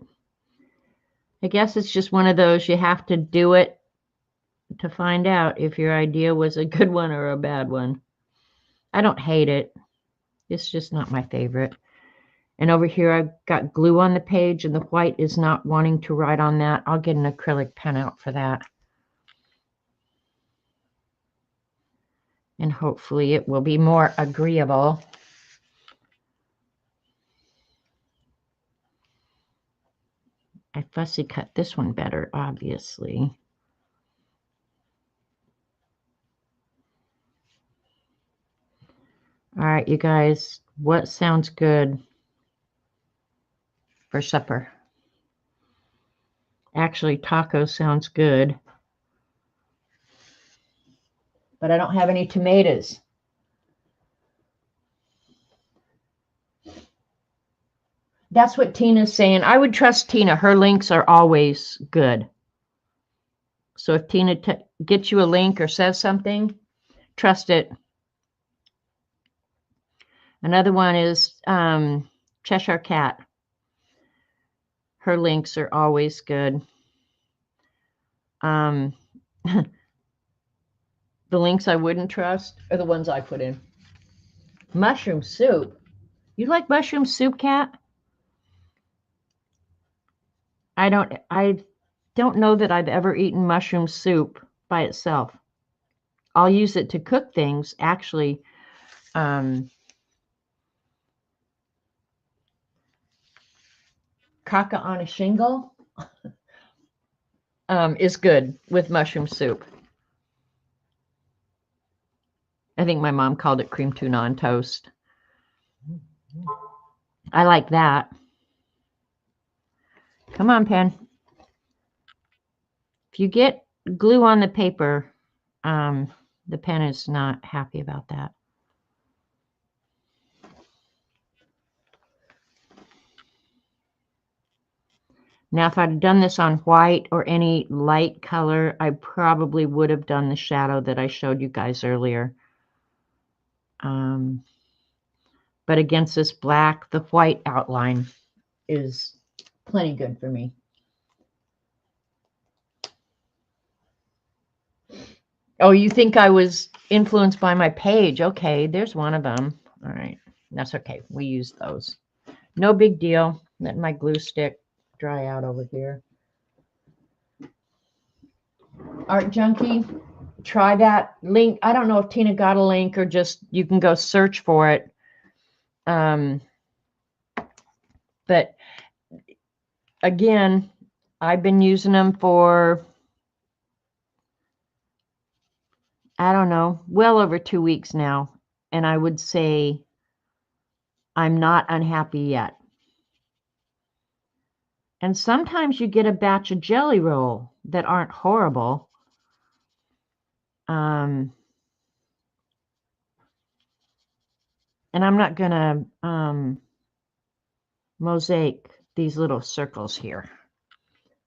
I guess it's just one of those you have to do it to find out if your idea was a good one or a bad one. I don't hate it. It's just not my favorite. And over here, I've got glue on the page, and the white is not wanting to write on that. I'll get an acrylic pen out for that. And hopefully it will be more agreeable. I fussy cut this one better, obviously. All right, you guys, what sounds good for supper? Actually, taco sounds good. But I don't have any tomatoes. That's what Tina's saying. I would trust Tina. Her links are always good. So if Tina gets you a link or says something, trust it. Another one is Cheshire Cat. Her links are always good. The links I wouldn't trust are the ones I put in. Mushroom soup. You like mushroom soup, Cat? I don't know that I've ever eaten mushroom soup by itself. I'll use it to cook things. Actually, caca on a shingle is good with mushroom soup. I think my mom called it cream tuna on toast. I like that. Come on, pen. If you get glue on the paper, the pen is not happy about that. Now, if I'd have done this on white or any light color, I probably would have done the shadow that I showed you guys earlier. But against this black, the white outline is plenty good for me. Oh, you think I was influenced by my page? Okay, there's one of them. All right, that's okay. We use those. No big deal. Let my glue stick dry out over here. Art Junkie, try that link. I don't know if Tina got a link or just you can go search for it. But again, I've been using them for, I don't know, well over 2 weeks now. And I would say I'm not unhappy yet. And sometimes you get a batch of jelly roll that aren't horrible. And I'm not going to mosaic these little circles here.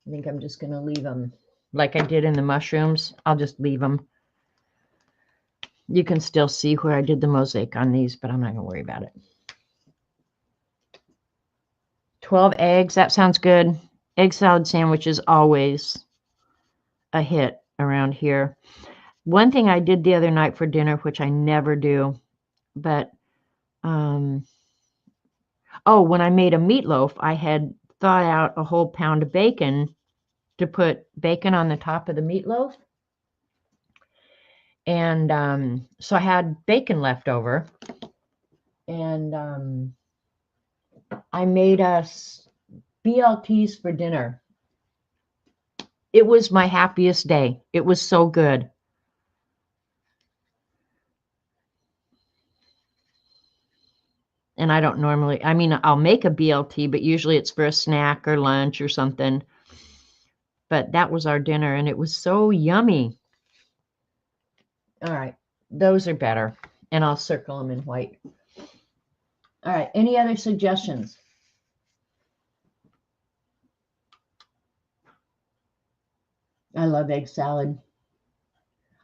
I think I'm just going to leave them like I did in the mushrooms. I'll just leave them. You can still see where I did the mosaic on these, but I'm not going to worry about it. 12 eggs, that sounds good. Egg salad sandwich is always a hit around here. One thing I did the other night for dinner, which I never do, but oh, when I made a meatloaf, I had thawed out a whole pound of bacon to put bacon on the top of the meatloaf. And so I had bacon left over. And I made us BLTs for dinner. It was my happiest day. It was so good. And I don't normally, I mean, I'll make a BLT, but usually it's for a snack or lunch or something. But that was our dinner, and it was so yummy. All right, those are better. And I'll circle them in white. All right, any other suggestions? I love egg salad.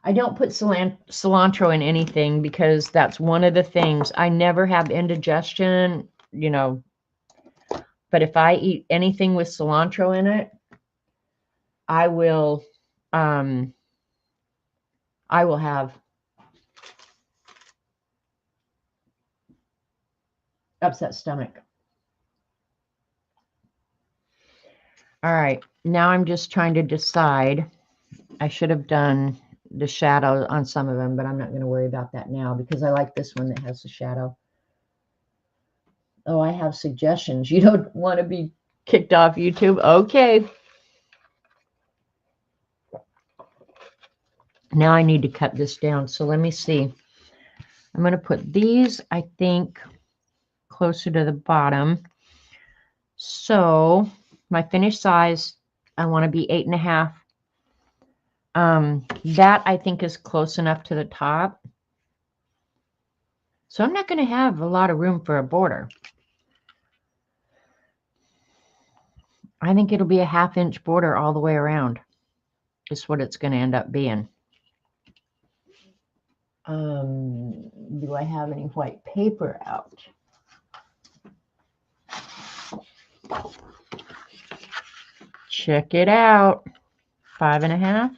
I don't put cilantro in anything because that's one of the things. I never have indigestion, you know. But if I eat anything with cilantro in it, I will have upset stomach. All right, now I'm just trying to decide. I should have done the shadow on some of them, but I'm not going to worry about that now because I like this one that has the shadow. Oh, I have suggestions. You don't want to be kicked off YouTube? Okay. Now I need to cut this down. So let me see. I'm going to put these, I think, closer to the bottom. So my finished size, I want to be 8.5. That I think is close enough to the top. So I'm not going to have a lot of room for a border. I think it'll be a 1/2 inch border all the way around. Is what it's going to end up being. Do I have any white paper out? Check it out. 5.5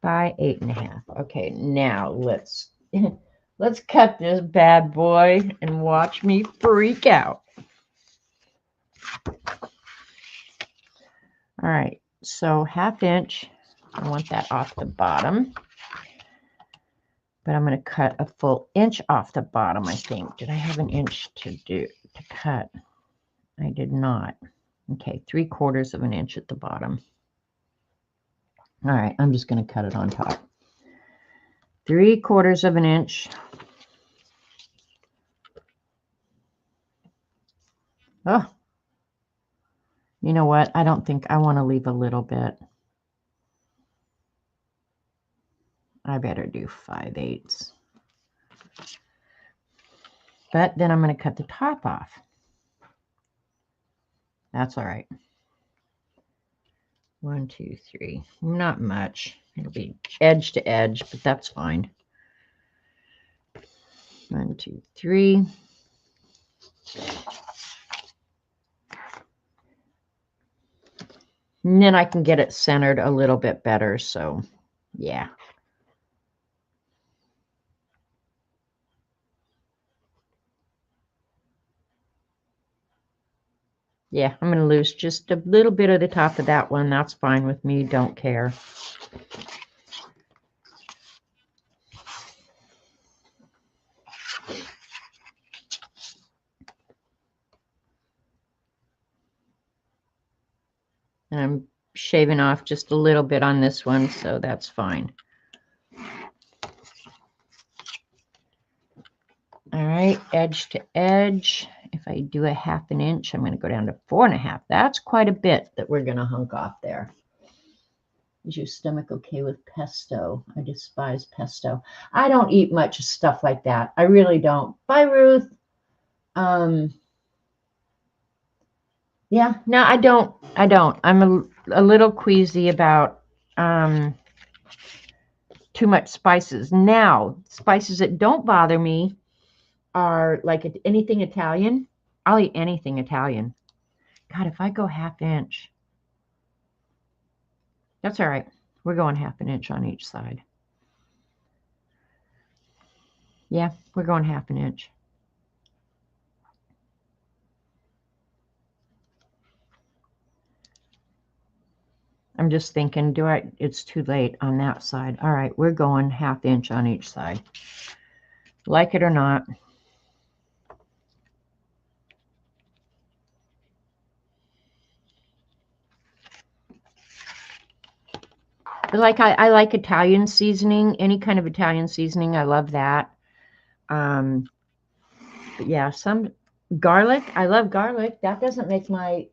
by 8.5. Okay, now let's cut this bad boy and watch me freak out. All right, so 1/2 inch. I want that off the bottom. But I'm going to cut a full inch off the bottom, I think. Did I have an inch to cut? I did not. Okay, 3/4 of an inch at the bottom. All right, I'm just going to cut it on top. 3/4 of an inch. Oh, you know what? I don't think I want to leave a little bit. I better do 5/8. But then I'm going to cut the top off. That's all right. 1, 2, 3. Not much. It'll be edge to edge, but that's fine. 1, 2, 3. And then I can get it centered a little bit better. So, yeah. Yeah, I'm going to lose just a little bit of the top of that one. That's fine with me. Don't care. And I'm shaving off just a little bit on this one, so that's fine. All right, edge to edge. If I do a 1/2 inch, I'm going to go down to 4.5. That's quite a bit that we're going to hunk off there. Is your stomach okay with pesto? I despise pesto. I don't eat much stuff like that. I really don't. Bye, Ruth. Yeah, no, I don't. I'm a little queasy about too much spices. Now, spices that don't bother me are like anything Italian. I'll eat anything Italian. God, if I go 1/2 inch, that's all right. We're going 1/2 inch on each side. Yeah, we're going 1/2 inch. I'm just thinking, it's too late on that side. All right, we're going 1/2 inch on each side. Like it or not. But like I like Italian seasoning, any kind of Italian seasoning. I love that. But yeah, some garlic. I love garlic. That doesn't make my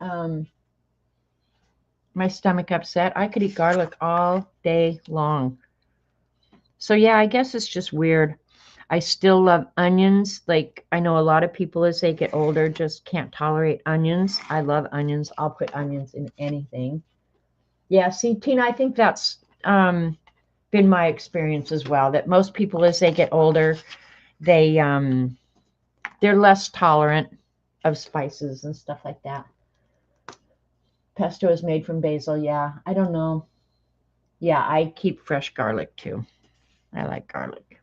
my stomach upset. I could eat garlic all day long. So yeah, I guess it's just weird. I still love onions. Like I know a lot of people as they get older just can't tolerate onions. I love onions. I'll put onions in anything. Yeah, see, Tina, I think that's been my experience as well. That most people as they get older, they're less tolerant of spices and stuff like that. Pesto is made from basil. Yeah, I don't know. Yeah, I keep fresh garlic too. I like garlic.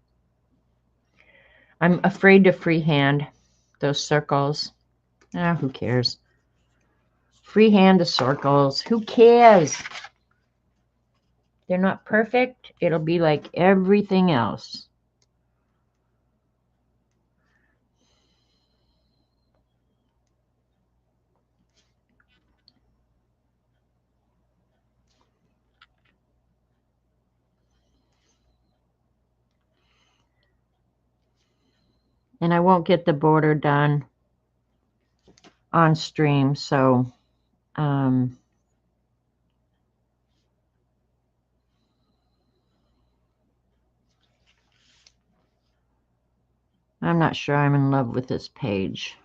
I'm afraid to freehand those circles. Ah, who cares? Freehand the circles. Who cares? They're not perfect. It'll be like everything else. And I won't get the border done on stream, so I'm not sure I'm in love with this page.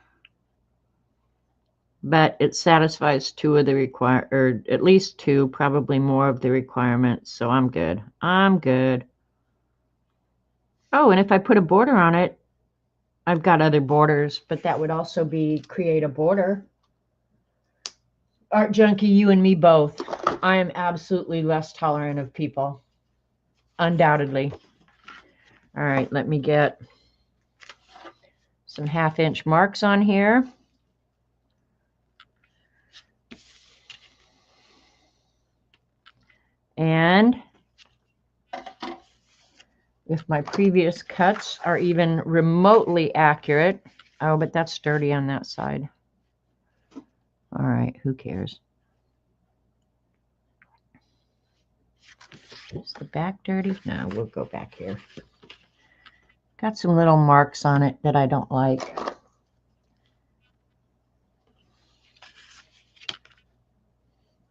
But it satisfies two of the or at least two, probably more of the requirements, so I'm good. I'm good. Oh, and if I put a border on it, I've got other borders, but that would also be create a border. Art Junkie, you and me both. I am absolutely less tolerant of people. Undoubtedly. All right, let me get some 1/2 inch marks on here. And if my previous cuts are even remotely accurate, oh, but that's dirty on that side. All right, who cares? Is the back dirty? No, we'll go back here. Got some little marks on it that I don't like.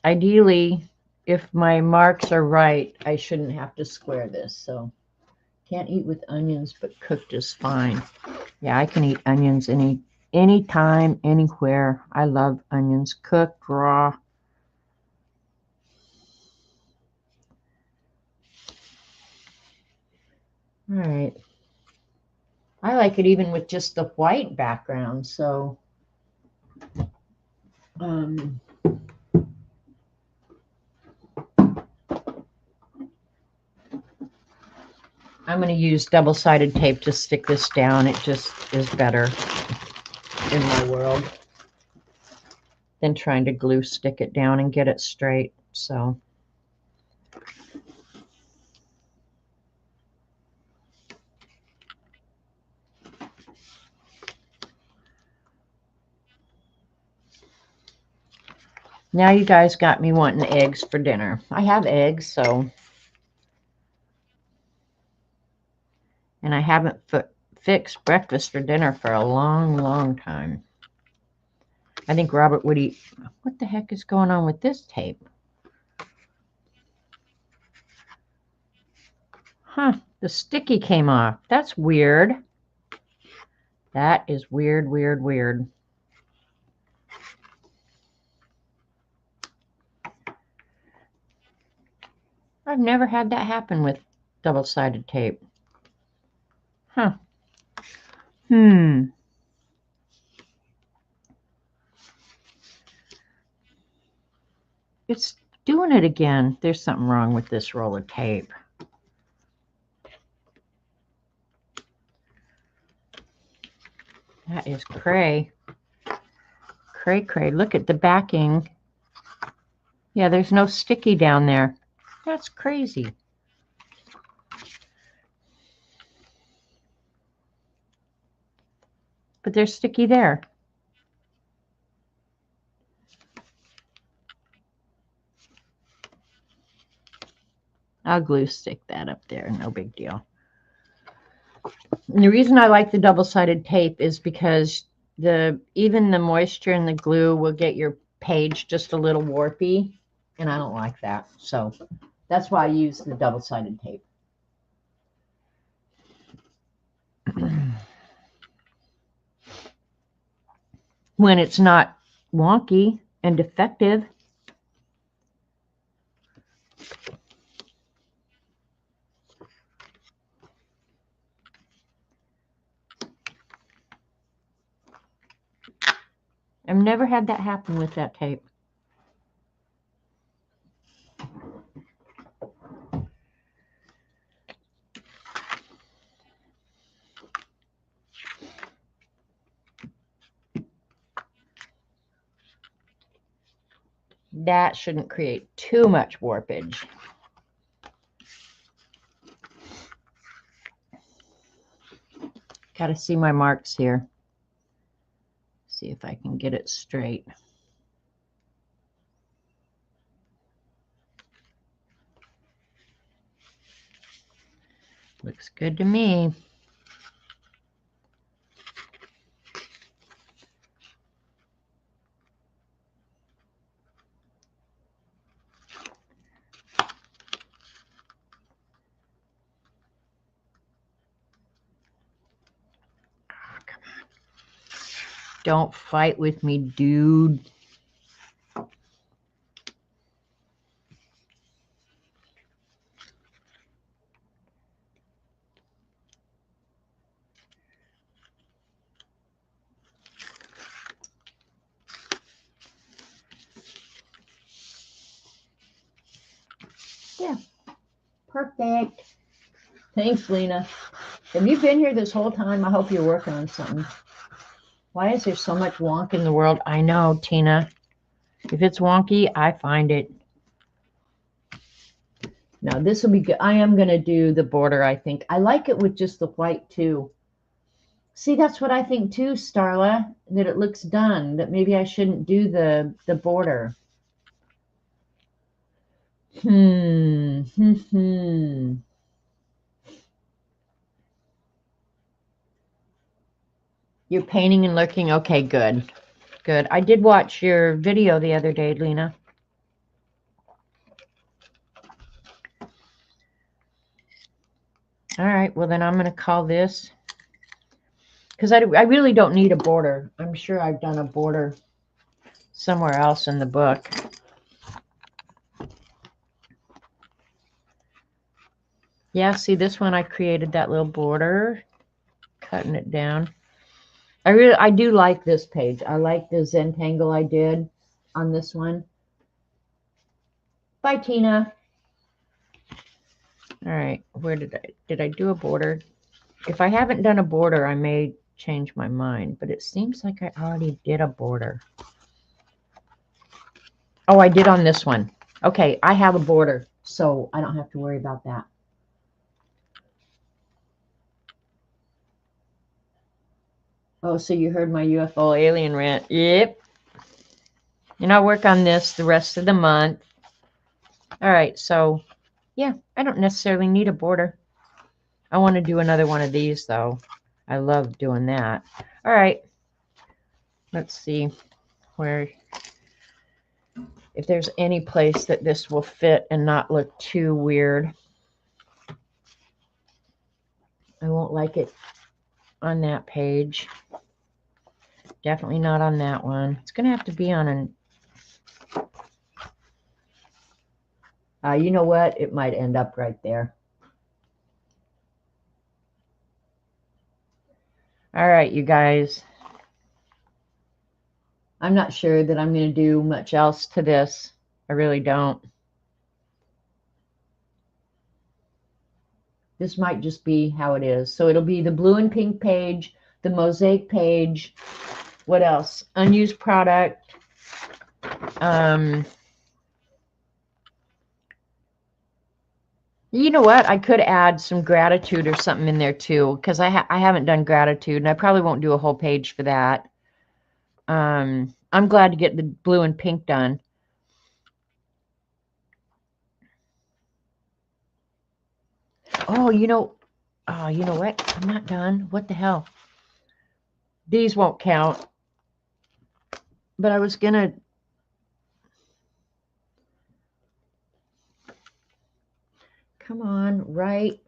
Ideally, if my marks are right, I shouldn't have to square this. So can't eat with onions, but cooked is fine. Yeah, I can eat onions anytime, anywhere. I love onions, cooked, raw. All right. I like it even with just the white background. So, I'm going to use double-sided tape to stick this down. It just is better in my world than trying to glue stick it down and get it straight. So. Now you guys got me wanting eggs for dinner. I have eggs, so. And I haven't fixed breakfast or dinner for a long, long time. I think Robert would eat. What the heck is going on with this tape? Huh, the sticky came off. That's weird. That is weird, weird, weird. I've never had that happen with double-sided tape. Huh. It's doing it again. There's something wrong with this roll of tape. That is cray. Cray, cray. Look at the backing. Yeah, there's no sticky down there. That's crazy. But there's sticky there. I'll glue stick that up there. No big deal. And the reason I like the double-sided tape is because even the moisture in the glue will get your page just a little warpy, and I don't like that. So that's why I use the double-sided tape. When it's not wonky and defective. I've never had that happen with that tape. That shouldn't create too much warpage. Got to see my marks here. See if I can get it straight. Looks good to me. Don't fight with me, dude. Yeah, perfect. Thanks, Lena. Have you been here this whole time? I hope you're working on something. Why is there so much wonk in the world? I know, Tina. If it's wonky, I find it. Now, this will be good. I am going to do the border, I think. I like it with just the white, too. See, that's what I think, too, Starla, that it looks done, that maybe I shouldn't do the border. You're painting and looking? Okay, good. Good. I did watch your video the other day, Lena. All right, well, then I'm going to call this, because I really don't need a border. I'm sure I've done a border somewhere else in the book. Yeah, see this one, I created that little border, cutting it down. I do like this page. I like the Zentangle I did on this one. Bye, Tina. All right, where did I do a border? If I haven't done a border, I may change my mind, but it seems like I already did a border. Oh, I did on this one. Okay, I have a border, so I don't have to worry about that. Oh, so you heard my UFO alien rant. Yep. And I'll work on this the rest of the month. All right, so yeah, I don't necessarily need a border. I want to do another one of these though. I love doing that. All right, let's see where, if there's any place that this will fit and not look too weird. I won't like it on that page. Definitely not on that one. It's going to have to be on an... you know what? It might end up right there. All right, you guys. I'm not sure that I'm going to do much else to this. I really don't. This might just be how it is. So it'll be the blue and pink page, the mosaic page. What else? Unused product. You know what? I could add some gratitude or something in there too, because I haven't done gratitude, and I probably won't do a whole page for that. I'm glad to get the blue and pink done. Oh, you know what? I'm not done. What the hell? These won't count. But I was gonna... Come on, right.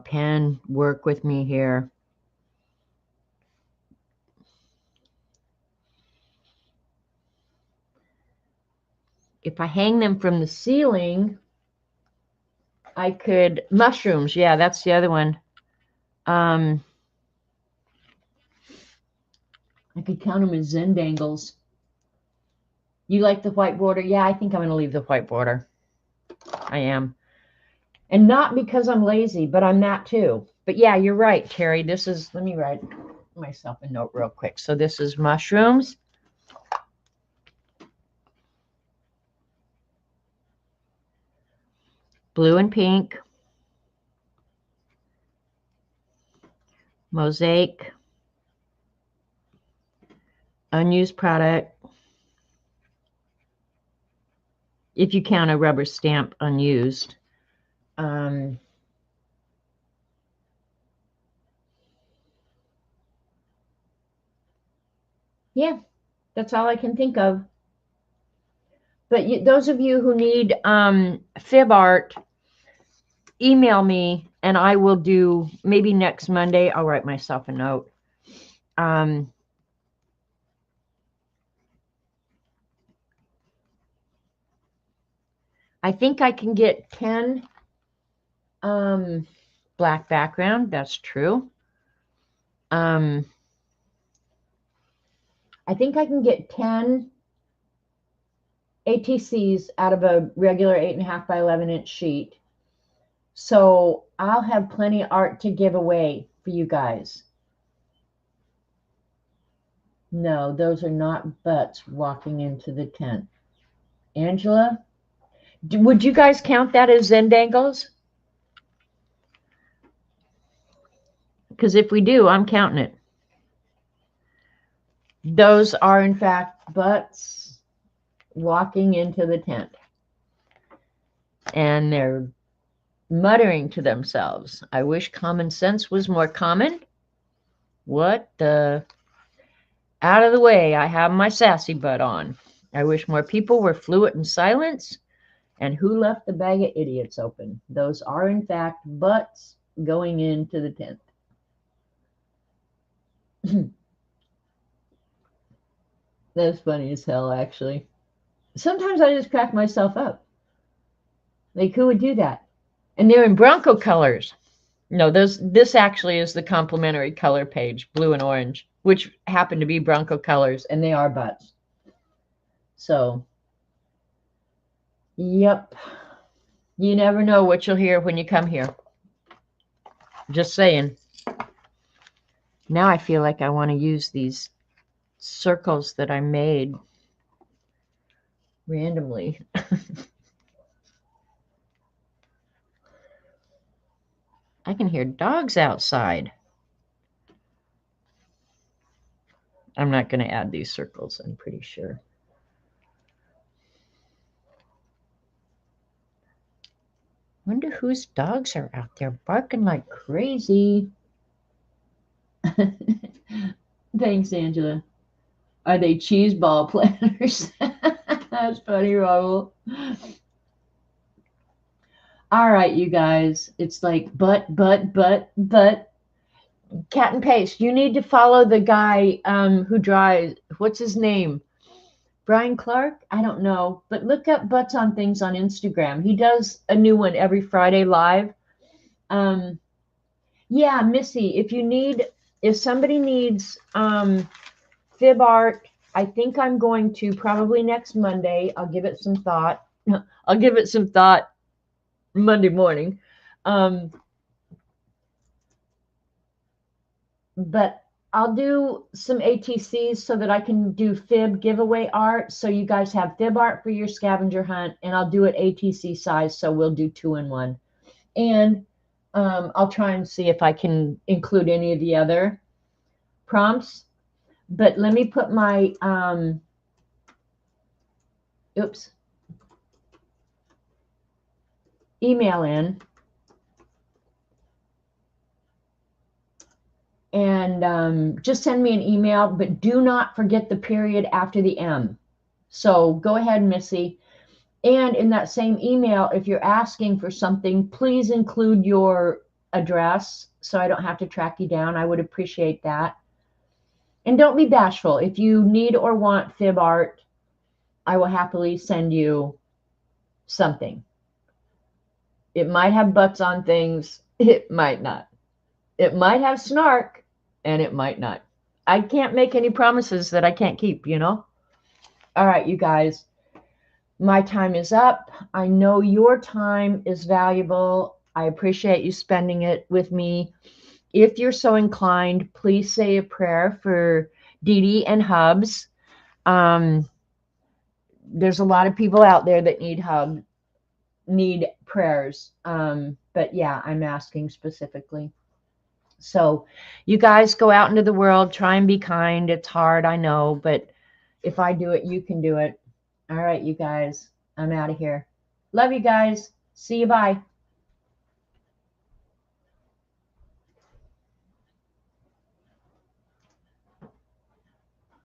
Pen, work with me here. If I hang them from the ceiling, I could... Mushrooms, yeah, that's the other one. I could count them as Zendangles. You like the white border? Yeah, I think I'm going to leave the white border. I am. And not because I'm lazy, but I'm that too. But yeah, you're right, Terry. This is... Let me write myself a note real quick. So this is mushrooms. Blue and pink. Mosaic. Unused product. If you count a rubber stamp unused. Yeah, that's all I can think of. But those of you who need fib art, email me and I will do, maybe next Monday, I'll write myself a note. I think I can get 10 black background. That's true. I think I can get 10 ATCs out of a regular 8.5 by 11 inch sheet. So I'll have plenty of art to give away for you guys. No, those are not butts walking into the tent. Angela, would you guys count that as Zendangles? Because if we do, I'm counting it. Those are, in fact, butts walking into the tent. And they're muttering to themselves, I wish common sense was more common. What the... Out of the way, I have my sassy butt on. I wish more people were fluent in silence. And who left the bag of idiots open? Those are, in fact, butts going into the tent. That's funny as hell, actually. Sometimes I just crack myself up. Like, who would do that? And they're in Bronco colors. No, this actually is the complementary color page, blue and orange, which happen to be Bronco colors, and they are butts. So, yep. You never know what you'll hear when you come here. Just saying. Now I feel like I want to use these circles that I made. randomly. I can hear dogs outside. I'm not going to add these circles, I'm pretty sure. Wonder whose dogs are out there barking like crazy. Thanks, Angela. Are they cheese ball planners? That's funny, Raul. All right, you guys. It's like but. Cat and Paste, you need to follow the guy who drives. What's his name? Brian Clark? I don't know. But look up Butts on Things on Instagram. He does a new one every Friday live. Yeah, Missy, if somebody needs fib art, I think I'm going to probably next Monday. I'll give it some thought. I'll give it some thought Monday morning. But I'll do some ATCs so that I can do fib giveaway art. So you guys have fib art for your scavenger hunt, and I'll do it ATC size. So we'll do 2 in 1. And I'll try and see if I can include any of the other prompts. But let me put my, email in. And just send me an email, but do not forget the period after the M. So go ahead, Missy. And in that same email, if you're asking for something, please include your address so I don't have to track you down. I would appreciate that. And don't be bashful. If you need or want fib art, I will happily send you something. It might have butts on things. It might not. It might have snark, and it might not. I can't make any promises that I can't keep, you know? All right, you guys. My time is up. I know your time is valuable. I appreciate you spending it with me. If you're so inclined, please say a prayer for Dee Dee and Hubs. There's a lot of people out there that need prayers. But yeah, I'm asking specifically. So you guys go out into the world, try and be kind. It's hard, I know, but if I do it, you can do it. All right, you guys, I'm out of here. Love you guys. See you. Bye.